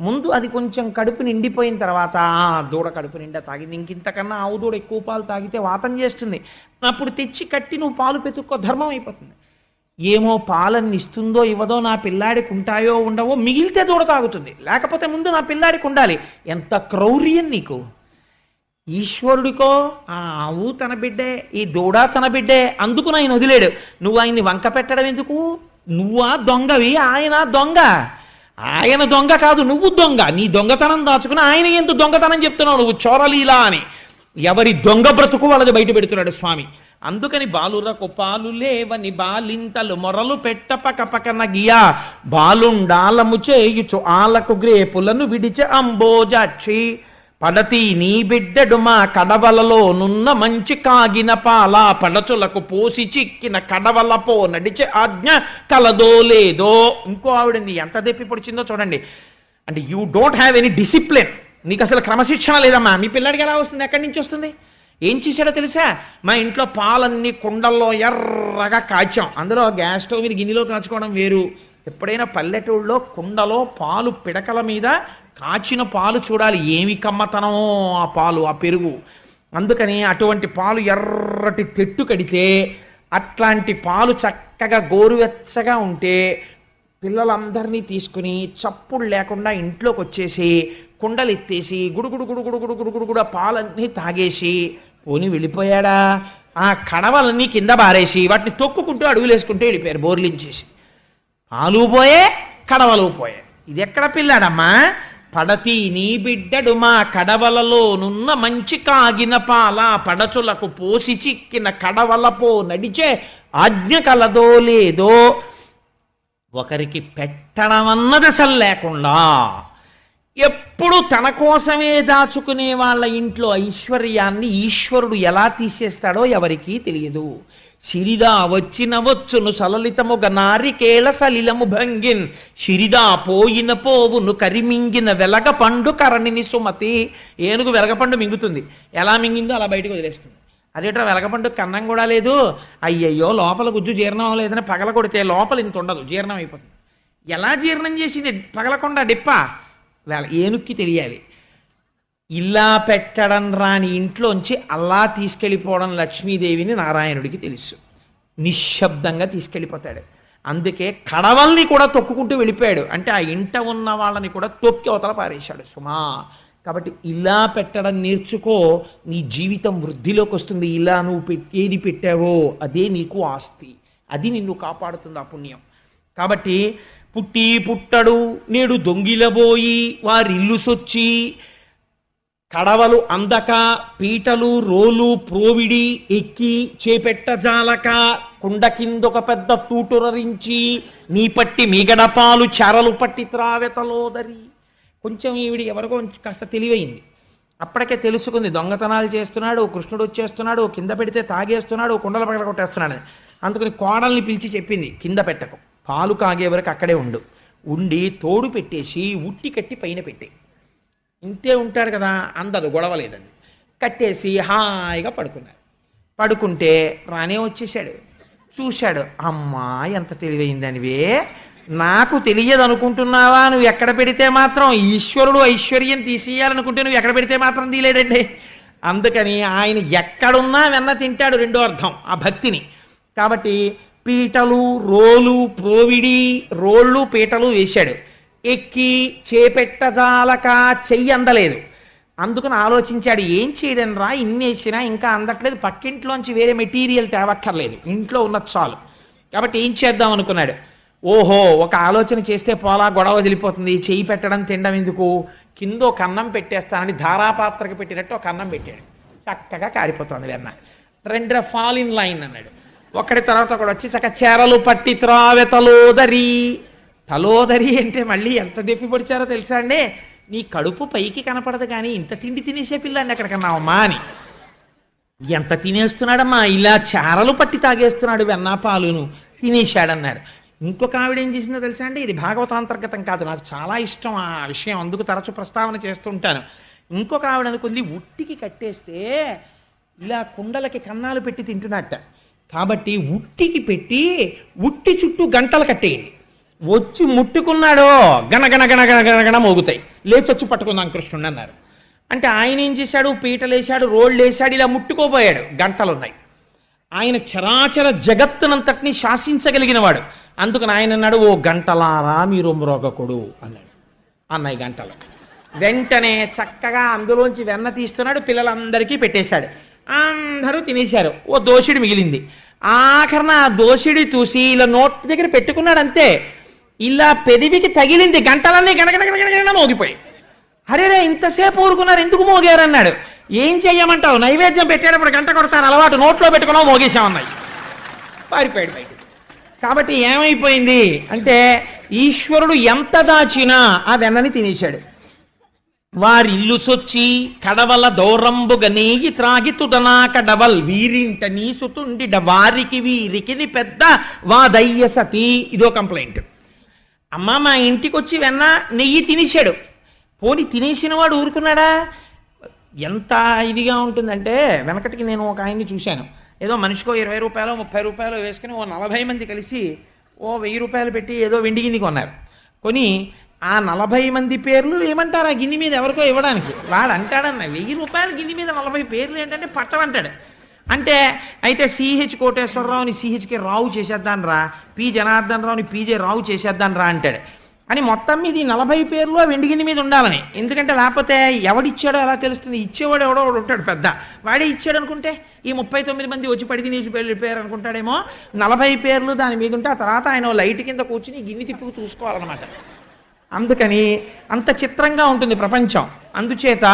ముందు అది కొంచెం కడుపు నిండిపోయిన తర్వాత ఆ దూడ కడుపు నిండా తాగింది. ఇంకింతకన్నా ఆవు దూడ ఎక్కువ పాలు తాగితే వాతం చేస్తుంది. అప్పుడు తెచ్చి కట్టి నువ్వు పాలు పెతుక్కో, ధర్మం అయిపోతుంది. ఏమో పాలన్ని ఇస్తుందో ఇవ్వదో, నా పిల్లాడికి ఉంటాయో ఉండవో, మిగిలితే దూడ తాగుతుంది, లేకపోతే ముందు నా పిల్లాడికి ఉండాలి. ఎంత క్రౌర్యం నీకు! ఈశ్వరుడికో ఆ ఆవు తన బిడ్డే, ఈ దూడ తన బిడ్డే, అందుకు ఆయన వదిలేడు. నువ్వు ఆయన్ని వంక పెట్టడం ఎందుకు? నువ్వా దొంగవి, ఆయన దొంగ. ఆయన దొంగ కాదు, నువ్వు దొంగ. నీ దొంగతనం దాచుకుని ఆయన ఎందుకు దొంగతనం చెప్తున్నావు నువ్వు? చోరలీలా అని ఎవరి దొంగ బ్రతుకు వాళ్ళది బయట పెడుతున్నాడు స్వామి. అందుకని బాలురకు పాలు లేవని బాలింతలు మొరలు పెట్టపక పకన గియా బాలుండాలము చేయుచు ఆలకు గ్రేపులను విడిచే అంబోజాక్షి పడతి నీ బిడ్డడు మా కడవలలో నున్న మంచి కాగిన పాల పడచులకు పోసి చిక్కిన కడవలపో నడిచే ఆజ్ఞ కలదో లేదో. ఇంకో ఆవిడంది ఎంత దెప్పి పొడిచిందో చూడండి. అంటే you don't have any discipline, నీకు అసలు క్రమశిక్షణ లేదమ్మా. మీ పిల్లాడికి ఎలా వస్తుంది? ఎక్కడి నుంచి వస్తుంది? ఏం చేశాడో తెలుసా? మా ఇంట్లో పాలన్నీ కుండల్లో ఎర్రగా కాచాం. అందులో గ్యాస్ స్టవ్ మీద గిన్నెలో కాచుకోవడం వేరు. ఎప్పుడైనా పల్లెటూళ్ళలో కుండలో పాలు పిడకల మీద కాచిన పాలు చూడాలి, ఏమి కమ్మతనమో ఆ పాలు, ఆ పెరుగు. అందుకని అటువంటి పాలు ఎర్రటి తెట్టు కడితే అట్లాంటి పాలు చక్కగా గోరువెచ్చగా ఉంటే పిల్లలందరినీ తీసుకుని చప్పుడు లేకుండా ఇంట్లోకి వచ్చేసి కుండలు ఎత్తేసి గుడుగుడు గుడుగుడు గుడుగుడు గుడుగుడు పాలన్నీ తాగేసి పోని వెళ్ళిపోయాడా. ఆ కడవలన్నీ కింద బారేసి వాటిని తొక్కుకుంటూ అడుగులేసుకుంటూ వెళ్ళిపోయారు బోర్లించేసి. పాలు పోయే, కడవలు పోయే. ఇది ఎక్కడ పిల్లాడమ్మా? పడతి నీ బిడ్డడు మా కడవలలో నున్న మంచి కాగిన పాల పడచులకు పోసి చిక్కిన కడవలపో నడిచే ఆజ్ఞ కలదో లేదో. ఒకరికి పెట్టడం అన్నది అసలు లేకుండా ఎప్పుడు తన కోసమే దాచుకునే వాళ్ళ ఇంట్లో ఐశ్వర్యాన్ని ఈశ్వరుడు ఎలా తీసేస్తాడో ఎవరికీ తెలియదు. సిరిదా వచ్చిన వచ్చును సలలితముగ నారికేళ సలిలము భంగిన్ సిరిదా పోయిన పోవును కరిమింగిన వెలగ పండు కరణిని సుమతి. ఏనుగు వెలగపండు మింగుతుంది, ఎలా మింగిందో అలా బయటకు వదిలేస్తుంది. అదేట్రా వెలగపండు కన్నం కూడా లేదు, అయ్యయ్యో లోపల గుజ్జు జీర్ణం అవ్వలేదని పగల కొడితే లోపల ఇంత ఉండదు, జీర్ణం అయిపోతుంది. ఎలా జీర్ణం చేసింది పగలకుండా డిప్ప? ఏనుక్కి తెలియాలి. ఇలా పెట్టడం రాని ఇంట్లోంచి అలా తీసుకెళ్ళిపోవడం లక్ష్మీదేవిని నారాయణుడికి తెలుసు. నిశ్శబ్దంగా తీసుకెళ్ళిపోతాడు. అందుకే కడవల్ని కూడా తొక్కుకుంటూ వెళ్ళిపోయాడు. అంటే ఆ ఇంట ఉన్న వాళ్ళని కూడా తొక్కి అవతల పారేశాడు సుమా. కాబట్టి ఇలా పెట్టడం నేర్చుకో, నీ జీవితం వృద్ధిలోకి వస్తుంది. ఇలా నువ్వు ఏది పెట్టావో అదే నీకు ఆస్తి, అది నిన్ను కాపాడుతుంది ఆ పుణ్యం. కాబట్టి పుట్టి పుట్టడు నేడు దొంగిలబోయి వారిల్లు సొచ్చి కడవలు అందక పీటలు రోలు ప్రోవిడి ఎక్కి చేపెట్టజాలక కుండ కిందొక పెద్ద తూటురరించి నీ పట్టి మీగడపాలు చెరలు పట్టి త్రావెతలోదరి. కొంచెం ఈవిడి ఎవరికో కాస్త తెలివైంది. అప్పటికే తెలుసుకుంది దొంగతనాలు చేస్తున్నాడు, కృష్ణుడు వచ్చేస్తున్నాడు, కింద పెడితే తాగేస్తున్నాడు, కుండల పగల కొట్టేస్తున్నాడు. అందుకని కోడల్ని పిలిచి చెప్పింది, కింద పెట్టకు, పాలు కాగే వరకు అక్కడే ఉండి తోడు పెట్టేసి ఉట్టి కట్టి పైన పెట్టి, ఇంతే ఉంటాడు కదా, అందదు గొడవ లేదండి. కట్టేసి హాయిగా పడుకున్నాడు. పడుకుంటే రానే వచ్చేసాడు. చూశాడు, అమ్మా ఎంత తెలివైందనివే, నాకు తెలియదు అనుకుంటున్నావా, నువ్వు ఎక్కడ పెడితే మాత్రం ఈశ్వరుడు ఐశ్వర్యం తీసేయాలనుకుంటే నువ్వు ఎక్కడ పెడితే మాత్రం తీలేడండి. అందుకని ఆయన ఎక్కడున్నా వెన్న తింటాడు, రెండో అర్థం ఆ భక్తిని. కాబట్టి పీటలు రోలు ప్రోవిడి, రోళ్ళు పీటలు వేశాడు. ఎక్కి చేపెట్టజాలక చెయ్యి అందలేదు. అందుకని ఆలోచించాడు, ఏం చేయడం రా, ఇన్నేసినా ఇంకా అందట్లేదు, పక్కింట్లోంచి వేరే మెటీరియల్ తేవక్కర్లేదు, ఇంట్లో ఉన్నది చాలు. కాబట్టి ఏం చేద్దాం అనుకున్నాడు. ఓహో, ఒక ఆలోచన చేస్తే పోలా, గొడవ వదిలిపోతుంది, చెయ్యి పెట్టడం తినడం ఎందుకు, కింద ఒక అన్నం పెట్టేస్తానని ధారాపాత్రకి పెట్టినట్టు ఒక అన్నం పెట్టాడు. చక్కగా కారిపోతుంది వెన్న. రెండు ఫాల్ ఇన్ లైన్ అన్నాడు. ఒకటి తర్వాత ఒకటి వచ్చి చక్క చెరలు పట్టి త్రావెతలోదరి. తలోదరి అంటే మళ్ళీ ఎంత దెప్పి పొడిచారో తెలుసా అండి, నీ కడుపు పైకి కనపడదు కానీ ఇంత తిండి తినేసే పిల్లండి ఎక్కడికన్నావమ్మా అని. ఎంత తినేస్తున్నాడమ్మా, ఇలా చారలు పట్టి తాగేస్తున్నాడు వెన్నా పాలును, తినేశాడన్నాడు. ఇంకొక ఆవిడ ఏం చేసిందో తెలుసా అండి, ఇది భాగవతాంతర్గతం కాదు, నాకు చాలా ఇష్టం ఆ విషయం, అందుకు తరచు ప్రస్తావన చేస్తుంటాను. ఇంకొక ఆవిడ అనుకుంది, ఉట్టికి కట్టేస్తే ఇలా కుండలకి కన్నాలు పెట్టి తింటున్నట్ట, కాబట్టి ఉట్టికి పెట్టి ఉట్టి చుట్టూ గంటలు కట్టేయండి, వచ్చి ముట్టుకున్నాడో గణగణ గణగణ గణగణ మోగుతాయి, లేచొచ్చి పట్టుకుందాం కృష్ణుడు అన్నారు. అంటే ఆయన ఏం చేశాడు, పీటలేశాడు, రోళ్ళు వేశాడు, ఇలా ముట్టుకోపోయాడు, గంటలున్నాయి. ఆయన చరాచర జగత్తునంతటిని శాసించగలిగిన వాడు. అందుకని ఆయన అన్నాడు, ఓ గంటలారా మీరు మ్రోగకుడు అన్నాడు. అన్నాయి గంటలు. వెంటనే చక్కగా అందులోంచి వెన్న తీస్తున్నాడు, పిల్లలందరికీ పెట్టేశాడు. అందరూ తినేశారు. ఓ దోషుడు మిగిలింది. ఆఖరణ ఆ దోషుడి చూసి ఇలా నోటి దగ్గర పెట్టుకున్నాడు, అంతే ఇలా పెదివికి తగిలింది, గంటలన్నీ గణగణ మోగిపోయి. అరేరే ఇంతసేపు ఊరుకున్నారు, ఎందుకు మోగారన్నాడు. ఏం చెయ్యమంటావు, నైవేద్యం పెట్టేటప్పుడు గంట కొడతాను అలవాటు, నోట్లో పెట్టుకున్నావు మోగేశామన్నాయి. పారిపోయాడు బయట. కాబట్టి ఏమైపోయింది అంటే ఈశ్వరుడు ఎంత దాచినా ఆ వెన్నని తినేశాడు. వారిల్లు సొచ్చి కడవల దౌరంబుగ నేయి త్రాగి తుదనా కడవల్ వీరింట నీసుతుండిడ వారికి వీరికి పెద్ద వాదయ్య సతీ. ఇదో కంప్లైంట్. అమ్మ మా ఇంటికి వచ్చి వెన్న నెయ్యి తినేశాడు. పోని తినేసిన వాడు ఊరుకున్నాడా? ఎంత ఇదిగా ఉంటుందంటే, వెనకటికి నేను ఒక ఆయన్ని చూశాను, ఏదో మనిషికో 20 రూపాయలు 30 రూపాయలు వేసుకుని ఓ 40 మంది కలిసి ఓ 1000 రూపాయలు పెట్టి ఏదో వెండి గిన్నె కొన్నారు. కొని ఆ 40 మంది పేర్లు ఏమంటారు ఆ గిన్నె మీద ఎవరికో ఇవ్వడానికి. వాడు అంటాడన్న 1000 రూపాయల గిన్నె మీద 40 పేర్లు ఏంటంటే పట్టమంటాడు. అంటే అయితే సిహెచ్ కోటేశ్వరరావుని సిహెచ్కి రావు చేసేద్దాను రా, పి జనార్దన్ రావుని పీజే రావు చేసేద్దాను రా అంటాడు. అని మొత్తం మీద 40 పేర్లు వెండి గిన్నె మీద ఉండాలని. ఎందుకంటే లేకపోతే ఎవడిచ్చాడో ఎలా తెలుస్తుంది? ఇచ్చేవాడు ఎవడో ఒకడు ఉంటాడు పెద్ద, వాడే ఇచ్చాడు అనుకుంటే ఈ 39 మంది వచ్చి పడి తినేసి వెళ్ళిపోయారు అనుకుంటాడేమో. 40 పేర్లు దాని మీద ఉంటే ఆ తర్వాత ఆయన లైట్ కింద కూర్చుని గిన్నె తిప్పుకు చూసుకోవాలన్నమాట. అందుకని అంత చిత్రంగా ఉంటుంది ప్రపంచం. అందుచేత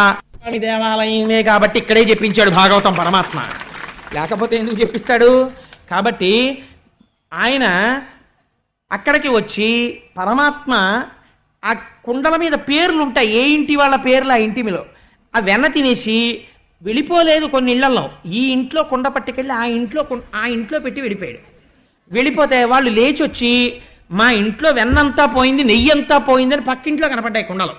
దేవాలయమే కాబట్టి ఇక్కడే చెప్పించాడు భాగవతం పరమాత్మ, లేకపోతే ఎందుకు చెప్పిస్తాడు? కాబట్టి ఆయన అక్కడికి వచ్చి పరమాత్మ ఆ కుండల మీద పేర్లు ఉంటాయి, ఏ ఇంటి వాళ్ళ పేర్లు ఆ ఇంటిలో, ఆ వెన్న తినేసి వెళ్ళిపోలేదు. కొన్ని ఇళ్లలో ఈ ఇంట్లో కుండ పట్టుకెళ్ళి ఆ ఇంట్లో పెట్టి వెళ్ళిపోయాడు. వెళ్ళిపోతే వాళ్ళు లేచి వచ్చి మా ఇంట్లో వెన్నంతా పోయింది, నెయ్యి అంతా పోయిందని పక్కింట్లో కనపడ్డాయి కుండలు.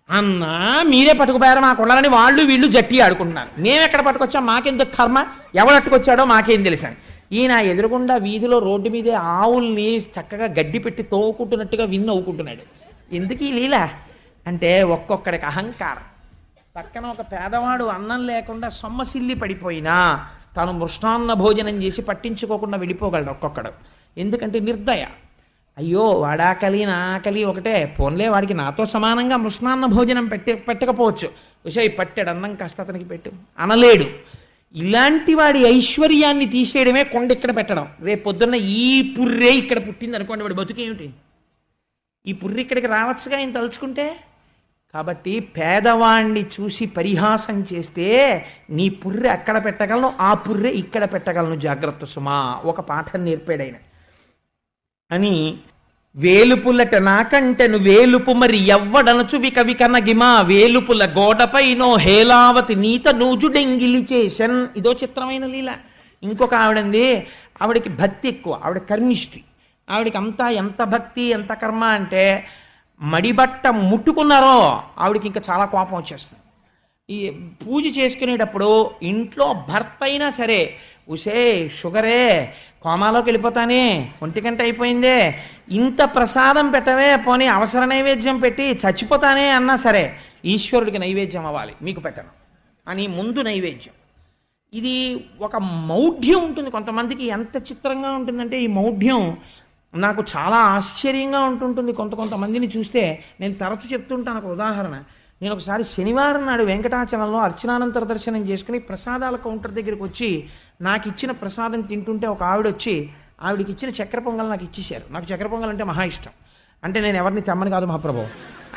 అన్నా మీరే పట్టుకుపోయారు మా కుండలని వాళ్ళు వీళ్ళు జట్టి ఆడుకుంటున్నారు. మేము ఎక్కడ పట్టుకొచ్చాం, మాకెందుకు కర్మ, ఎవడట్టుకొచ్చాడో మాకేం తెలుసని. ఈయన ఎదురుగుండా వీధిలో రోడ్డు మీదే ఆవుల్ని చక్కగా గడ్డి పెట్టి తోవుకుంటున్నట్టుగా నవ్వుకుంటున్నాడు. ఎందుకు ఈ లీల అంటే ఒక్కొక్కడికి అహంకారం. పక్కన ఒక పేదవాడు అన్నం లేకుండా సొమ్మసిల్లి పడిపోయినా తాను మృష్టాన్న భోజనం చేసి పట్టించుకోకుండా వెళ్ళిపోగలడు ఒక్కొక్కడు. ఎందుకంటే నిర్దయ. అయ్యో వాడాకలి నా ఆకలి ఒకటే, పోన్లే వాడికి నాతో సమానంగా మృష్ణాన్న భోజనం పెట్టకపోవచ్చు, విషయ పట్టాడు అన్నం కాస్త అతనికి పెట్టు అనలేడు. ఇలాంటి వాడి ఐశ్వర్యాన్ని తీసేయడమే కొండ ఇక్కడ పెట్టడం. రేపు పొద్దున్న ఈ పుర్రే ఇక్కడ పుట్టింది అనుకోండి, వాడి బతుకేమిటి? ఈ పుర్రి ఇక్కడికి రావచ్చుగా ఆయన తలుచుకుంటే. కాబట్టి పేదవాణ్ణి చూసి పరిహాసం చేస్తే నీ పుర్రె అక్కడ పెట్టగలను, ఆ పుర్రె ఇక్కడ పెట్టగలను, జాగ్రత్త సుమా. ఒక పాఠం నేర్పాడైన అని. వేలుపులట నాకంటెను వేలుపు మరి ఎవ్వడనచు విక వికనగిమా, వేలుపుల గోడపైనో హేలావతి నీత నూజుడెంగిలి చేసన్. ఇదో చిత్రమైన లీల. ఇంకొక ఆవిడంది, ఆవిడకి భక్తి ఎక్కువ, ఆవిడ కర్మిష్టి. ఆవిడకి అంతా ఎంత భక్తి ఎంత కర్మ అంటే మడిబట్ట ముట్టుకున్నారో ఆవిడకి ఇంకా చాలా కోపం వచ్చేస్తుంది. ఈ పూజ చేసుకునేటప్పుడు ఇంట్లో భర్త అయినా సరే, ఉసే షుగరే, కోమాలోకి వెళ్ళిపోతానే, ఒంటిగంట అయిపోయిందే, ఇంత ప్రసాదం పెట్టవే, పోనీ అవసర నైవేద్యం పెట్టి చచ్చిపోతానే అన్నా సరే ఈశ్వరుడికి నైవేద్యం అవ్వాలి, మీకు పెట్టను అని ముందు నైవేద్యం. ఇది ఒక మౌఢ్యం ఉంటుంది కొంతమందికి. ఎంత చిత్రంగా ఉంటుందంటే ఈ మౌఢ్యం నాకు చాలా ఆశ్చర్యంగా ఉంటుంటుంది. కొంతమందిని చూస్తే నేను తరచు చెప్తుంటాను. ఒక ఉదాహరణ, నేను ఒకసారి శనివారం నాడు వెంకటాచలంలో అర్చనానంతర దర్శనం చేసుకుని ప్రసాదాల కౌంటర్ దగ్గరికి వచ్చి నాకు ఇచ్చిన ప్రసాదం తింటుంటే ఒక ఆవిడ వచ్చి ఆవిడకి ఇచ్చిన చక్కెర పొంగల్ నాకు ఇచ్చేశారు. నాకు చక్కెర పొంగల్ అంటే మహా ఇష్టం. అంటే నేను ఎవరిని తెమ్మని కాదు మహాప్రభు,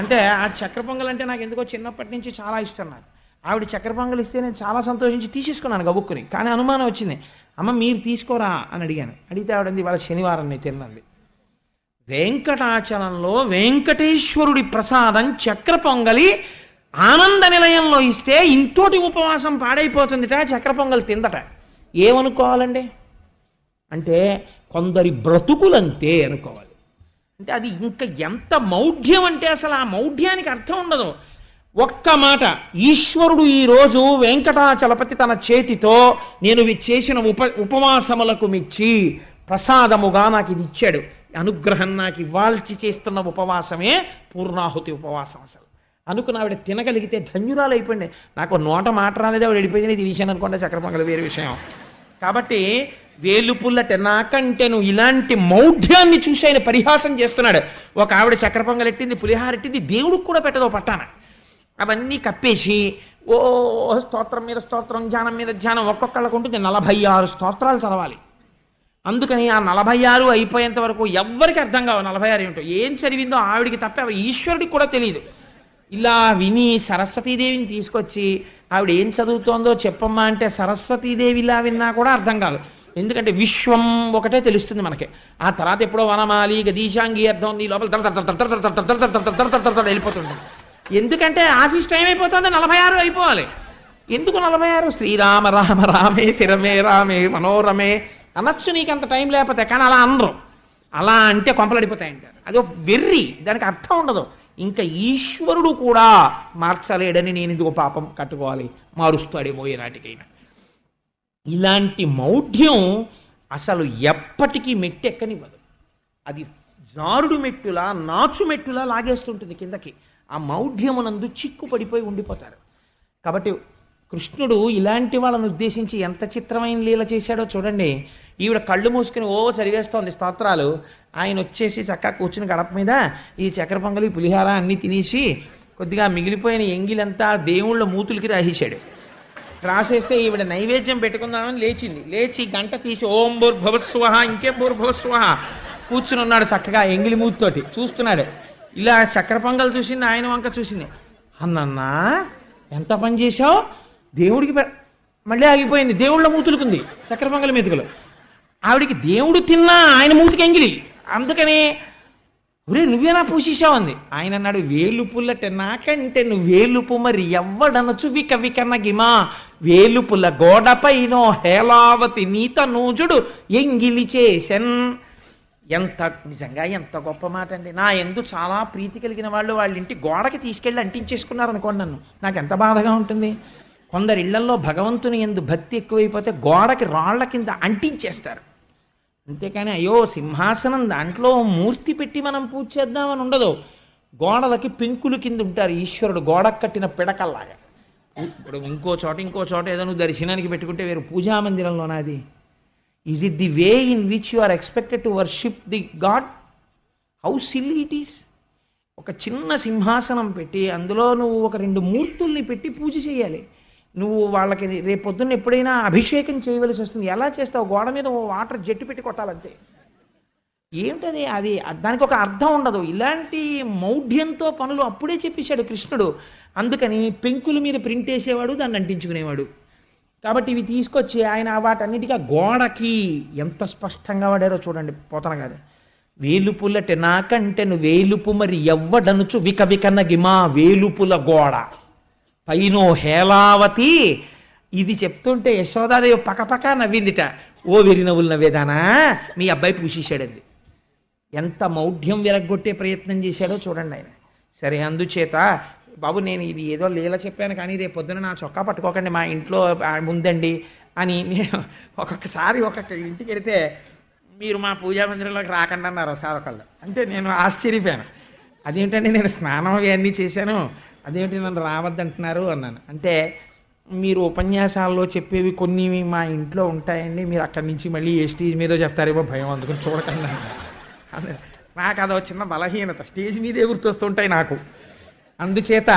అంటే ఆ చక్కెర పొంగల్ అంటే నాకు ఎందుకో చిన్నప్పటి నుంచి చాలా ఇష్టం. నాకు ఆవిడ చక్కెర పొంగల్ ఇస్తే నేను చాలా సంతోషించి తీసేసుకున్నాను గబుక్కుని. కానీ అనుమానం వచ్చింది, అమ్మ మీరు తీసుకోరా అని అడిగాను. అడిగితే ఆవిడంది ఇవాళ శనివారం నేను తిన్నది. వెంకటాచలంలో వెంకటేశ్వరుడి ప్రసాదం చక్ర పొంగలి ఆనంద నిలయంలో ఇస్తే ఇంతోటి ఉపవాసం పాడైపోతుందిట, చక్ర పొంగల్ తిందట. ఏమనుకోవాలండి అంటే కొందరి బ్రతుకులంతే అనుకోవాలి. అంటే అది ఇంకా ఎంత మౌఢ్యం అంటే అసలు ఆ మౌఢ్యానికి అర్థం ఉండదు. ఒక్క మాట, ఈశ్వరుడు ఈరోజు వెంకటాచలపతి తన చేతితో నేను చేసిన ఉపవాసములకు మెచ్చి ప్రసాదముగా నాకు ఇది ఇచ్చాడు. అనుగ్రహం నాకు ఇవ్వాల్సి చేస్తున్న ఉపవాసమే పూర్ణాహుతి ఉపవాసం. అసలు అనుకున్న ఆవిడ తినగలిగితే ధన్యురాలు అయిపోయింది. నాకు నోట మాట రాలేదు, ఆవిడ వెళ్ళిపోయింది, తినేసాను అనుకోండి, చక్కెర పొంగలి వేరే విషయం. కాబట్టి వేలుపుల్లట నాకంటేను ఇలాంటి మౌఢ్యాన్ని చూసి ఆయన పరిహాసం చేస్తున్నాడు. ఒక ఆవిడ చక్కెర పొంగలు ఎట్టింది, పులిహార ఎట్టింది, దేవుడికి కూడా పెట్టదో పట్టాన. అవన్నీ కప్పేసి ఓ స్తోత్రం మీద స్తోత్రం, ధ్యానం మీద ధ్యానం, ఒక్కొక్కళ్ళకు ఉంటుంది 46 స్తోత్రాలు చదవాలి. అందుకని ఆ 46 అయిపోయేంత వరకు ఎవ్వరికి అర్థం కావు 46 ఏమిటో. ఏం చదివిందో ఆవిడికి తప్ప ఈశ్వరుడికి కూడా తెలియదు. ఇలా విని సరస్వతీదేవిని తీసుకొచ్చి ఆవిడ ఏం చదువుతోందో చెప్పమ్మా అంటే సరస్వతీదేవి ఇలా విన్నా కూడా అర్థం కాదు. ఎందుకంటే విశ్వం ఒకటే తెలుస్తుంది మనకి. ఆ తర్వాత ఎప్పుడో వనమాలి గదీశాంగి అర్థం ఉంది, లోపల వెళ్ళిపోతుంది. ఎందుకంటే ఆఫీస్ టైం అయిపోతుంది, 46 అయిపోవాలి. ఎందుకు 46? శ్రీరామ రామ రామే తిరమే రామే మనోరమే అనొచ్చు నీకు అంత టైం లేకపోతే. కానీ అలా అనరు. అలా అంటే కొంపలడిపోతాయంటారు. అది ఒక వెర్రి, దానికి అర్థం ఉండదు. ఇంకా ఈశ్వరుడు కూడా మార్చలేడని నేను ఇదిగో పాపం కట్టుకోవాలి, మారుస్తాడేమో ఏనాటికైనా. ఇలాంటి మౌఢ్యం అసలు ఎప్పటికీ మెట్టెక్కనివ్వదు. అది జారుడు మెట్టులా నాచు మెట్టులా లాగేస్తుంటుంది కిందకి. ఆ మౌఢ్యమునందు చిక్కు పడిపోయి ఉండిపోతారు. కాబట్టి కృష్ణుడు ఇలాంటి వాళ్ళను ఉద్దేశించి ఎంత చిత్రమైన లీల చేశాడో చూడండి. ఈవిడ కళ్ళు మూసుకుని ఓ చదివేస్తోంది స్తోత్రాలు. ఆయన వచ్చేసి చక్కగా కూర్చుని గడప మీద ఈ చక్కెర పొంగలి పులిహార అన్నీ తినేసి కొద్దిగా మిగిలిపోయిన ఎంగిలంతా దేవుళ్ళ మూతులకి రాసేశాడు. రాసేస్తే ఈవిడ నైవేద్యం పెట్టుకుందామని లేచింది. లేచి గంట తీసి ఓం భూర్భువస్సువః, ఇంకేం భూర్భువస్సువః కూర్చుని ఉన్నాడు చక్కగా ఎంగిలి మూతితోటి చూస్తున్నాడు. ఇలా చక్కెర పొంగల్ చూసింది, ఆయన వంక చూసింది. అన్నన్నా ఎంత పని చేశావు, దేవుడికి మళ్ళీ ఆగిపోయింది. దేవుళ్ళ మూతులుకుంది చక్కెర పొంగలి మెతుకులు. ఆవిడికి దేవుడు తిన్నా ఆయన మూతికి ఎంగిలి. అందుకని ఒరే నువ్వేనా పూసేసావు అంది. ఆయన అన్నాడు వేలుపుల్లట నాకంటే నువ్వు వేలుపు మరి ఎవ్వడనచు విక వికనగిమా, వేలుపుల గోడపైనో హేలావతి నీత నూజుడు ఎంగిలి చేసెన్. ఎంత నిజంగా ఎంత గొప్ప మాట అండి. నా ఎందు చాలా ప్రీతి కలిగిన వాళ్ళు వాళ్ళ ఇంటి గోడకి తీసుకెళ్ళి అంటించేసుకున్నారు అనుకోండి, నన్ను నాకు ఎంత బాధగా ఉంటుంది. కొందరి ఇళ్లలో భగవంతుని ఎందు భక్తి ఎక్కువైపోతే గోడకి రాళ్ల కింద అంటించేస్తారు. అంతేకాని అయ్యో సింహాసనం దాంట్లో మూర్తి పెట్టి మనం పూజ చేద్దామని ఉండదు. గోడలకి పెంకులు కింద ఉంటారు ఈశ్వరుడు, గోడకు కట్టిన పిడకల్లాగా. ఇప్పుడు ఇంకో చోట ఏదో నువ్వు దర్శనానికి పెట్టుకుంటే వేరు పూజా మందిరంలోనా? Is it the way in which you are expected to worship the God? How silly it is. ఒక చిన్న సింహాసనం పెట్టి అందులో నువ్వు ఒక 2 మూర్తుల్ని పెట్టి పూజ చేయాలి. నువ్వు వాళ్ళకి రేపొద్దున్న ఎప్పుడైనా అభిషేకం చేయవలసి వస్తుంది. ఎలా చేస్తావు? గోడ మీద వాటర్ జెట్టు పెట్టి కొట్టాలంతే. ఏమిటది అది దానికి ఒక అర్థం ఉండదు. ఇలాంటి మౌఢ్యంతో పనులు అప్పుడే చెప్పేశాడు కృష్ణుడు. అందుకని పెంకుల మీద ప్రింట్ వేసేవాడు, దాన్ని అంటించుకునేవాడు. కాబట్టి ఇవి తీసుకొచ్చి ఆయన వాటన్నిటికీ గోడకి ఎంత స్పష్టంగా వాడారో చూడండి. పోతన గారు వేలుపులటే నాకంటెను వేలుపు మరి ఎవ్వడనుచు విక వికన్న గిమా వేలుపుల గోడ పైనో హేలావతి. ఇది చెప్తుంటే యశోదాదేవి పకపక నవ్విందిట. ఓ వెరి నవ్వులు నవ్వేదానా, మీ అబ్బాయి పూసేశాడంది. ఎంత మౌఢ్యం విరగ్గొట్టే ప్రయత్నం చేశాడో చూడండి ఆయన. సరే, అందుచేత బాబు నేను ఇది ఏదో లీల చెప్పాను కానీ రేపు పొద్దున నా చొక్కా పట్టుకోకండి, మా ఇంట్లో ముందండి అని నేను ఒక్కొక్కసారి ఒక్కొక్క ఇంటికి వెళితే మీరు మా పూజా మందిరంలోకి రాకండి అన్నారు ఒకసారి ఒకళ్ళు. అంటే నేను ఆశ్చర్యపోయాను. అదేంటంటే నేను స్నానం అవన్నీ చేశాను, అదేంటి నన్ను రావద్దంటున్నారు అన్నాను. అంటే మీరు ఉపన్యాసాల్లో చెప్పేవి కొన్ని మా ఇంట్లో ఉంటాయండి, మీరు అక్కడి నుంచి మళ్ళీ ఏ స్టేజ్ మీదో చెప్తారేమో భయం, అందుకని చూడకండి అన్నారు. నాకు అదో చిన్న బలహీనత, స్టేజ్ మీదే గుర్తొస్తుంటాయి నాకు. అందుచేత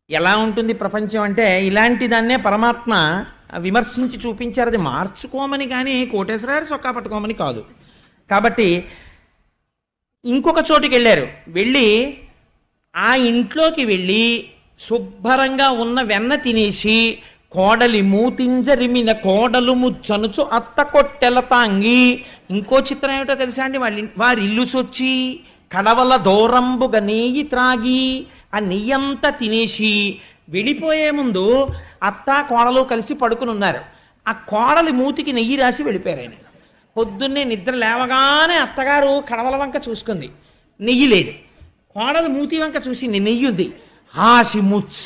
ఎలా ఉంటుంది ప్రపంచం అంటే ఇలాంటి దాన్నే పరమాత్మ విమర్శించి చూపించారు. అది మార్చుకోమని కానీ కోటేశ్వరారు చొక్కా పట్టుకోమని కాదు. కాబట్టి ఇంకొక చోటుకి వెళ్ళారు. వెళ్ళి ఆ ఇంట్లోకి వెళ్ళి శుభ్రంగా ఉన్న వెన్న తినేసి కోడలి మూతింజరిమిన కోడలు ముచ్చనుచు అత్త కొట్టెల తాంగి. ఇంకో చిత్రం ఏమిటో తెలుసా అండి, వారి ఇల్లు సొచ్చి కడవల దూరంబుగా నెయ్యి త్రాగి ఆ నెయ్యంతా తినేసి వెళ్ళిపోయే ముందు అత్త కోడలు కలిసి పడుకుని ఉన్నారు. ఆ కోడలి మూతికి నెయ్యి రాసి వెళ్ళిపోయారు ఆయన. పొద్దున్నే నిద్ర లేవగానే అత్తగారు కడవల వంక చూసుకుంది, నెయ్యి లేదు. కోడలు మూతి వంక చూసింది, నెయ్యి ఉంది. ఆసి ముచ్చ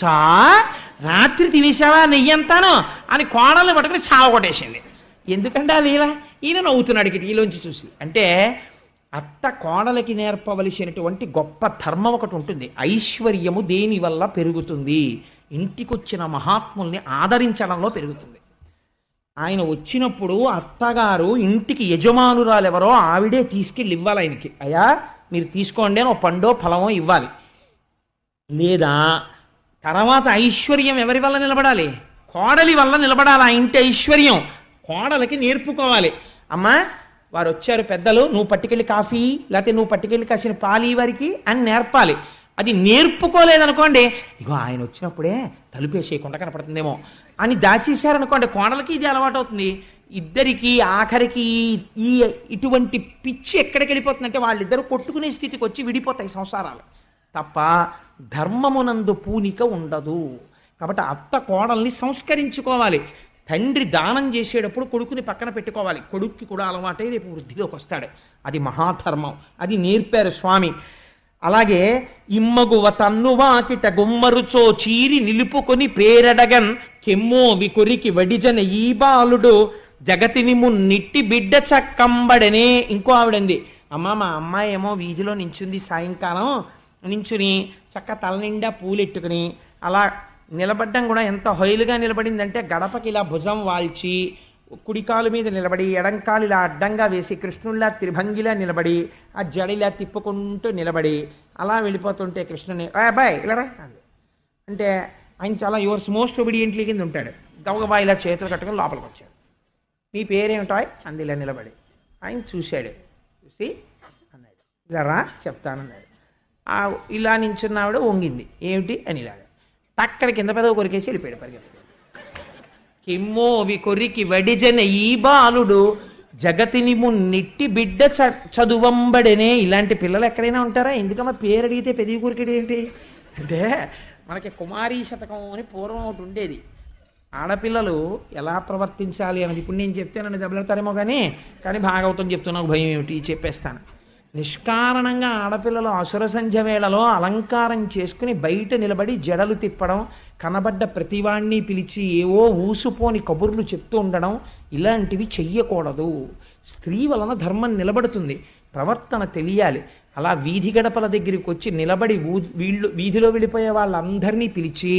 రాత్రి తినేసావా నెయ్యి అంతాను అని కోడల్ని పట్టుకుని చావగొట్టేసింది. ఎందుకంటే అది ఇలా ఈయన నవ్వుతున్నాడు కిటికీలోంచి చూసి. అంటే అత్త కోడలకి నేర్పవలసినటువంటి గొప్ప ధర్మం ఒకటి ఉంటుంది. ఐశ్వర్యము దేని వల్ల పెరుగుతుంది? ఇంటికొచ్చిన మహాత్ముల్ని ఆదరించడంలో పెరుగుతుంది. ఆయన వచ్చినప్పుడు అత్తగారు ఇంటికి యజమానురాలెవరో ఆవిడే తీసుకెళ్ళి ఇవ్వాలి ఆయనకి. అయ్యా మీరు తీసుకోండి అని ఒక పండో ఫలమో ఇవ్వాలి. లేదా తర్వాత ఐశ్వర్యం ఎవరి వల్ల నిలబడాలి? కోడలి వల్ల నిలబడాలి. ఆ ఇంటి ఐశ్వర్యం కోడలకి నేర్పుకోవాలి. అమ్మా వారు వచ్చారు పెద్దలు, నువ్వు పట్టుకెళ్ళి కాఫీ లేకపోతే నువ్వు పట్టుకెళ్ళి కాసిన పాలు వారికి అని నేర్పాలి. అది నేర్పుకోలేదనుకోండి, ఇగో ఆయన వచ్చినప్పుడే తలుపేసేయకుండా కనపడుతుందేమో అని దాచేశారనుకోండి, కోడలకి ఇది అలవాటు అవుతుంది. ఇద్దరికి ఆఖరికి ఈ ఇటువంటి పిచ్చి ఎక్కడికి వెళ్ళిపోతుందంటే వాళ్ళిద్దరూ కొట్టుకునే స్థితికి వచ్చి విడిపోతాయి సంసారాలు తప్ప ధర్మమునందు పూనిక ఉండదు. కాబట్టి అత్త కోడల్ని సంస్కరించుకోవాలి. తండ్రి దానం చేసేటప్పుడు కొడుకుని పక్కన పెట్టుకోవాలి. కొడుక్కి కూడా అలవాటై రేపు వృద్ధిలోకి వస్తాడు. అది మహాధర్మం. అది నేర్పారు స్వామి. అలాగే ఇమ్మగువ తన్నువాకిట గుమ్మరుచో చీరి నిలుపుకొని పేరడగన్ కెమ్మోవి కొరికి వడిజన ఈ బాలుడు జగతిని మున్నిట్టి బిడ్డ చక్కంబడనే. ఇంకో ఆవిడంది, అమ్మ మా అమ్మాయి ఏమో వీధిలో నించుంది, సాయంకాలం నించుని చక్క తల నిండా పూలెట్టుకుని అలా నిలబడ్డం కూడా ఎంత హొయలుగా నిలబడిందంటే గడపకి ఇలా భుజం వాల్చి కుడికాలు మీద నిలబడి ఎడంకాలు ఇలా అడ్డంగా వేసి కృష్ణుడిలా త్రిభంగిలా నిలబడి ఆ జడిలా తిప్పుకుంటూ నిలబడి అలా వెళ్ళిపోతుంటే కృష్ణుని అబ్బాయి ఇలా అంటే ఆయన చాలా యువర్స్ మోస్ట్ ఒబీడియంట్లీ కింద ఉంటాడు. గవగబా ఇలా చేతులు కట్టుకుని లోపలికి వచ్చాడు. మీ పేరేమిటాయ్ అంది ఇలా నిలబడి. ఆయన చూశాడు, చూసి అన్నాడు ఇలా రా చెప్తానన్నాడు. ఇలా నించున్నావిడ వంగింది, ఏమిటి అని ఇలాగ టక్కన కింద పెదవి కొరికేసి వెళ్ళిపోయాడు పరిగెత్తుకు. కిమ్మోవి కొరికి వడిజన ఈ బాలుడు జగతిని మున్నిట్టి బిడ్డ చదువంబడనే. ఇలాంటి పిల్లలు ఎక్కడైనా ఉంటారా? ఎందుకమ్మా పేరు అడిగితే పెదవి కొరికేది ఏంటి అంటే మనకి కుమారీ శతకం అని పూర్వం ఒకటి ఉండేది. ఆడపిల్లలు ఎలా ప్రవర్తించాలి అన్నది ఇప్పుడు నేను చెప్తే నన్ను దెబ్బలాడతారేమో కానీ భాగవతం చెప్తున్నా భయం ఏమిటి చెప్పేస్తాను. నిష్కారణంగా ఆడపిల్లలు అసుర సంధ్య వేళలో అలంకారం చేసుకుని బయట నిలబడి జడలు తిప్పడం, కనబడ్డ ప్రతివాణ్ణి పిలిచి ఏవో ఊసుపోని కబుర్లు చెప్తూ ఉండడం, ఇలాంటివి చెయ్యకూడదు. స్త్రీ వలన ధర్మం నిలబడుతుంది, ప్రవర్తన తెలియాలి. అలా వీధి గడపల దగ్గరికి వచ్చి నిలబడి వీధిలో వెళ్ళిపోయే వాళ్ళందరినీ పిలిచి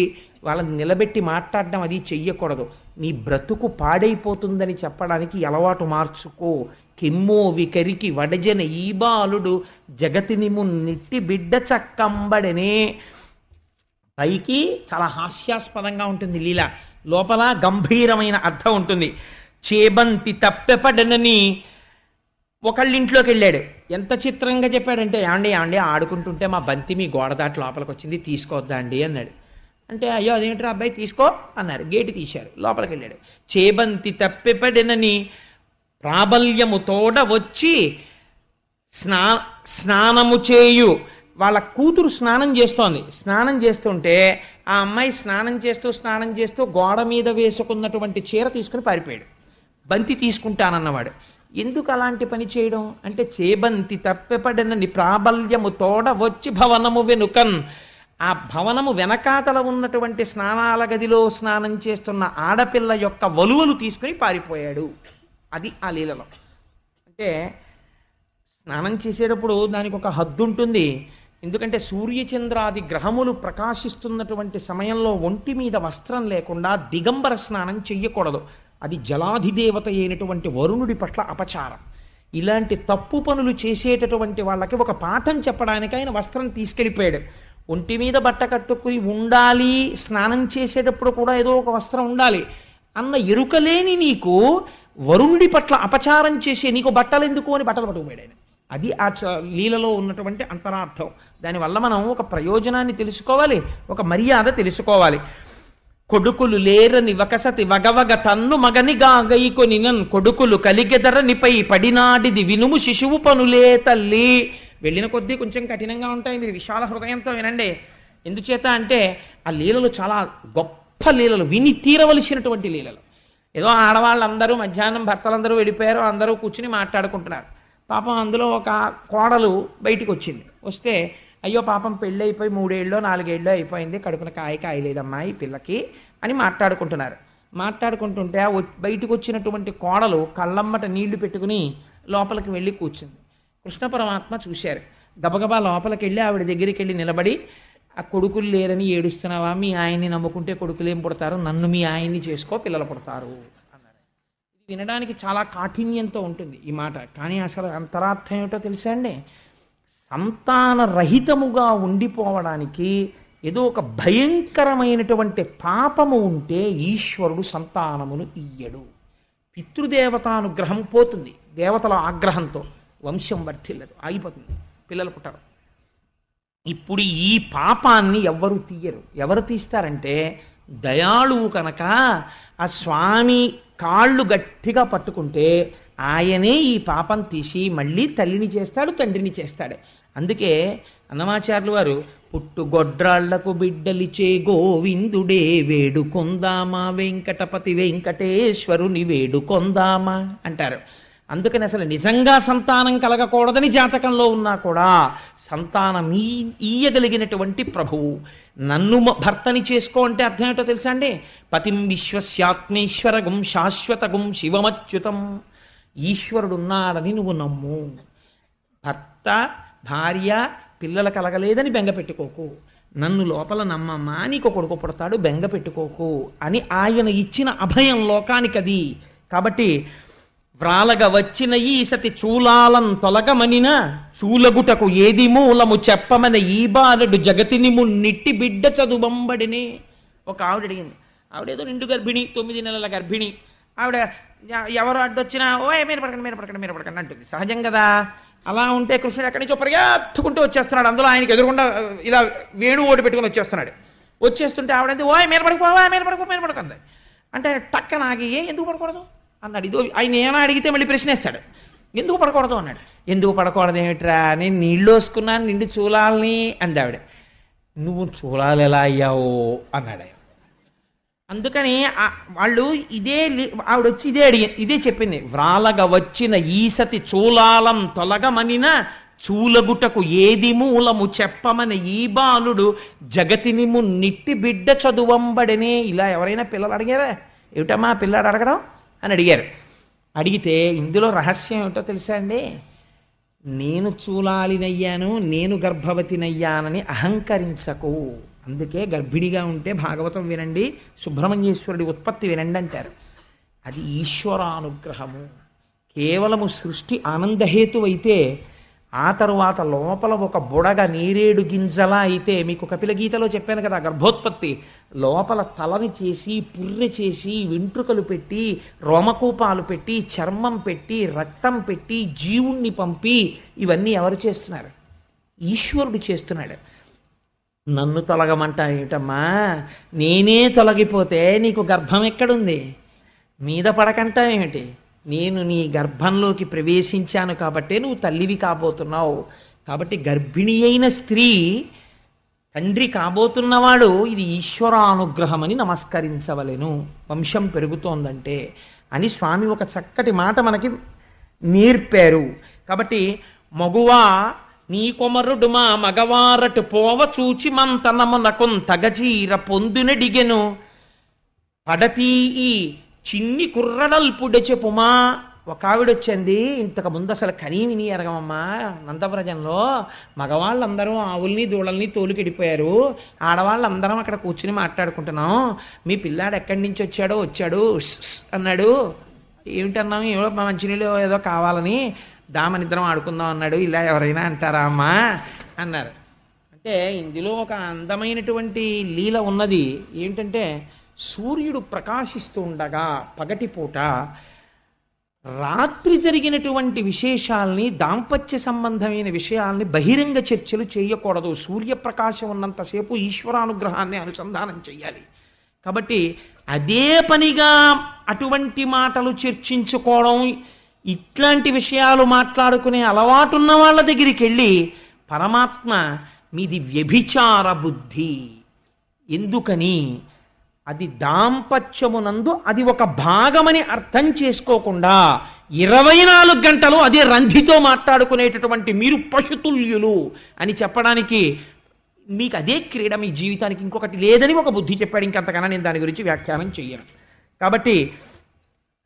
వాళ్ళని నిలబెట్టి మాట్లాడడం అది చెయ్యకూడదు. నీ బ్రతుకు పాడైపోతుందని చెప్పడానికి అలవాటు మార్చుకో. కిమ్మో వికరికి వడజన ఈ బాలుడు జగతిని మున్నిట్టి బిడ్డ చక్కంబడనే. పైకి చాలా హాస్యాస్పదంగా ఉంటుంది లీల, లోపల గంభీరమైన అర్థం ఉంటుంది. చేబంతి తప్పెపడనని ఒకళ్ళ ఇంట్లోకి వెళ్ళాడు. ఎంత చిత్రంగా చెప్పాడంటే, ఏమండి ఏమండి ఆడుకుంటుంటే మా బంతి మీ గోడ దాటి లోపలికి వచ్చింది, తీసుకోవద్దా అండి అన్నాడు. అంటే అయ్యో అదేంటి అబ్బాయి తీసుకో అన్నారు. గేటు తీశారు, లోపలికి వెళ్ళాడు. చేబంతి తప్పెపడినని ప్రాబల్యము తోడ వచ్చి స్నానము చేయు. వాళ్ళ కూతురు స్నానం చేస్తోంది. స్నానం చేస్తుంటే ఆ అమ్మాయి స్నానం చేస్తూ గోడ మీద వేసుకున్నటువంటి చీర తీసుకుని పారిపోయాడు. బంతి తీసుకుంటానన్నవాడు. ఎందుకు అలాంటి పని చేయడం అంటే, చేబంతి తప్పెపడినని ప్రాబల్యము తోడ వచ్చి భవనము వెనుకన్, ఆ భవనము వెనకాతల ఉన్నటువంటి స్నానాల గదిలో స్నానం చేస్తున్న ఆడపిల్ల యొక్క వలువలు తీసుకుని పారిపోయాడు. అది ఆ లీలలో. అంటే స్నానం చేసేటప్పుడు దానికి ఒక హద్దు ఉంటుంది. ఎందుకంటే సూర్యచంద్రాది గ్రహములు ప్రకాశిస్తున్నటువంటి సమయంలో ఒంటి మీద వస్త్రం లేకుండా దిగంబర స్నానం చెయ్యకూడదు. అది జలాధిదేవత అయినటువంటి వరుణుడి పట్ల అపచారం. ఇలాంటి తప్పు పనులు చేసేటటువంటి వాళ్ళకి ఒక పాఠం చెప్పడానికి ఆయన వస్త్రం తీసుకెళ్ళిపోయాడు. ఒంటి మీద బట్ట కట్టుకుని ఉండాలి, స్నానం చేసేటప్పుడు కూడా ఏదో ఒక వస్త్రం ఉండాలి అన్న ఎరుకలేని నీకు వరుణుడి పట్ల అపచారం చేసే నీకు బట్టలు ఎందుకు అని బట్టలు పట్టుకుపోయాడు ఆయన. అది ఆ లీలలో ఉన్నటువంటి అంతరార్థం. దానివల్ల మనం ఒక ప్రయోజనాన్ని తెలుసుకోవాలి, ఒక మర్యాద తెలుసుకోవాలి. కొడుకులు లేరని వకసతి వగవగ తన్ను మగనిగా గైకొనినన్, కొడుకులు కలిగెదరనిపై పడినాడిది వినుము శిశువు పనులే తల్లి. వెళ్ళిన కొద్దీ కొంచెం కఠినంగా ఉంటాయి, మీరు విశాల హృదయంతో వినండి. ఎందుచేత అంటే ఆ లీలలు చాలా గొప్ప లీలలు, విని తీరవలసినటువంటి లీలలు. ఏదో ఆడవాళ్ళందరూ మధ్యాహ్నం భర్తలందరూ వెళ్ళిపోయారు, అందరూ కూర్చుని మాట్లాడుకుంటున్నారు. పాపం అందులో ఒక కోడలు బయటికి వచ్చింది. వస్తే అయ్యో పాపం పెళ్ళి అయిపోయి 3 ఏళ్ళో 4 ఏళ్ళో అయిపోయింది, కడుపున కాయలేదమ్మా ఈ పిల్లకి అని మాట్లాడుకుంటున్నారు. మాట్లాడుకుంటుంటే బయటకు వచ్చినటువంటి కోడలు కళ్ళమ్మట నీళ్లు పెట్టుకుని లోపలికి వెళ్ళి కూర్చుంది. కృష్ణ పరమాత్మ చూశారు. గబగబా లోపలికి వెళ్ళి ఆవిడ దగ్గరికి వెళ్ళి నిలబడి, ఆ కొడుకులు లేరని ఏడుస్తున్నావా, మీ ఆయన్ని నమ్ముకుంటే కొడుకులేం పుడతారు, నన్ను మీ ఆయన్ని చేసుకో పిల్లలు పుడతారు అన్నారు. ఇది వినడానికి చాలా కాఠిన్యంతో ఉంటుంది ఈ మాట, కానీ అసలు అంతరార్థం ఏమిటో తెలుసా అండి? సంతానరహితముగా ఉండిపోవడానికి ఏదో ఒక భయంకరమైనటువంటి పాపము ఉంటే ఈశ్వరుడు సంతానమును ఇయ్యడు. పితృదేవతానుగ్రహం పోతుంది, దేవతల ఆగ్రహంతో వంశం వర్ధిల్లదు, ఆగిపోతుంది, పిల్లలు పుట్టరు. ఇప్పుడు ఈ పాపాన్ని ఎవ్వరు తీయరు. ఎవరు తీస్తారంటే దయాళువు కనుక ఆ స్వామి కాళ్ళు గట్టిగా పట్టుకుంటే ఆయనే ఈ పాపం తీసి మళ్ళీ తల్లిని చేస్తాడు, తండ్రిని చేస్తాడు. అందుకే అన్నమాచార్యులు వారు పుట్టుగొడ్రాళ్లకు బిడ్డలిచే గోవిందుడే వేడుకొందామా, వెంకటపతి వెంకటేశ్వరుని వేడుకొందామా అంటారు. అందుకని అసలు నిజంగా సంతానం కలగకూడదని జాతకంలో ఉన్నా కూడా సంతానం ఈయగలిగినటువంటి ప్రభువు నన్ను భర్తని చేసుకో అంటే అర్థం ఏంటో తెలుసా అండి? పతిం విశ్వస్యాత్మేశ్వరగుం శాశ్వతగుం శివమచ్యుతం. ఈశ్వరుడున్నాడని నువ్వు నమ్ము. భర్త భార్య పిల్లలు కలగలేదని బెంగ పెట్టుకోకు, నన్ను లోపల నమ్మమ్మా, నీకు కొడుకు పుడతాడు, బెంగ పెట్టుకోకు అని ఆయన ఇచ్చిన అభయం లోకానికి అది. కాబట్టి వ్రాలగ వచ్చిన ఈ సతి చూలాలం తొలగమనిన చూలగుటకు ఏది మూలము చెప్పమన ఈ బాలుడు జగతిని మున్నిట్టి బిడ్డ చదువంబడిని. ఒక ఆవిడ అడిగింది, ఆవిడేదో 2 గర్భిణి, 9 నెలల గర్భిణి. ఆవిడ ఎవరు అడ్డొచ్చినా మీరు పడకండి అంటుంది. సహజం కదా. అలా ఉంటే కృష్ణుడు ఎక్కడి నుంచో పరిగెత్తుకుంటూ వచ్చేస్తున్నాడు. అందులో ఆయనకి ఎదురుకుండా ఇలా వేణు ఓడి పెట్టుకుని వచ్చేస్తున్నాడు. వచ్చేస్తుంటే ఆవిడంది మీరు పడుకుంది అంటే టక్క నాగి ఎందుకు పడకూడదు అన్నాడు. ఇదో ఆయన ఏమైనా అడిగితే మళ్ళీ ప్రశ్నేస్తాడు, ఎందుకు పడకూడదు అన్నాడు. ఎందుకు పడకూడదు ఏమిట్రా, నేను నీళ్ళు వేసుకున్నాను నిండి చూలాలని అంది ఆవిడ. నువ్వు చూలాలి ఎలా అయ్యావు అన్నాడు. అందుకని వాళ్ళు ఆవిడ వచ్చి ఇదే చెప్పింది. వ్రాలగ వచ్చిన ఈసతి చూలాలం తొలగమనిన చూలగుటకు ఏది మూలము చెప్పమని ఈ బాలుడు జగతిని మున్నిట్టి బిడ్డ చదువంబడనే. ఇలా ఎవరైనా పిల్లలు అడిగారా? ఏమిటమ్మా పిల్లాడు అడగడం అని అడిగారు. అడిగితే ఇందులో రహస్యం ఏమిటో తెలుసా అండి? నేను చూలాలినయ్యాను, నేను గర్భవతినయ్యానని అహంకరించకు. అందుకే గర్భిణిగా ఉంటే భాగవతం వినండి, సుబ్రహ్మణ్యేశ్వరుడి ఉత్పత్తి వినండి అంటారు. అది ఈశ్వరానుగ్రహము. కేవలము సృష్టి ఆనందహేతు అయితే ఆ తరువాత లోపల ఒక బుడగ నీరేడు గింజలా అయితే, మీకు కపిల గీతలో చెప్పాను కదా గర్భోత్పత్తి, లోపల తలని చేసి పుర్రె చేసి వెంట్రుకలు పెట్టి రోమకూపాలు పెట్టి చర్మం పెట్టి రక్తం పెట్టి జీవుణ్ణి పంపి ఇవన్నీ ఎవరు చేస్తున్నారు? ఈశ్వరుడు చేస్తున్నాడు. నన్ను తొలగమంటా ఏమిటమ్మా, నేనే తొలగిపోతే నీకు గర్భం ఎక్కడుంది? మీద పడకంటా ఏమిటి? నేను నీ గర్భంలోకి ప్రవేశించాను కాబట్టే నువ్వు తల్లివి కాబోతున్నావు. కాబట్టి గర్భిణి అయిన స్త్రీ తండ్రి కాబోతున్నవాడు ఇది ఈశ్వరానుగ్రహమని నమస్కరించవలెను, వంశం పెరుగుతోందంటే అని స్వామి ఒక చక్కటి మాట మనకి నేర్పారు. కాబట్టి మగువా నీ కొమరుడు మా మగవారటు పోవ చూచి మంతనమునకున్ తగజీర పొందునడిగెను పడతీ ఈ చిన్ని కుర్రడల్పుడ చెప్పుమా. ఒక ఆవిడొచ్చింది, ఇంతకు ముందు అసలు కనీ విని ఎరగమమ్మా, నందవ్రజంలో మగవాళ్ళందరూ ఆవుల్ని దూడల్ని తోలుకెడిపోయారు, ఆడవాళ్ళందరం అక్కడ కూర్చుని మాట్లాడుకుంటున్నాం, మీ పిల్లాడు ఎక్కడి నుంచి వచ్చాడు అన్నాడు. ఏమిటన్నాము? ఏదో మంచినీళ్ళు ఏదో కావాలని దామనిద్దరం ఆడుకుందాం అన్నాడు. ఇలా ఎవరైనా అంటారా అమ్మా అన్నారు. అంటే ఇందులో ఒక అందమైనటువంటి లీల ఉన్నది. ఏమిటంటే సూర్యుడు ప్రకాశిస్తూ ఉండగా పగటిపూట రాత్రి జరిగినటువంటి విశేషాల్ని, దాంపత్య సంబంధమైన విషయాల్ని బహిరంగ చర్చలు చేయకూడదు. సూర్యప్రకాశం ఉన్నంతసేపు ఈశ్వరానుగ్రహాన్ని అనుసంధానం చెయ్యాలి. కాబట్టి అదే పనిగా అటువంటి మాటలు చర్చించుకోవడం, ఇట్లాంటి విషయాలు మాట్లాడుకునే అలవాటున్న వాళ్ళ దగ్గరికి వెళ్ళి పరమాత్మ మీది వ్యభిచార బుద్ధి, ఎందుకని అది దాంపత్యమునందు అది ఒక భాగమని అర్థం చేసుకోకుండా 24 గంటలు అదే రంధితో మాట్లాడుకునేటటువంటి మీరు పశుతుల్యులు అని చెప్పడానికి, మీకు అదే క్రీడ, మీ జీవితానికి ఇంకొకటి లేదని ఒక బుద్ధి చెప్పాడు. ఇంకంతకన్నా నేను దాని గురించి వ్యాఖ్యానం చెయ్యను. కాబట్టి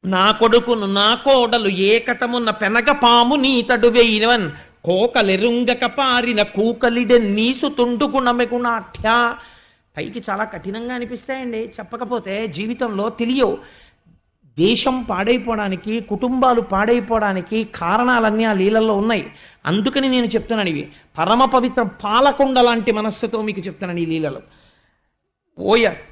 నా కొడుకును నా కోడలు ఏకతమున్న పెనగ పాము నీతడు వేయినవన్ కోకలెరుంగక పారిన కూకలిడెన్ నీసు తుండుగుణమెగుణాఠ్యా. పైకి చాలా కఠినంగా అనిపిస్తాయండి, చెప్పకపోతే జీవితంలో తెలియవు. దేశం పాడైపోవడానికి, కుటుంబాలు పాడైపోవడానికి కారణాలన్నీ ఆ లీలల్లో ఉన్నాయి. అందుకని నేను చెప్తున్నాను, ఇవి పరమ పవిత్ర పాలకొండ లాంటి మనస్సుతో మీకు చెప్తున్నాను ఈ లీలలు.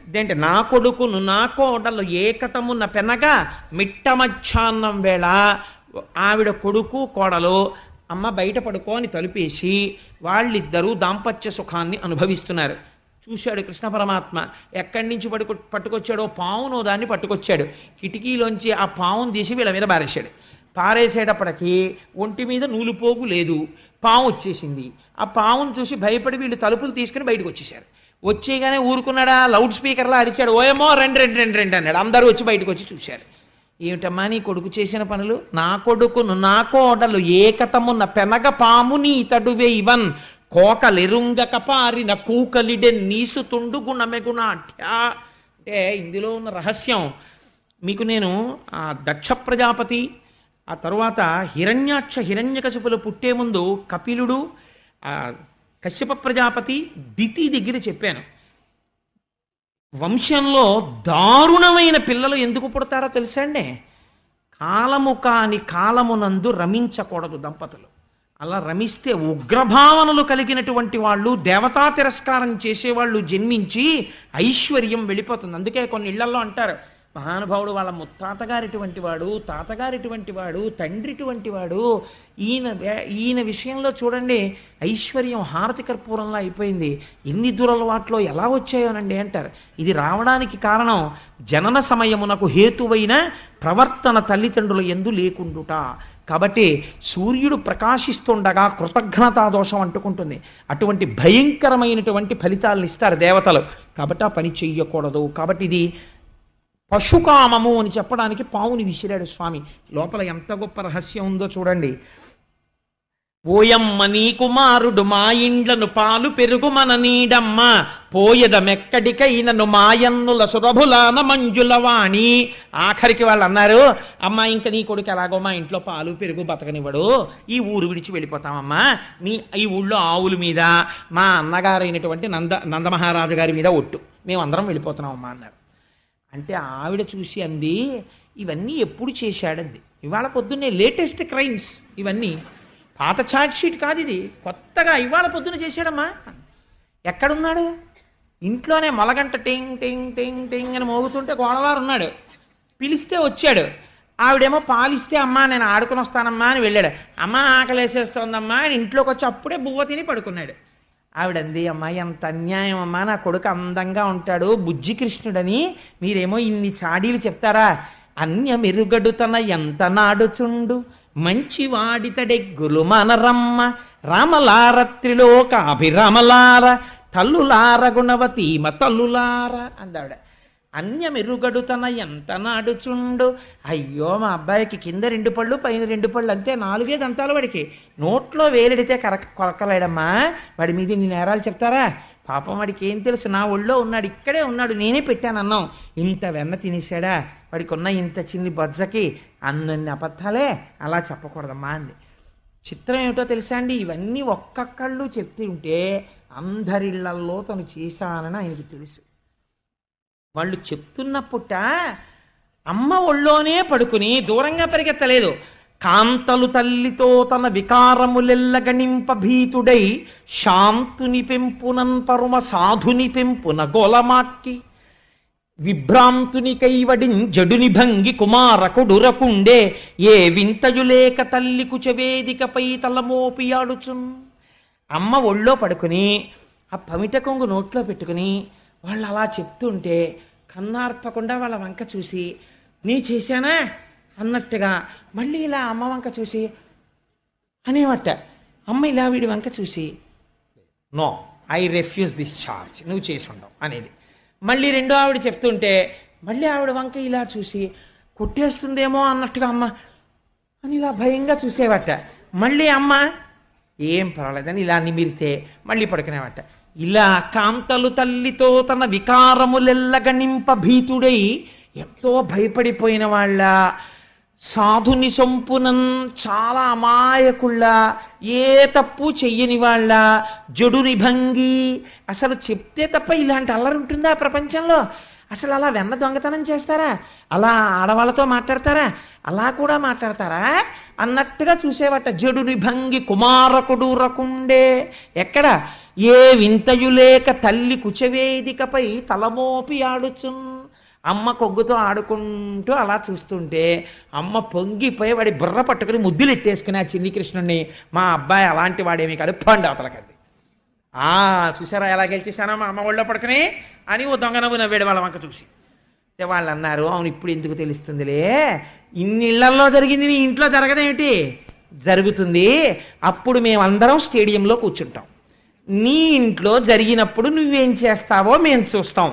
ఇదేంటే నా కొడుకును నా కోడలు ఏకతమున్న పెనగా మిట్ట మధ్యాహ్నం వేళ ఆవిడ కొడుకు కోడలు అమ్మ బయట పడుకో అని తలుపేసి వాళ్ళిద్దరూ దాంపత్య సుఖాన్ని అనుభవిస్తున్నారు. చూశాడు కృష్ణ పరమాత్మ. ఎక్కడి నుంచి పట్టుకొచ్చాడో పావునో దాన్ని పట్టుకొచ్చాడు. కిటికీలోంచి ఆ పావును తీసి వీళ్ళ మీద పారేశాడు. పారేసేటప్పటికి ఒంటి మీద నూలుపోగు లేదు, పాము వచ్చేసింది. ఆ పావును చూసి భయపడి వీళ్ళు తలుపులు తీసుకుని బయటకు వచ్చేసారు. వచ్చేగానే ఊరుకున్నాడా, లౌడ్ స్పీకర్లా అరిచాడు, ఓయేమో రెండు రెండు రెండు రెండు అన్నాడు. అందరూ వచ్చి బయటకు వచ్చి చూశారు. ఏమిటమ్మా నీ కొడుకు చేసిన పనులు? నా కొడుకును నా కోడలు ఏకతమున్న పెనగ పాము నీ తడువే ఇవన్ కోకలెరుంగక పారిన కూకలిడెన్ నీసు తుండు గుణమెగుణాఠ్యా. అంటే ఇందులో ఉన్న రహస్యం మీకు నేను ఆ దక్ష ప్రజాపతి, ఆ తరువాత హిరణ్యకశిపులు పుట్టే ముందు కపిలుడు, కశ్యప ప్రజాపతి, దితి దగ్గర చెప్పాను. వంశంలో దారుణమైన పిల్లలు ఎందుకు పుడతారో తెలుసా అండి? కాలము కాని కాలమునందు రమించకూడదు దంపతులు. అలా రమిస్తే ఉగ్రభావనలు కలిగినటువంటి వాళ్ళు, దేవతా తిరస్కారం చేసేవాళ్ళు జన్మించి ఐశ్వర్యం వెళ్ళిపోతుంది. అందుకే కొన్ని ఇళ్లల్లో అంటారు, మహానుభావుడు వాళ్ళ ముత్తాతగారిటువంటి వాడు, తాతగారిటువంటి వాడు, తండ్రిటువంటి వాడు, ఈయన విషయంలో చూడండి ఐశ్వర్యం హారతి కర్పూరంలా అయిపోయింది, ఎన్ని దురలవాట్లో ఎలా వచ్చాయోనండి అంటారు. ఇది రావడానికి కారణం జనన సమయమునకు హేతువైన ప్రవర్తన తల్లిదండ్రుల యందు లేకుండుట. కాబట్టి సూర్యుడు ప్రకాశిస్తుండగా కృతజ్ఞతా దోషం అంటుకుంటుంది. అటువంటి భయంకరమైనటువంటి ఫలితాలను ఇస్తారు దేవతలు. కాబట్టి ఆ పని చెయ్యకూడదు. కాబట్టి ఇది పశుకామము అని చెప్పడానికి పావుని విసిరాడు స్వామి. లోపల ఎంత గొప్ప రహస్యం ఉందో చూడండి. ఓయమ్మ నీ కుమారుడు మా ఇండ్లను పాలు పెరుగు మన నీడమ్మ పోయదమెక్కడికైనను మాయన్నుల సురభులాన మంజులవాణి. ఆఖరికి వాళ్ళు అన్నారు, అమ్మ ఇంకా నీ కొడుకు ఎలాగో మా ఇంట్లో పాలు పెరుగు బతకనివ్వడు, ఈ ఊరు విడిచి వెళ్ళిపోతామమ్మా, ఈ ఊళ్ళో ఆవుల మీద మా అన్నగారైనటువంటి నందమహారాజు గారి మీద ఒట్టు, మేమందరం వెళ్ళిపోతున్నామమ్మా అన్నారు. అంటే ఆవిడ చూసి అంది, ఇవన్నీ ఎప్పుడు చేశాడంది. ఇవాళ పొద్దున్నే లేటెస్ట్ క్రైమ్స్ ఇవన్నీ. పాత చార్ట్ షీట్ కాదు ఇది, కొత్తగా ఇవాళ పొద్దున చేశాడమ్మా. ఎక్కడున్నాడు? ఇంట్లోనే మొలగంట టింగ్ టింగ్ టింగ్ టింగ్ అని మోగుతుంటే గోడవారు ఉన్నాడు. పిలిస్తే వచ్చాడు. ఆవిడేమో పాలిస్తే అమ్మా నేను ఆడుకుని వస్తానమ్మా అని వెళ్ళాడు. అమ్మ ఆకలేసేస్తోందమ్మా అని ఇంట్లోకి వచ్చి అప్పుడే బువ్వ తిని పడుకున్నాడు. ఆవిడంది, అమ్మా ఎంత అన్యాయం అమ్మా, నా కొడుకు అందంగా ఉంటాడు బుజ్జి కృష్ణుడని మీరేమో ఇన్ని చాడీలు చెప్తారా? అన్యమెరుగడుతన ఎంత నాడుచుండు మంచి వాడితడెగ్గులు మనరమ్మ రామలారత్రిలోక అభిరామలార తల్లులార గుణవతీమ తల్లులార అందావిడ. అన్యమెరుగడుతన ఎంత నాడుచుండు. అయ్యో మా అబ్బాయికి కింద 2 పళ్ళు పైన 2 పళ్ళు అంతే, 4 దంతాలు వాడికి. నోట్లో వేలెడితే కొరకలేడమ్మా. వాడి మీద ఇన్ని నేరాలు చెప్తారా? పాపం వాడికి ఏం తెలుసు, నా ఒళ్ళో ఉన్నాడు, ఇక్కడే ఉన్నాడు, నేనే పెట్టాను అన్నం. ఇంత వెన్న తినేసాడా? వాడికి ఉన్న ఇంత చిన్ని బొజ్జకి అన్నన్ని అబద్ధాలే, అలా చెప్పకూడదమ్మా అంది. చిత్రం ఏమిటో తెలుసా అండి, ఇవన్నీ ఒక్కొక్కళ్ళు చెప్తూ ఉంటే అందరిళ్లల్లో తను చేశానని ఆయనకి తెలుసు. వాళ్ళు చెప్తున్నప్పుట అమ్మ ఒళ్ళోనే పడుకుని దూరంగా పరిగెత్తలేదు. కాంతలు తల్లితో తన వికారములెల్ల గణింప భీతుడై శాంతుని పెంపునన్ పరుమ సాధుని పెంపున గోలమాట్టి విభ్రాంతుని కైవడిన్ జడుని భంగి కుమారకుడురకుండే ఏ వింతయులేక తల్లి కుచవేదికపై తలమోపి ఆడుచున్. అమ్మ ఒళ్ళో పడుకుని ఆ పమిట కొంగు నోట్లో పెట్టుకుని వాళ్ళు అలా చెప్తుంటే కన్నార్పకుండా వాళ్ళ వంక చూసి నీ చేశానా అన్నట్టుగా మళ్ళీ ఇలా అమ్మ వంక చూసి అనేవట. అమ్మ ఇలా వీడి వంక చూసి no I refuse this charge, నువ్వు చేసి ఉండవు అనేది. మళ్ళీ రెండో ఆవిడ చెప్తుంటే మళ్ళీ ఆవిడ వంక ఇలా చూసి కొట్టేస్తుందేమో అన్నట్టుగా అమ్మ అని ఇలా భయంగా చూసేవట. మళ్ళీ అమ్మ ఏం పర్వాలేదని ఇలా నిమిరితే మళ్ళీ పడుకునేవట. ఇలా కాంతలు తల్లితో తన వికారములెల్ల గణింప భీతుడై ఎంతో భయపడిపోయిన వాళ్ళ సాధుని సొంపునన్ చాలా అమాయకుళ్ళ ఏ తప్పు చెయ్యని వాళ్ళ జడుని భంగి. అసలు చెప్తే తప్ప ఇలాంటి అల్లరి ఉంటుందా ప్రపంచంలో? అసలు అలా వెన్న దొంగతనం చేస్తారా? అలా ఆడవాళ్ళతో మాట్లాడతారా? అలా కూడా మాట్లాడతారా అన్నట్టుగా చూసేవట. జడుని భంగి కుమారకుడు రకుండే. ఎక్కడ? ఏ వింతయులేక తల్లి కుచవేదికపై తలమోపి ఆడుచున్. అమ్మ కొగ్గుతో ఆడుకుంటూ అలా చూస్తుంటే అమ్మ పొంగిపోయి వాడి బుర్ర పట్టుకుని ముద్దులు ఎట్టేసుకుని ఆ చిన్ని కృష్ణుడిని, మా అబ్బాయి అలాంటి వాడేమి కాదు పండు అవతలకండి. చూసారా ఎలా గెలిచేశానో మా అమ్మ ఒళ్ళో పడుకుని అని ఓ దొంగ నవ్వు నవ్వేడు వాళ్ళ వంక చూసి. అంటే వాళ్ళు అన్నారు, అవును ఇప్పుడు ఎందుకు తెలుస్తుందిలే, ఇన్ని ఇళ్లల్లో జరిగింది నీ ఇంట్లో జరగదేమిటి? జరుగుతుంది. అప్పుడు మేమందరం స్టేడియంలో కూర్చుంటాం, నీ ఇంట్లో జరిగినప్పుడు నువ్వేం చేస్తావో మేము చూస్తాం.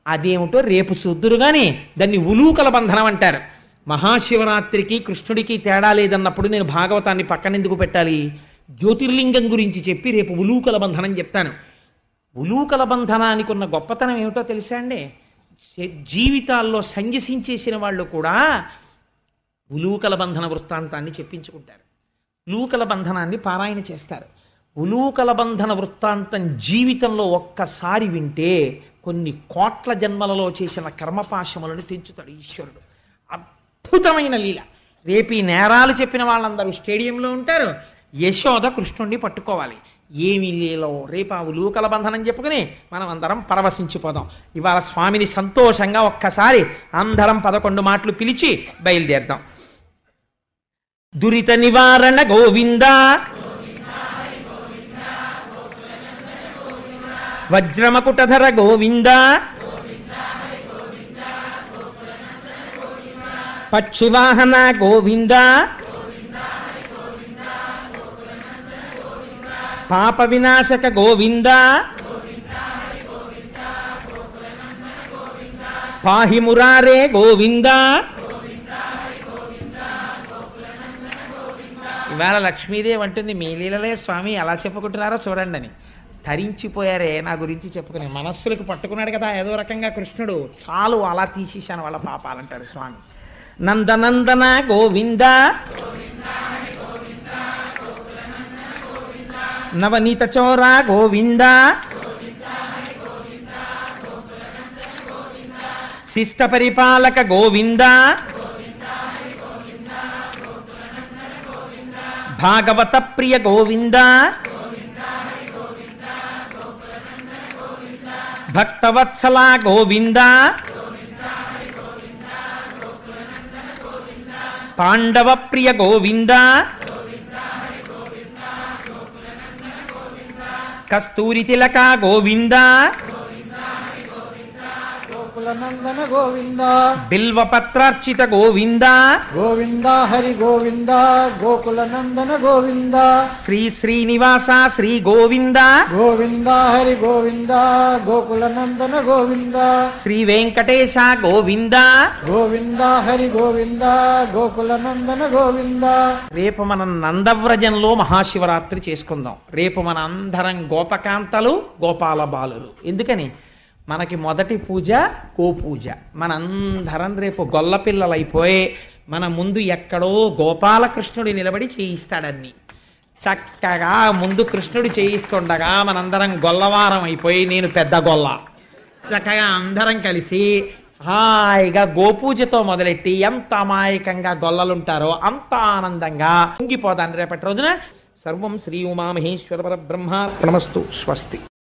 అదేమిటో రేపు చూద్దురు కానీ దాన్ని ఉలూకల బంధనం అంటారు. మహాశివరాత్రికి కృష్ణుడికి తేడా లేదన్నప్పుడు నేను భాగవతాన్ని పక్కనెందుకు పెట్టాలి? జ్యోతిర్లింగం గురించి చెప్పి రేపు ఉలూకల బంధనం చెప్తాను. ఉలూకల బంధనానికి ఉన్న గొప్పతనం ఏమిటో తెలుసా అండి? జీవితాల్లో సంయసించేసిన వాళ్ళు కూడా ఉలూకల బంధన వృత్తాంతాన్ని చెప్పించుకుంటారు, ఉలూకల బంధనాన్ని పారాయణ చేస్తారు. ఉలూకల బంధన వృత్తాంతం జీవితంలో ఒక్కసారి వింటే కొన్ని కోట్ల జన్మలలో చేసిన కర్మపాశములను తెంచుతాడు ఈశ్వరుడు. అద్భుతమైన లీల. రేపు ఈ నేరాలు చెప్పిన వాళ్ళందరూ స్టేడియంలో ఉంటారు, యశోద కృష్ణుణ్ణి పట్టుకోవాలి. ఏమి లీలో రేపు ఆ ఉలూకల బంధనం చెప్పుకుని మనం అందరం పరవశించిపోదాం. ఇవాళ స్వామిని సంతోషంగా ఒక్కసారి అందరం 11 మాటలు పిలిచి బయలుదేరదాం. దురిత నివారణ గోవింద, వజ్రమకుటధర గోవింద, పక్షివాహన గోవింద, పాప వినాశక గోవింద, పాహి మురారే గోవింద. ఇవాళ లక్ష్మీదేవి అంటుంది, మీ లీలలే స్వామి ఎలా చెప్పుకుంటున్నారో చూడండి అని. తరించిపోయారే నా గురించి చెప్పుకుని. మనస్సులకు పట్టుకున్నాడు కదా ఏదో రకంగా కృష్ణుడు, చాలు అలా తీసేశాను వాళ్ళ పాపాలంటాడు స్వామి. నందనందన గోవింద, నవనీత చోర గోవింద, శిష్ట పరిపాలక గోవింద, భాగవత ప్రియ గోవింద భక్తవత్సల గోవింద పాండవ ప్రియ గోవింద కస్తూరి తిలక గోవింద గోకులనందన గోవింద బిల్వపత్రార్చిత గోవింద గోవింద హరి గోవింద గోకులనందన గోవింద శ్రీ శ్రీనివాస శ్రీ గోవింద గోవింద హరి గోవింద గోకులనందన గోవింద శ్రీ వెంకటేశ గోవింద గోవింద హరి గోవింద గోకులనందన గోవింద. రేపు మనం నందవ్రజంలో మహాశివరాత్రి చేసుకుందాం. రేపు మన అందరం గోపకాంతలు గోపాల బాలులు. ఎందుకని మనకి మొదటి పూజ గోపూజ. మనందరం రేపు గొల్ల పిల్లలైపోయి మన ముందు ఎక్కడో గోపాలకృష్ణుడు నిలబడి చేయిస్తాడన్ని. చక్కగా ముందు కృష్ణుడు చేయిస్తుండగా మనందరం గొల్లవారం అయిపోయి నేను పెద్ద గొల్ల చక్కగా అందరం కలిసి హాయిగా గోపూజతో మొదలెట్టి ఎంత అమాయకంగా గొల్లలుంటారో అంత ఆనందంగా పొంగిపోతాను రేపటి రోజున. సర్వం శ్రీ ఉమామహేశ్వర పరబ్రహ్మార్పణమస్తు. స్వస్తి.